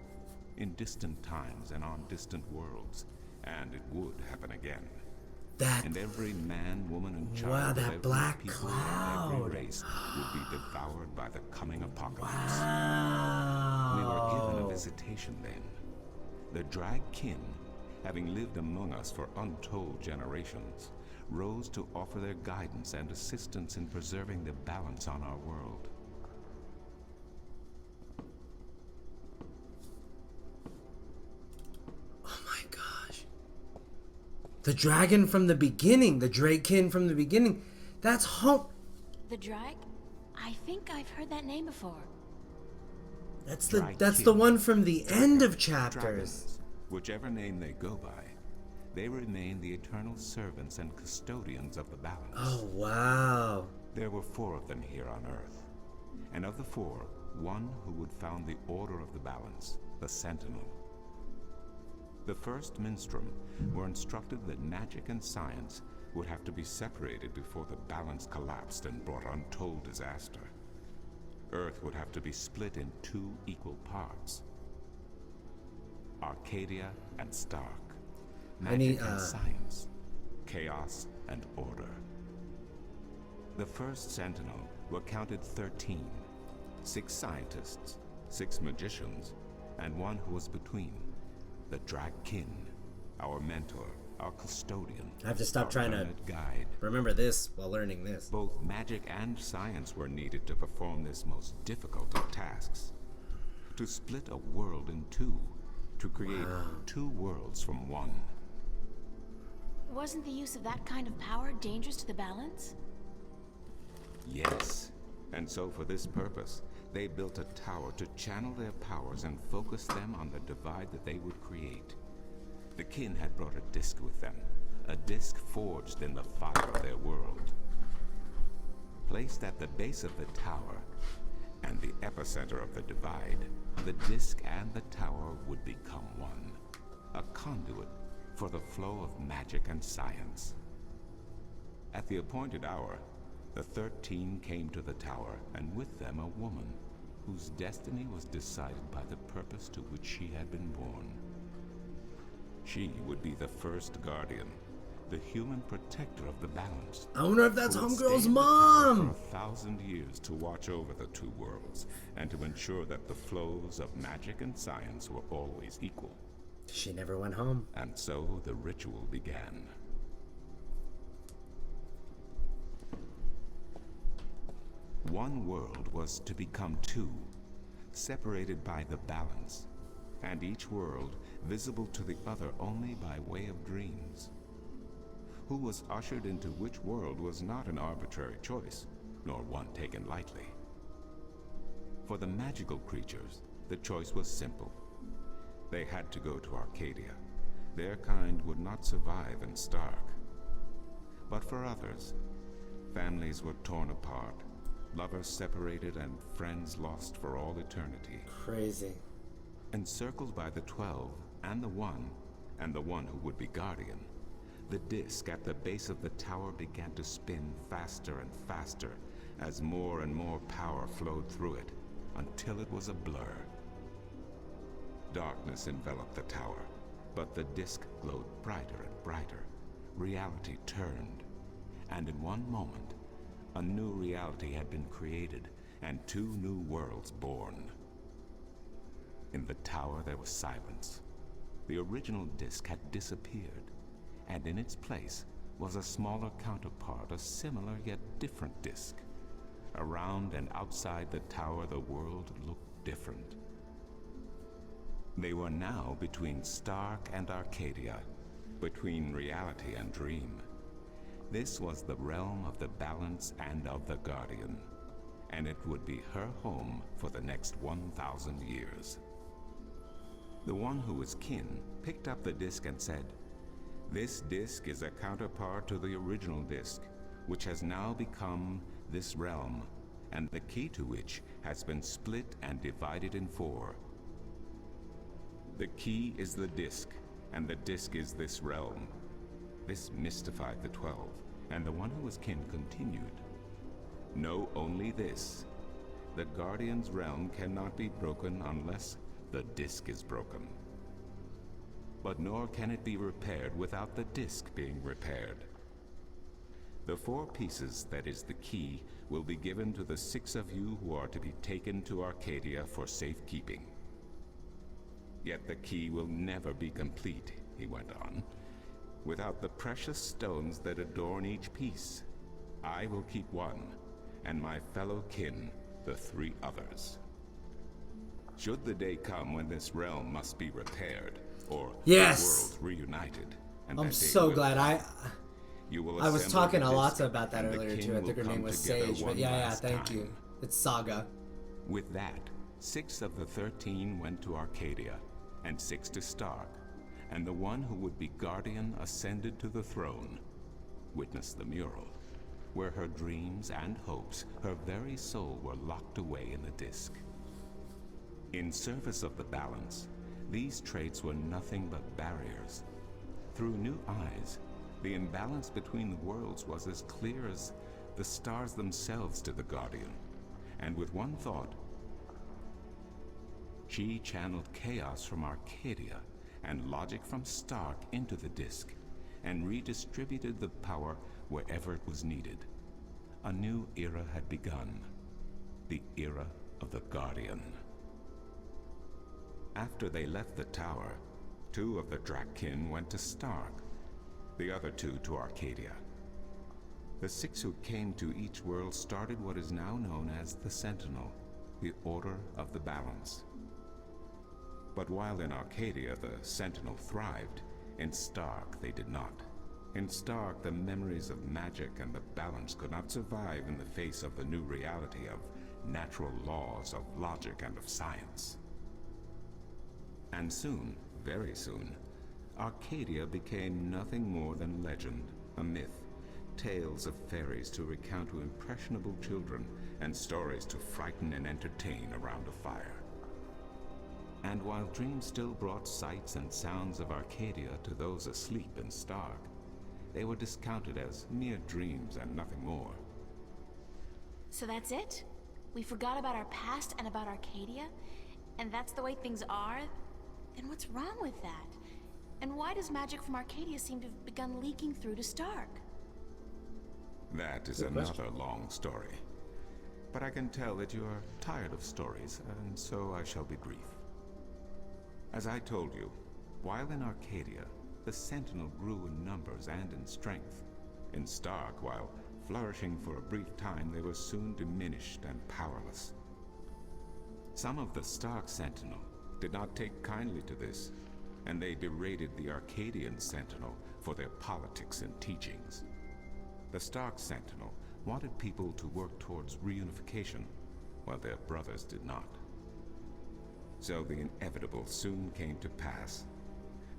in distant times and on distant worlds, and it would happen again. And every man, woman, and child, wow, that every black people, cloud, every race would be devoured by the coming apocalypse. Wow. We were given a visitation then. The Drag Kin, having lived among us for untold generations, rose to offer their guidance and assistance in preserving the balance on our world. Oh my gosh. The dragon from the beginning, the Drakekin from the beginning, that's home. The drag? I think I've heard that name before. That's the one from the end of chapters. Dragons, whichever name they go by, they remain the eternal servants and custodians of the balance. Oh, wow. There were 4 of them here on Earth. And of the 4, one who would found the order of the balance, the Sentinel. The first Minstrum were instructed that magic and science would have to be separated before the balance collapsed and brought untold disaster. Earth would have to be split in 2 equal parts. Arcadia and Stark. Magic and science. Chaos and order. The first Sentinel were counted 13. 6 scientists, 6 magicians, and 1 who was between. The Drag Kin, our mentor, our custodian. I have to stop trying to guide. Remember this while learning this. Both magic and science were needed to perform this most difficult of tasks. To split a world in 2, to create 2 worlds from 1. Wasn't the use of that kind of power dangerous to the balance? Yes, and so for this purpose, they built a tower to channel their powers and focus them on the divide that they would create. The Kin had brought a disc with them, a disc forged in the fire of their world. Placed at the base of the tower and the epicenter of the divide, the disc and the tower would become one, a conduit for the flow of magic and science. At the appointed hour, the 13 came to the tower, and with them a woman whose destiny was decided by the purpose to which she had been born. She would be the first guardian, the human protector of the balance. I wonder if that's who would Homegirl's stay in the mom. tower for 1,000 years to watch over the 2 worlds and to ensure that the flows of magic and science were always equal. She never went home. And so the ritual began. One world was to become 2, separated by the balance, and each world visible to the other only by way of dreams. Who was ushered into which world was not an arbitrary choice, nor one taken lightly. For the magical creatures, the choice was simple. They had to go to Arcadia. Their kind would not survive in Stark. But for others, families were torn apart, lovers separated, and friends lost for all eternity. Crazy. Encircled by the 12 and the 1, and the 1 who would be guardian, the disc at the base of the tower began to spin faster and faster as more and more power flowed through it, until it was a blur. Darkness enveloped the tower, but the disc glowed brighter and brighter. Reality turned, and in one moment, a new reality had been created, and 2 new worlds born. In the tower there was silence. The original disc had disappeared, and in its place was a smaller counterpart, a similar yet different disc. Around and outside the tower, the world looked different. They were now between Stark and Arcadia, between reality and dream. This was the realm of the balance and of the Guardian, and it would be her home for the next 1,000 years. The one who was kin picked up the disc and said, "This disc is a counterpart to the original disc, which has now become this realm, and the key to which has been split and divided in 4. The key is the disc, And the disk is this realm. This mystified the 12, and the one who was kin continued. Know only this. The Guardian's realm cannot be broken unless the disk is broken. But nor can it be repaired without the disk being repaired. The 4 pieces that is the key will be given to the 6 of you who are to be taken to Arcadia for safekeeping. Yet the key will never be complete, he went on, without the precious stones that adorn each piece. I will keep one, and my fellow kin the 3 others. Should the day come when this realm must be repaired, or yes, the worlds reunited, and I'm so glad I was talking to lots Alata about that earlier too. I think her name was Sage, but yeah, thank you. It's Saga. With that, 6 of the 13 went to Arcadia, and 6 to Stark, and the one who would be Guardian ascended to the throne. Witness the mural, where her dreams and hopes, her very soul, were locked away in the disk. In service of the balance, these traits were nothing but barriers. Through new eyes, the imbalance between the worlds was as clear as the stars themselves to the Guardian. And with one thought, she channeled chaos from Arcadia and logic from Stark into the disk, and redistributed the power wherever it was needed. A new era had begun, the era of the Guardian. After they left the tower, 2 of the Drakkin went to Stark, the other 2 to Arcadia. The 6 who came to each world started what is now known as the Sentinel, the Order of the Balance. But while in Arcadia the Sentinel thrived, in Stark they did not. In Stark, the memories of magic and the balance could not survive in the face of the new reality of natural laws, of logic, and of science. And soon, very soon, Arcadia became nothing more than legend, a myth, tales of fairies to recount to impressionable children, and stories to frighten and entertain around a fire. And while dreams still brought sights and sounds of Arcadia to those asleep in Stark, they were discounted as mere dreams and nothing more. So that's it? We forgot about our past and about Arcadia? And that's the way things are? Then what's wrong with that? And why does magic from Arcadia seem to have begun leaking through to Stark? That is another long story. But I can tell that you are tired of stories, and so I shall be brief. As I told you, while in Arcadia, the Sentinel grew in numbers and in strength. In Stark, while flourishing for a brief time, they were soon diminished and powerless. Some of the Stark Sentinel did not take kindly to this, and they berated the Arcadian Sentinel for their politics and teachings. The Stark Sentinel wanted people to work towards reunification, while their brothers did not. So the inevitable soon came to pass,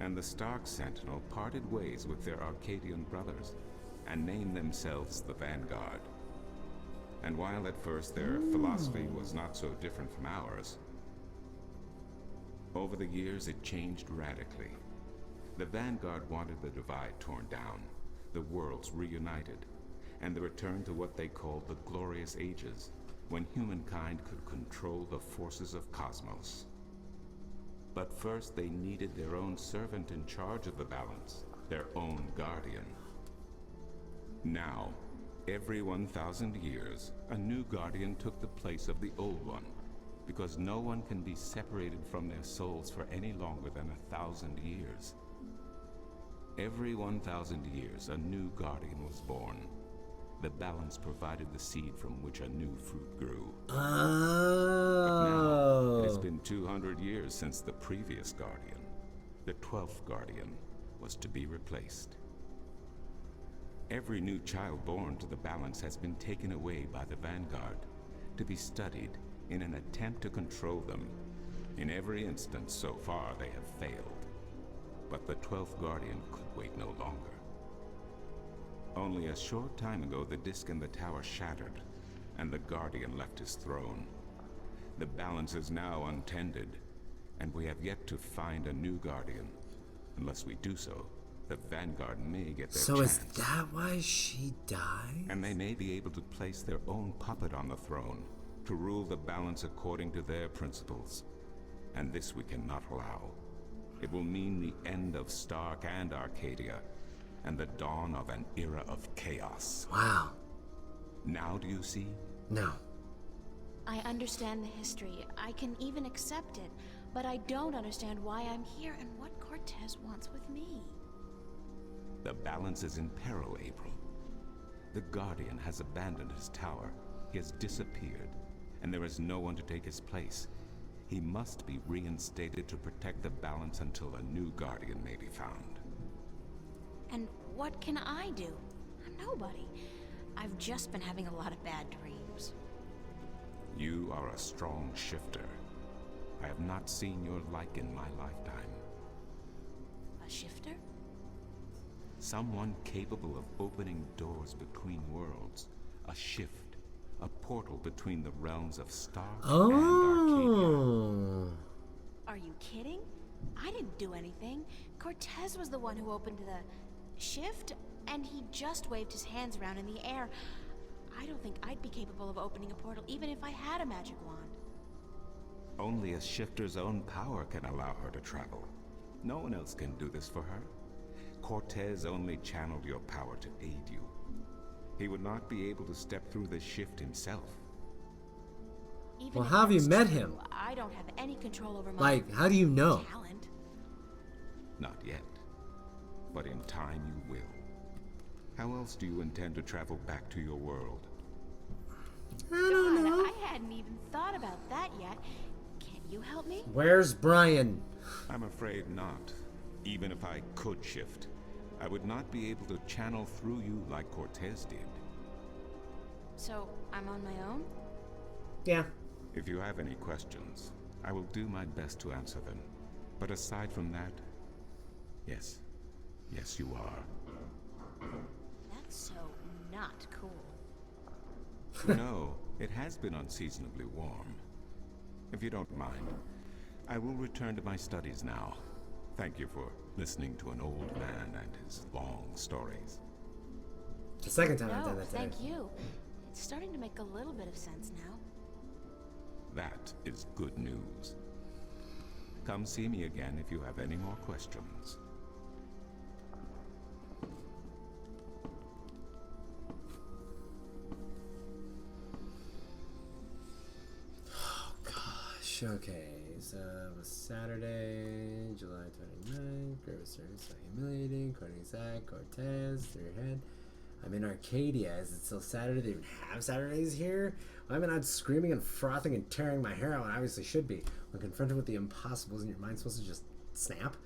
and the Stark Sentinel parted ways with their Arcadian brothers, and named themselves the Vanguard. And while at first their philosophy was not so different from ours, over the years it changed radically. The Vanguard wanted the divide torn down, the worlds reunited, and the return to what they called the Glorious Ages, when humankind could control the forces of cosmos. But first they needed their own servant in charge of the balance, their own guardian. Now, every 1,000 years, a new guardian took the place of the old one, because no one can be separated from their souls for any longer than 1,000 years. Every 1,000 years, a new guardian was born. The balance provided the seed from which a new fruit grew. Oh. But now, it has been 200 years since the previous guardian, the 12th guardian, was to be replaced. Every new child born to the balance has been taken away by the Vanguard to be studied in an attempt to control them. In every instance so far, they have failed. But the 12th guardian could wait no longer. Only a short time ago, the disk in the tower shattered, and the Guardian left his throne. The balance is now untended, and we have yet to find a new Guardian. Unless we do so, the Vanguard may get their So chance. is that why she died? And they may be able to place their own puppet on the throne, to rule the balance according to their principles. And this we cannot allow. It will mean the end of Stark and Arcadia, and the dawn of an era of chaos. Wow. Now do you see? No. I understand the history. I can even accept it. But I don't understand why I'm here and what Cortez wants with me. The balance is in peril, April. The Guardian has abandoned his tower. He has disappeared, and there is no one to take his place. He must be reinstated to protect the balance until a new Guardian may be found. And what can I do? I'm nobody. I've just been having a lot of bad dreams. You are a strong shifter. I have not seen your like in my lifetime. A shifter? Someone capable of opening doors between worlds. A shift. A portal between the realms of Stark and Arcadia. Are you kidding? I didn't do anything. Cortez was the one who opened the shift, and he just waved his hands around in the air. I don't think I'd be capable of opening a portal even if I had a magic wand. Only a shifter's own power can allow her to travel. No one else can do this for her. Cortez only channeled your power to aid you. He would not be able to step through the shift himself. Even Well, if how have you that's met true, him? I don't have any control over my Like, how do you know? talent. Not yet. But in time you will. How else do you intend to travel back to your world? I don't know. I hadn't even thought about that yet. Can you help me? Where's Brian? I'm afraid not. Even if I could shift, I would not be able to channel through you like Cortez did. So, I'm on my own? Yeah. If you have any questions, I will do my best to answer them. But aside from that, yes. Yes, you are. That's so not cool. No, it has been unseasonably warm. If you don't mind, I will return to my studies now. Thank you for listening to an old man and his long stories. The second time I've No, done that today. thank you. It's starting to make a little bit of sense now. That is good news. Come see me again if you have any more questions. Okay, so it was Saturday, July 29th. Grave service so humiliating. Quoting Zach, Cortez, through your head. I'm in Arcadia. Is it still Saturday? They even have Saturdays here? Why am I not screaming and frothing and tearing my hair out when I obviously should be? When confronted with the impossible, isn't your mind supposed to just snap?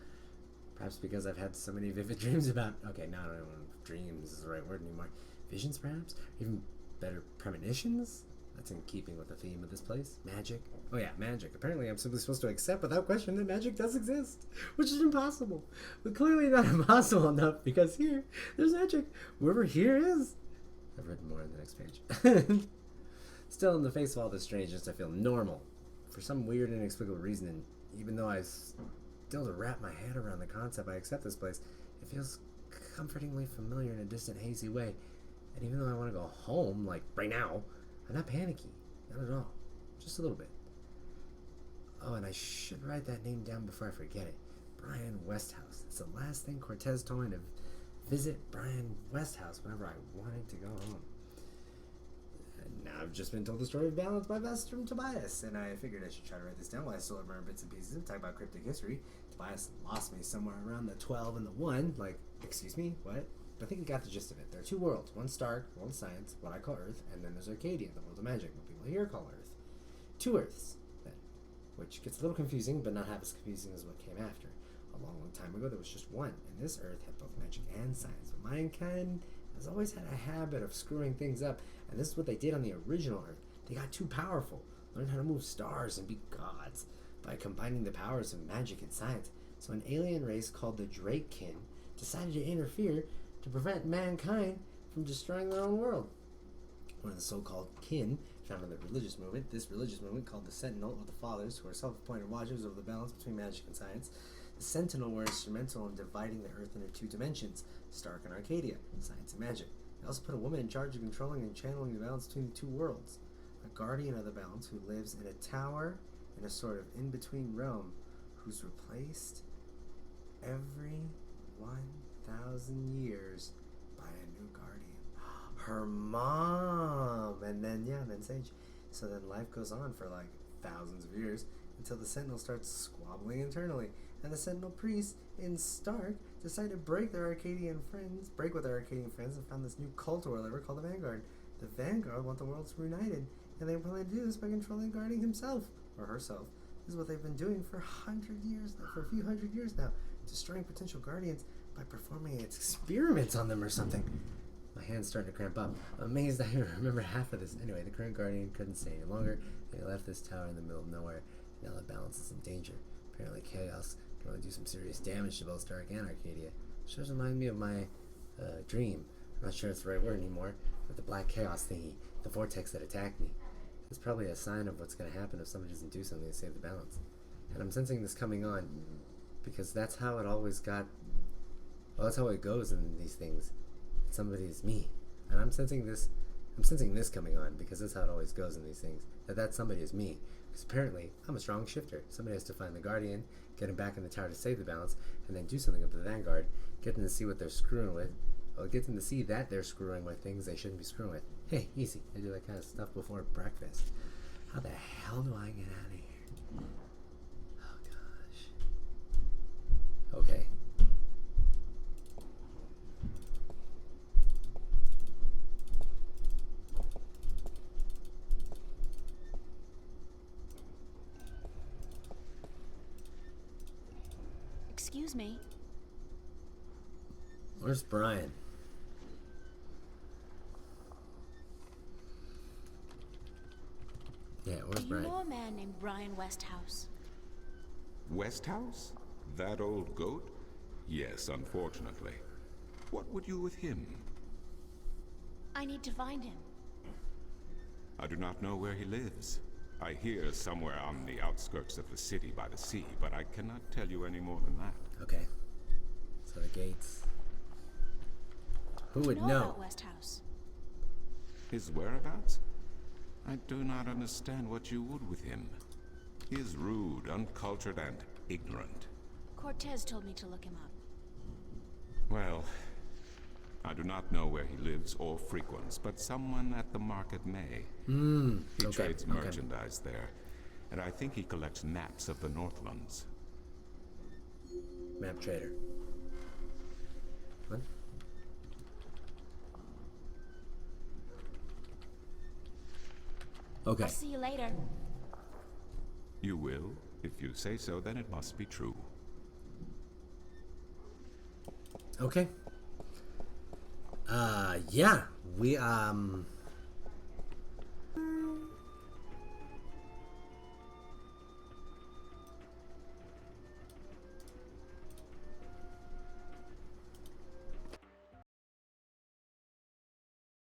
Perhaps because I've had so many vivid dreams about... Okay, now I don't know if dreams is the right word anymore. Visions, perhaps? Even better, premonitions? That's in keeping with the theme of this place. Magic. Oh yeah, magic. Apparently I'm simply supposed to accept without question that magic does exist, which is impossible. But clearly not impossible enough, because here, there's magic. Whoever here is. I've read more in the next page. Still, in the face of all this strangeness, I feel normal. For some weird, inexplicable reason, and even though I still to wrap my head around the concept I accept this place, it feels comfortingly familiar in a distant, hazy way. And even though I want to go home, like right now, I'm not panicky. Not at all. Just a little bit. Oh, and I should write that name down before I forget it. Brian Westhouse. It's the last thing Cortez told me, to visit Brian Westhouse whenever I wanted to go home. And now I've just been told the story of Balance by Vestrum Tobias, and I figured I should try to write this down while I still remember bits and pieces and talk about cryptic history. Tobias lost me somewhere around the 12 and the 1. Like, excuse me, what? But I think we got the gist of it. There are two worlds. One Stark, world of science, what I call Earth, and then there's Arcadia, the world of magic, what people here call Earth. Two Earths, then, which gets a little confusing, but not half as confusing as what came after. A long, long time ago, there was just one, and this Earth had both magic and science. But mankind has always had a habit of screwing things up, and this is what they did on the original Earth. They got too powerful, learned how to move stars and be gods by combining the powers of magic and science. So an alien race called the Drakekin decided to interfere to prevent mankind from destroying their own world. One of the so-called kin found in the religious movement, this religious movement called the Sentinel of the Fathers, who are self-appointed watchers over the balance between magic and science. The Sentinel were instrumental in dividing the Earth into two dimensions, Stark and Arcadia, science and magic. They also put a woman in charge of controlling and channeling the balance between the two worlds. A guardian of the balance who lives in a tower in a sort of in-between realm, who's replaced every 1,000 years by a new guardian. Her mom! And then, then Sage. So then life goes on for like thousands of years until the Sentinel starts squabbling internally. And the Sentinel priests in Stark decide to break with their Arcadian friends, and found this new cult or whatever called the Vanguard. The Vanguard want the worlds reunited, and they plan to do this by controlling the Guardian himself, or herself. This is what they've been doing for a few hundred years now, destroying potential Guardians by performing experiments on them or something. My hand's starting to cramp up. I'm amazed I even remember half of this. Anyway, the current Guardian couldn't stay any longer, and he left this tower in the middle of nowhere. Now the balance is in danger. Apparently Chaos can really do some serious damage to both Stark and Arcadia. Which does remind me of my dream. I'm not sure it's the right word anymore, but the black chaos thingy, the vortex that attacked me. It's probably a sign of what's going to happen if somebody doesn't do something to save the balance. And I'm sensing this coming on, because that's how it always got. Well, that's how it goes in these things. Somebody is me, and I'm sensing this coming on, because that's how it always goes in these things. That somebody is me, because apparently I'm a strong shifter. Somebody has to find the Guardian, get him back in the tower to save the balance, and then do something up to the Vanguard, get them to see what they're screwing with, or get them to see that they're screwing with things they shouldn't be screwing with. Hey, easy. I do that kind of stuff before breakfast. How the hell do I get out of here? Oh gosh. Okay. Excuse me. Where's Brian? Yeah, where's Brian? Do you know a man named Brian Westhouse? Westhouse? That old goat? Yes, unfortunately. What would you with him? I need to find him. I do not know where he lives. I hear somewhere on the outskirts of the city by the sea, but I cannot tell you any more than that. Okay. So the gates. Who would know? About Westhouse. His whereabouts? I do not understand what you would with him. He is rude, uncultured, and ignorant. Cortez told me to look him up. Well, I do not know where he lives or frequents, but someone at the market may. He trades merchandise there, and I think he collects maps of the Northlands. Map trader. What? Okay. I'll see you later. You will? If you say so, then it must be true. Okay. Yeah, we